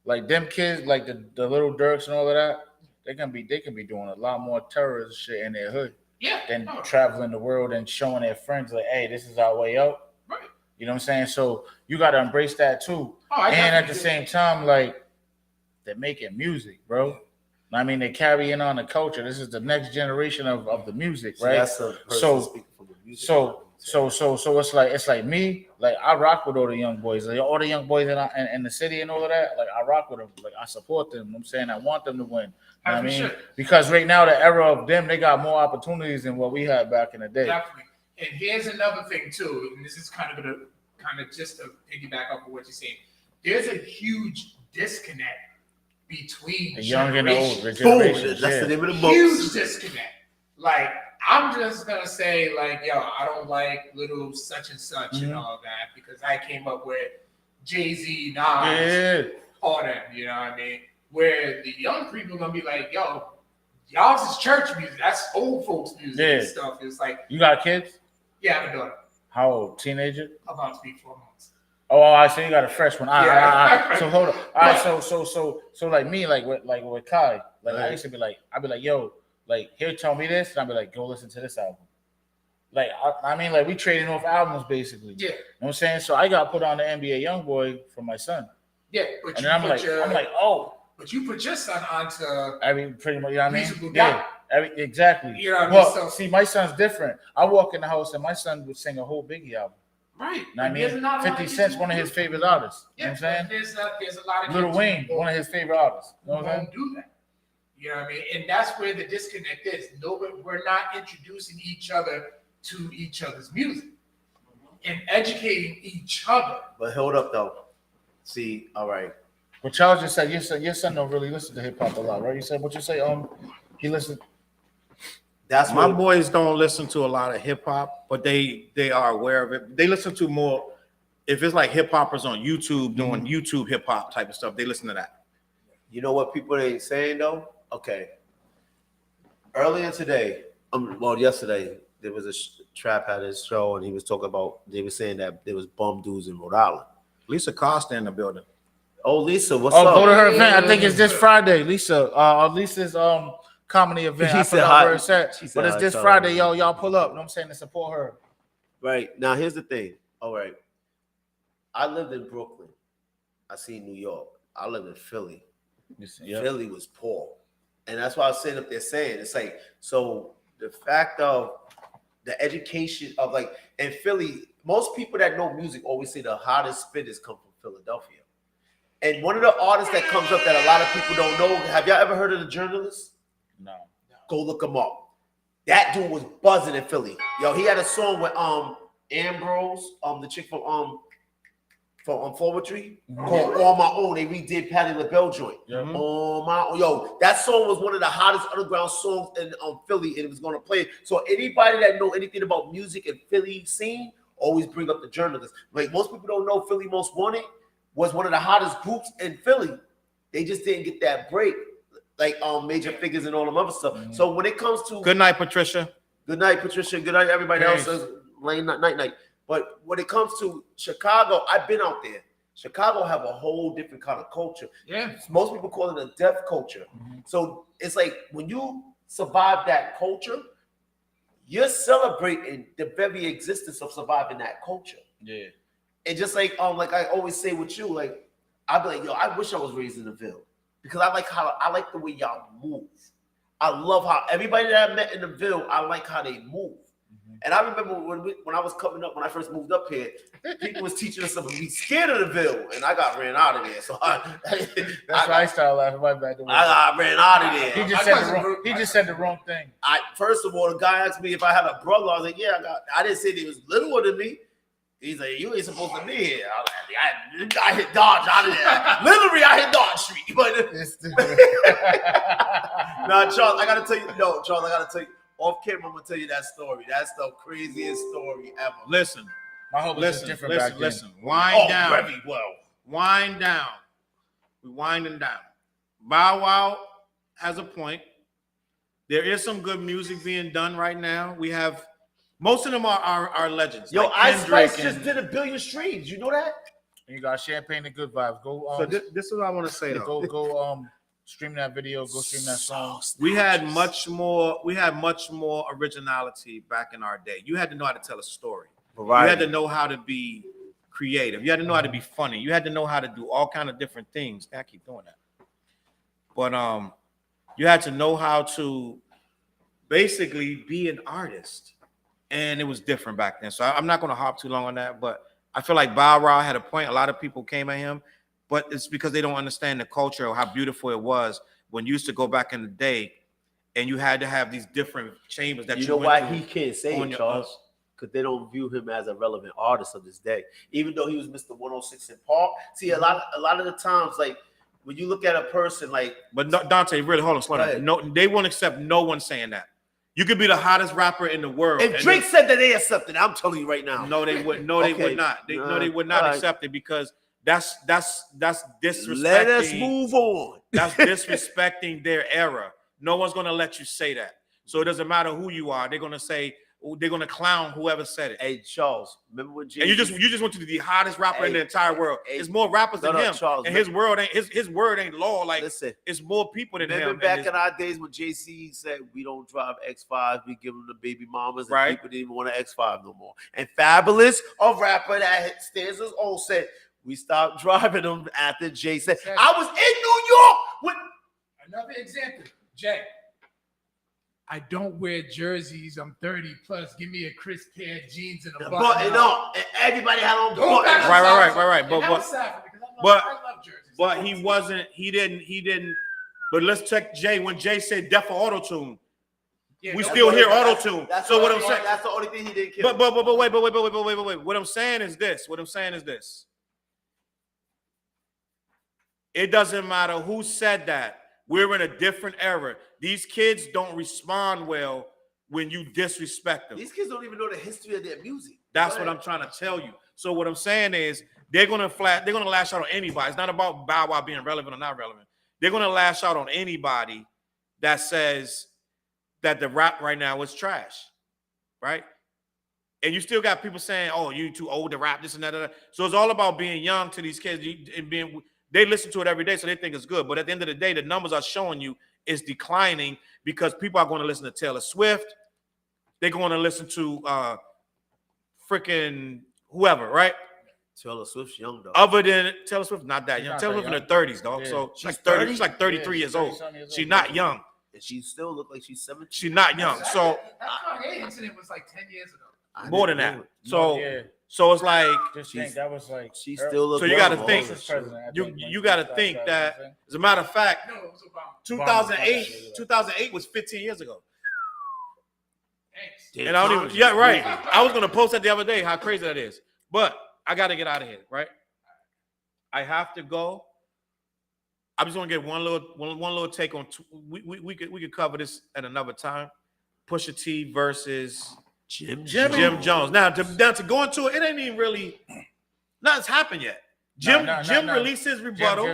Like them kids, like the little Dirks and all of that, they can be doing a lot more terrorist shit in their hood than traveling the world and showing their friends like, hey, this is our way out. Right. You know what I'm saying? So you got to embrace that too. And at the same time, like they're making music, bro. I mean, they're carrying on the culture. This is the next generation of the music, right? So it's like me, like I rock with all the young boys, like all the young boys in the city and all of that. Like I rock with them, like I support them. You know what I'm saying I want them to win. You know what I mean, because right now the era of them, they got more opportunities than what we had back in the day. Definitely. And here's another thing too, and this is kind of just to piggyback off of what you're saying. There's a huge disconnect between the young and the old. That's the name of the book. Huge disconnect. Like I'm just gonna say, like, yo, I don't like little such and such and all that because I came up with Jay-Z, Nas, all them. You know what I mean? Where the young people gonna be like, yo, y'all's is church music. That's old folks music and stuff. It's like, you got kids? Yeah, I have a daughter. How old? Teenager? About to be 4 months. Oh, I see. You got a fresh one. Yeah. So hold on. All right. So like me, like with Kai, like I used to be like, I'd be like, yo, like he'll tell me this, and I'd be like, go listen to this album. Like I mean, like we trading off albums basically. Yeah. You know what I'm saying? So I got put on the NBA YoungBoy for my son. Yeah, but and then I'm like, oh. But you put your son onto. I mean, pretty much. You know what I mean? Yeah. Exactly. You know what I mean? So, see, my son's different. I walk in the house and my son would sing a whole Biggie album. Right. You know what I mean? 50 Cent's one of his favorite artists. You know what I'm saying? There's a lot of Lil Wayne, one of his favorite artists. You know what I'm saying? Do that. You know what I mean? And that's where the disconnect is. We're not introducing each other to each other's music and educating each other. But hold up though. See, all right. But Charles just said your son don't really listen to hip hop a lot, right? You said what you say? He listens. That's my boys don't listen to a lot of hip hop, but they are aware of it. They listen to more. If it's like hip hoppers on YouTube doing YouTube hip hop type of stuff, they listen to that. You know what people ain't saying though? Okay. Earlier today, yesterday, there was a Trap had his show, and he was talking about. They were saying that there was bum dudes in Rhode Island. Lisa Costa in the building. Oh, Lisa, what's up? Go to her event. I think it's this Friday. Lisa's comedy event. I forgot where it's at. But it's this Friday, y'all pull up. You know what I'm saying? To support her. Right. Now here's the thing. All right. I lived in Brooklyn. I seen New York. I lived in Philly. Yep. Philly was poor. And that's why I was sitting up there saying it's like, so the fact of the education of like in Philly, most people that know music always say the hottest spitters come from Philadelphia. And one of the artists that comes up that a lot of people don't know, have y'all ever heard of The Journalist? No. Go look him up. That dude was buzzing in Philly. Yo, he had a song with Ambrose, the chick from Forwardry, called All My Own. They redid Patti LaBelle joint. Mm-hmm. All My Own. Yo, that song was one of the hottest underground songs in Philly, and it was gonna play. So anybody that know anything about music and Philly scene, always bring up The Journalist. Like most people don't know Philly Most Wanted was one of the hottest groups in Philly. They just didn't get that break, like Major Figures and all them other stuff. Mm-hmm. So when it comes to good night, Patricia. Good night, Patricia. Good night, everybody else. Late night. But when it comes to Chicago, I've been out there. Chicago have a whole different kind of culture. Yeah. Most people call it a deaf culture. Mm-hmm. So it's like when you survive that culture, you're celebrating the very existence of surviving that culture. Yeah. And just like I always say with you, like I'd be like, yo, I wish I was raised in the Ville because I like the way y'all move. I love how everybody that I met in the Ville, I like how they move. Mm-hmm. And I remember when I was coming up, when I first moved up here, people was teaching us to be scared of the Ville, and I got ran out of there. So that's why I started laughing right back. I ran out of there. He just said the wrong thing. First of all, the guy asked me if I had a brother. I was like, yeah, I didn't say he was littler than me. He's like, you ain't supposed to be here. I hit Dodge out of there. Literally, I hit Dodge Street. But Charles, I gotta tell you, off camera, I'm gonna tell you that story. That's the craziest story ever. Listen. My hope is different back then. Listen. Wind down. Very well. Wind down. We're winding down. Bow Wow has a point. There is some good music being done right now. We have Most of them are legends. Yo, like Ice Kendrick Spice just did 1 billion streams. You know that? And you got Champagne and Good Vibes. Go. So this is what I want to say though. Go. Stream that video. Go stream that song. We had much more originality back in our day. You had to know how to tell a story. Variety. You had to know how to be creative. You had to know how to be funny. You had to know how to do all kind of different things. I keep doing that. But you had to know how to basically be an artist. And it was different back then. So I'm not going to hop too long on that, but I feel like Bow Wow had a point. A lot of people came at him, but it's because they don't understand the culture or how beautiful it was when you used to go back in the day and you had to have these different chambers that you know went why through he can't say on it, your Charles? Because they don't view him as a relevant artist of this day. Even though he was Mr. 106 in Park. See, a lot of the times, like when you look at a person like, But Dante, really, hold on, slow down. No, they won't accept no one saying that. You could be the hottest rapper in the world. if Drake said that they accepted it, I'm telling you right now. No, they would. No, they would not. They would not accept it because that's disrespecting. Let us move on. That's disrespecting their era. No one's gonna let you say that. So it doesn't matter who you are. They're gonna say they're gonna clown whoever said it. Hey Charles, remember when Jay-Z? And you just went to the hottest rapper in the entire world. There's more rappers than him, Charles, and his word ain't law. Like listen, it's more people than remember him. back in our days when Jay-Z said we don't drive X5, we give them the baby mamas, and Right. people didn't even want an X5 no more. And Fabulous, a rapper that stands his own, said we stopped driving them after Jay said I was in New York with. Another example, Jay. I don't wear jerseys. I'm 30 plus. Give me a crisp pair of jeans and a button up, and everybody had on buttons. Right. But I love jerseys. But he wasn't. He didn't. But let's check Jay. When Jay said "Def for auto tune," Yeah, we still hear auto tune. So what I'm saying. That's the only thing he didn't kill. But wait. What I'm saying is this. It doesn't matter who said that. We're in a different era. These kids don't respond well when you disrespect them. These kids don't even know the history of their music. That's what I'm trying to tell you. So what I'm saying is they're gonna lash out on anybody. It's not about Bow Wow being relevant or not relevant. They're gonna lash out on anybody that says that the rap right now is trash, right? And you still got people saying, "Oh, you too old to rap this and that." So it's all about being young to these kids and being. They listen to it every day, so they think it's good. But at the end of the day, the numbers are showing you it's declining because people are going to listen to Taylor Swift. They're going to listen to freaking whoever, right? Taylor Swift's young though. Other than Taylor Swift, not that young. Not Taylor that Swift in young. her 30s, dog. Yeah. So She's she's 30. 30? She's like 33 years old. 30-some years She's old. not young. And she still look like she's 17. She's not young. So that Kanye incident was like 10 years ago. more than that. So Yeah. so it's like Just think that was like She still looks. So you gotta young, think. man. you got to think that. As a matter of fact, No, it was Obama. 2008 was 15 years ago. Thanks. Damn, And I don't Tom even, is yeah, right. moving. I was gonna post that the other day, how crazy that is. But I gotta get out of here, right? I have to go. I'm just gonna get one little take on. We could cover this at another time. Pusha T versus Jim Jones. Now to go into it, it ain't even really. Nothing's happened yet. Jim released his rebuttal.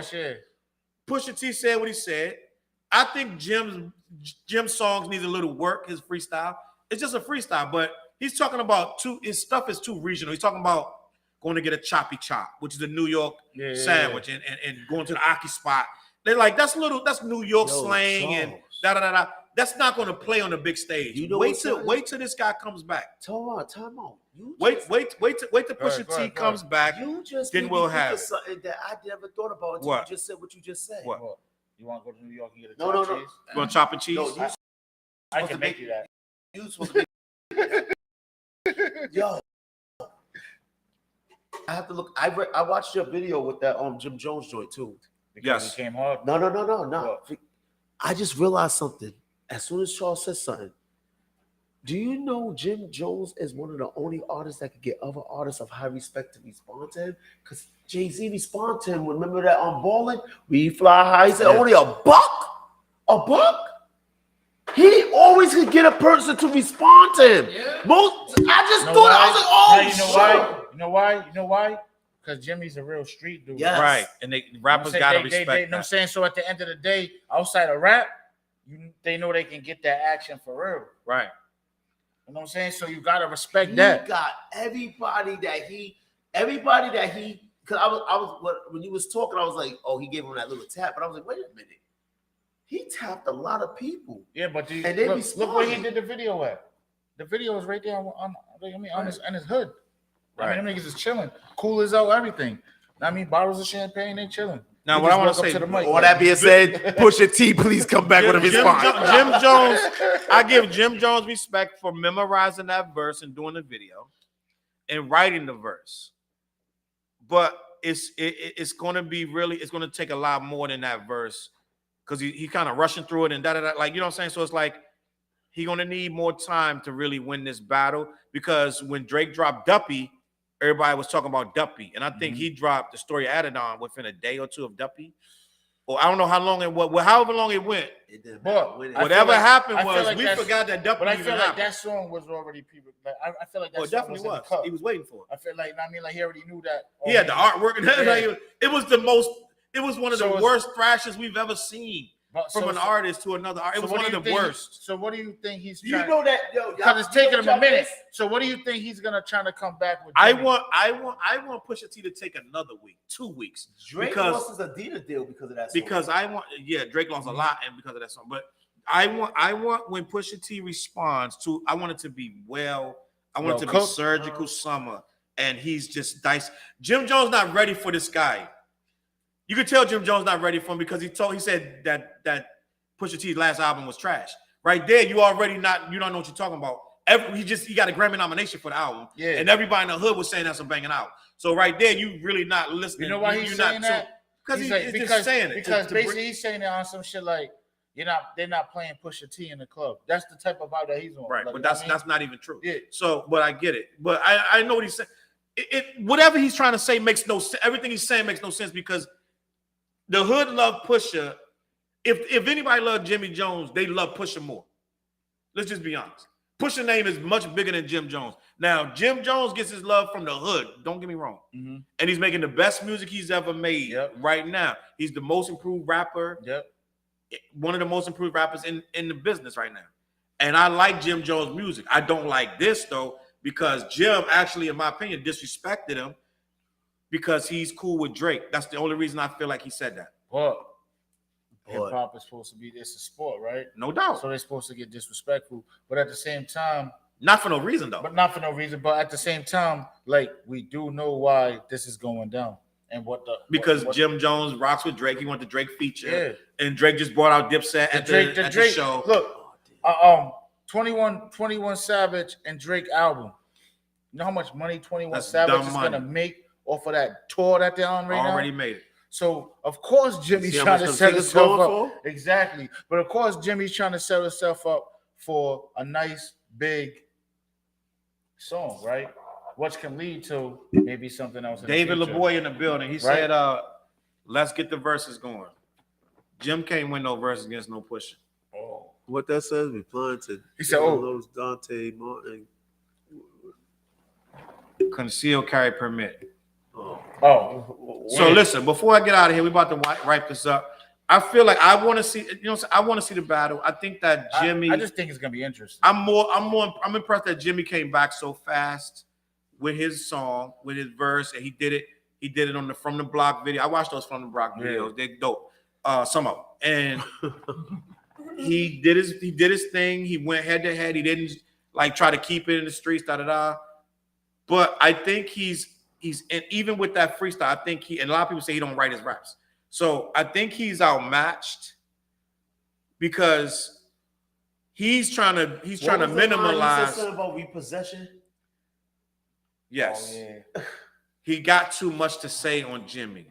Pusha T said what he said. I think Jim's songs needs a little work. His freestyle. It's just a freestyle, but he's talking about his stuff is too regional. He's talking about going to get a choppy chop, which is a New York sandwich, and going to the Aki spot. They're like, that's New York slang and da da da da. That's not going to play on the big stage. You know wait till this guy comes back. Time out. Wait till Pusha T comes back. You just then we'll have something that I never thought about until What? you just said what you just said. What? You want to go to New York and get a No. cheese? You want chop and cheese? No, you I can make you that. You supposed to be. Yo, I have to look. I watched your video with that Jim Jones joint too. Because Yes. It came hard. No. I just realized something. As soon as Charles said something, do you know Jim Jones is one of the only artists that could get other artists of high respect to respond to him? Because Jay-Z responded to him. Remember that on Ballin'? We fly high. He said only $1? $1? He always could get a person to respond to him. Yeah. I just thought I was like, oh, You know why? Because Jimmy's a real street dude. Yes. Right, and rappers gotta respect You know what I'm that. saying? So at the end of the day, outside of rap, they know they can get that action for real. Right. You know what I'm saying? So you gotta respect He that. got everybody that he, because when you was talking, I was like, oh, he gave him that little tap, but I was like, wait a minute, he tapped a lot of people. Yeah, but and they look where he did the video at. The video is right there on his hood. Right. I mean, them niggas is chilling, cool as hell, everything. I mean, bottles of champagne, they chilling. Now, He what just I want to walk up say, to the mic, All like, that being said, Pusha T, please come back with a response. Jim Jones, I give Jim Jones respect for memorizing that verse and doing the video and writing the verse. But it's going to be it's going to take a lot more than that verse because he kind of rushing through it and da-da-da. Like, you know what I'm saying? So it's like he's going to need more time to really win this battle because when Drake dropped Duppy, everybody was talking about Duppy. And I think he dropped the story added on within a day or two of Duppy. Or I don't know how long however long it went. It didn't But matter. Whatever happened I feel was like we that's- forgot that Duppy But I even feel like happened. that song was already people. Like, I feel like that Well, it song definitely was. In the was. cup. He was waiting for it. I feel like he already knew that. He had the artwork and everything. Yeah. It was the most. It was one of So the it's- worst thrashes we've ever seen But- from so- an artist to another artist. It was what one do of you the think- worst. So what do you think he's You trying? know that, yo, Because it's taking him a minute. So what do you think he's gonna try to come back with? I Jimmy? want Pusha T to take another week, 2 weeks, Drake because lost his Adidas deal because of that song. because I want Drake lost a lot and because of that song. But I want when Pusha T responds to, I want it to be I want it to be surgical summer, and he's just diced. Jim Jones not ready for this guy. You could tell Jim Jones not ready for him because he said that Pusha T's last album was trash. Right there, you don't know what you're talking about. He got a Grammy nomination for the album, and everybody in the hood was saying that's a banging out. So right there, you really not listening. You know why he's saying that? Because he's just saying it. Because basically he's saying it on some shit like they're not playing Pusha T in the club. That's the type of vibe that he's on. Right, like, but that's not even true. Yeah. So, but I get it. But I know what he's saying. Whatever he's trying to say makes no sense. Everything he's saying makes no sense because the hood love Pusha. If anybody loved Jimmy Jones, they love Pusha more. Let's just be honest. Pusha name is much bigger than Jim Jones. Now, Jim Jones gets his love from the hood. Don't get me wrong. Mm-hmm. And he's making the best music he's ever made right now. He's the most improved rapper. Yep. One of the most improved rappers in the business right now. And I like Jim Jones' music. I don't like this, though, because Jim actually, in my opinion, disrespected him because he's cool with Drake. That's the only reason I feel like he said that. But hip hop is supposed to be this a sport, right? No doubt. So they're supposed to get disrespectful. But at the same time, not for no reason, though. But not for no reason. But at the same time, like, we do know why this is going down. And because Jim Jones rocks with Drake. He wanted the Drake feature. Yeah. And Drake just brought out Dipset at the show. Look, 21 Savage and Drake album. You know how much money 21 Savage is going to make off of that tour that they're on right now? Already made it. So, of course, Jimmy's trying to set himself up. Exactly. But, of course, Jimmy's trying to set himself up for a nice, big song, right? Which can lead to maybe something else. David LaBoy in the building. He said, let's get the verses going. Jim can't win no verses against no Pusha. Oh. What that says, we plan to. He said, Dante Martin. Conceal carry permit. So listen, before I get out of here, we about to wrap this up. I feel like I want to see, I want to see the battle. I think that Jimmy. I just think it's gonna be interesting. I'm impressed that Jimmy came back so fast with his song, with his verse, and he did it. He did it on the From the Block video. I watched those From the Block videos. They're dope. Some of them, and he did his thing. He went head to head. He didn't like try to keep it in the streets. But I think he's and even with that freestyle, I think and a lot of people say he don't write his raps. So I think he's outmatched because he's trying to minimalize. He said something about repossession. Yes. Oh, yeah. He got too much to say on Jimmy.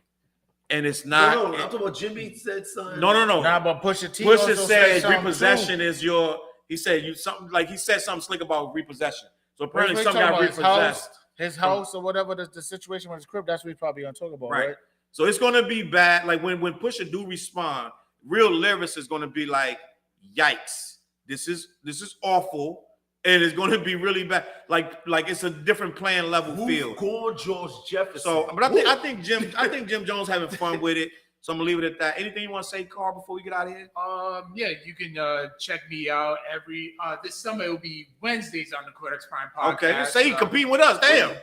And it's not. No, I'm talking about Jimmy said something. No. Nah, but Pusha T. Pusha said repossession is your. He said you something like he said something slick about repossession. So apparently something got repossessed. His house or whatever the situation with his crib. That's what he's probably gonna talk about, right? So it's gonna be bad. Like when Pusha do respond, real lyrics is gonna be like, "Yikes! This is awful." And it's going to be really bad. Like it's a different playing level feel. George Jefferson. So, but I think Jim Jones having fun with it. So I'm gonna leave it at that. Anything you want to say, Carl, before we get out of here? Yeah, you can check me out every this summer. It will be Wednesdays on the Codex Prime podcast. Okay, you say you competing with us. Damn,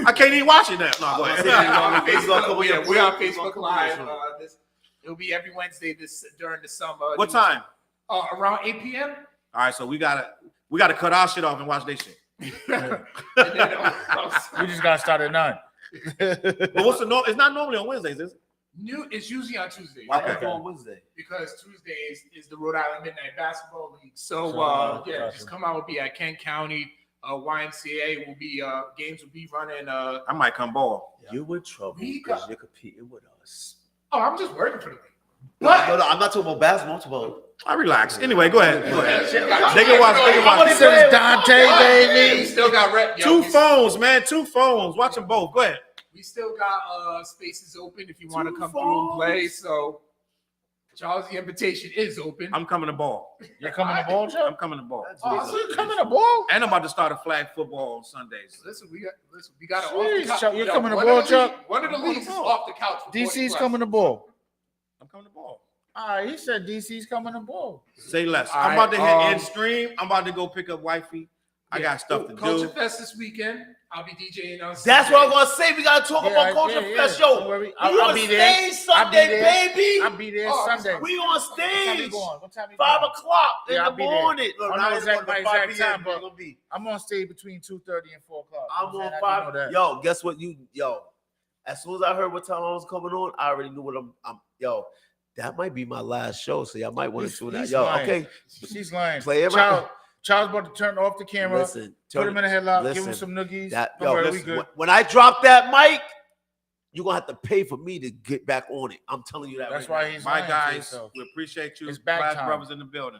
I can't even watch it now. No, go ahead. We're on Facebook Live. It'll be every Wednesday during the summer. What time? Around 8 p.m. All right, so we gotta cut our shit off and watch their shit. We just gotta start at 9. But what's the norm? It's not normally on Wednesdays, is it? It's usually on Tuesday. Why not on Wednesday? Because Tuesday is the Rhode Island Midnight Basketball League. So just come out. We'll be at Kent County. YMCA will be games will be running. I might come ball. You in trouble We because got- you're competing with us. Oh, I'm just working for the league. No, I'm not talking about basketball. I'm talking about. I relax. Anyway, go ahead. Go ahead. They They can watch. He said it's Dante, We baby. still got rep. Two phones, man. Two phones. Watch them both. Go ahead. We still got spaces open if you want to come through and play. So, Charles, the invitation is open. I'm coming to ball. You're coming to ball, Joe? I'm coming to ball. So you coming to ball? And I'm about to start a flag football on Sundays. Listen, we got it off Jeez, the couch. Chuck, you're coming to one ball, of the league- Chuck? One of the leagues is off the couch. for 40 DC's plus. coming to ball. I'm coming to ball. All right, he said DC's coming to ball. Say less. All I'm about to hit right, end stream. I'm about to go pick up wifey. I got stuff to Culture do. Fest this weekend. I'll be DJing on. That's what I'm gonna say. We gotta talk about Culture Fest, yo. Don't worry. We I'll on be there. stage Sunday, baby. I'll be there Oh, Sunday. We on What time you stage. going? What time you 5 going? o'clock in Yeah, I'll the be there. morning. Look, I don't now know it's exactly going to my 5 exact p.m. time, but Gonna be. I'm on stage between 2:30 and 4 o'clock. I'm You know on that? 5. You know that. Yo, guess what? As soon as I heard what time I was coming on, I already knew what I'm. Yo, that might be my last show, so y'all might want to tune that. He's Yo, lying. okay. She's lying. Play it right. Charles about to turn off the camera. Listen, Put him in a headlock. Give him listen. some noogies. That, Don't yo, worry, we listen, good. when I drop that mic, you're gonna have to pay for me to get back on it. I'm telling you that. That's right why now. he's My lying to guys, himself. we appreciate you. It's back Blast time. brothers in the building.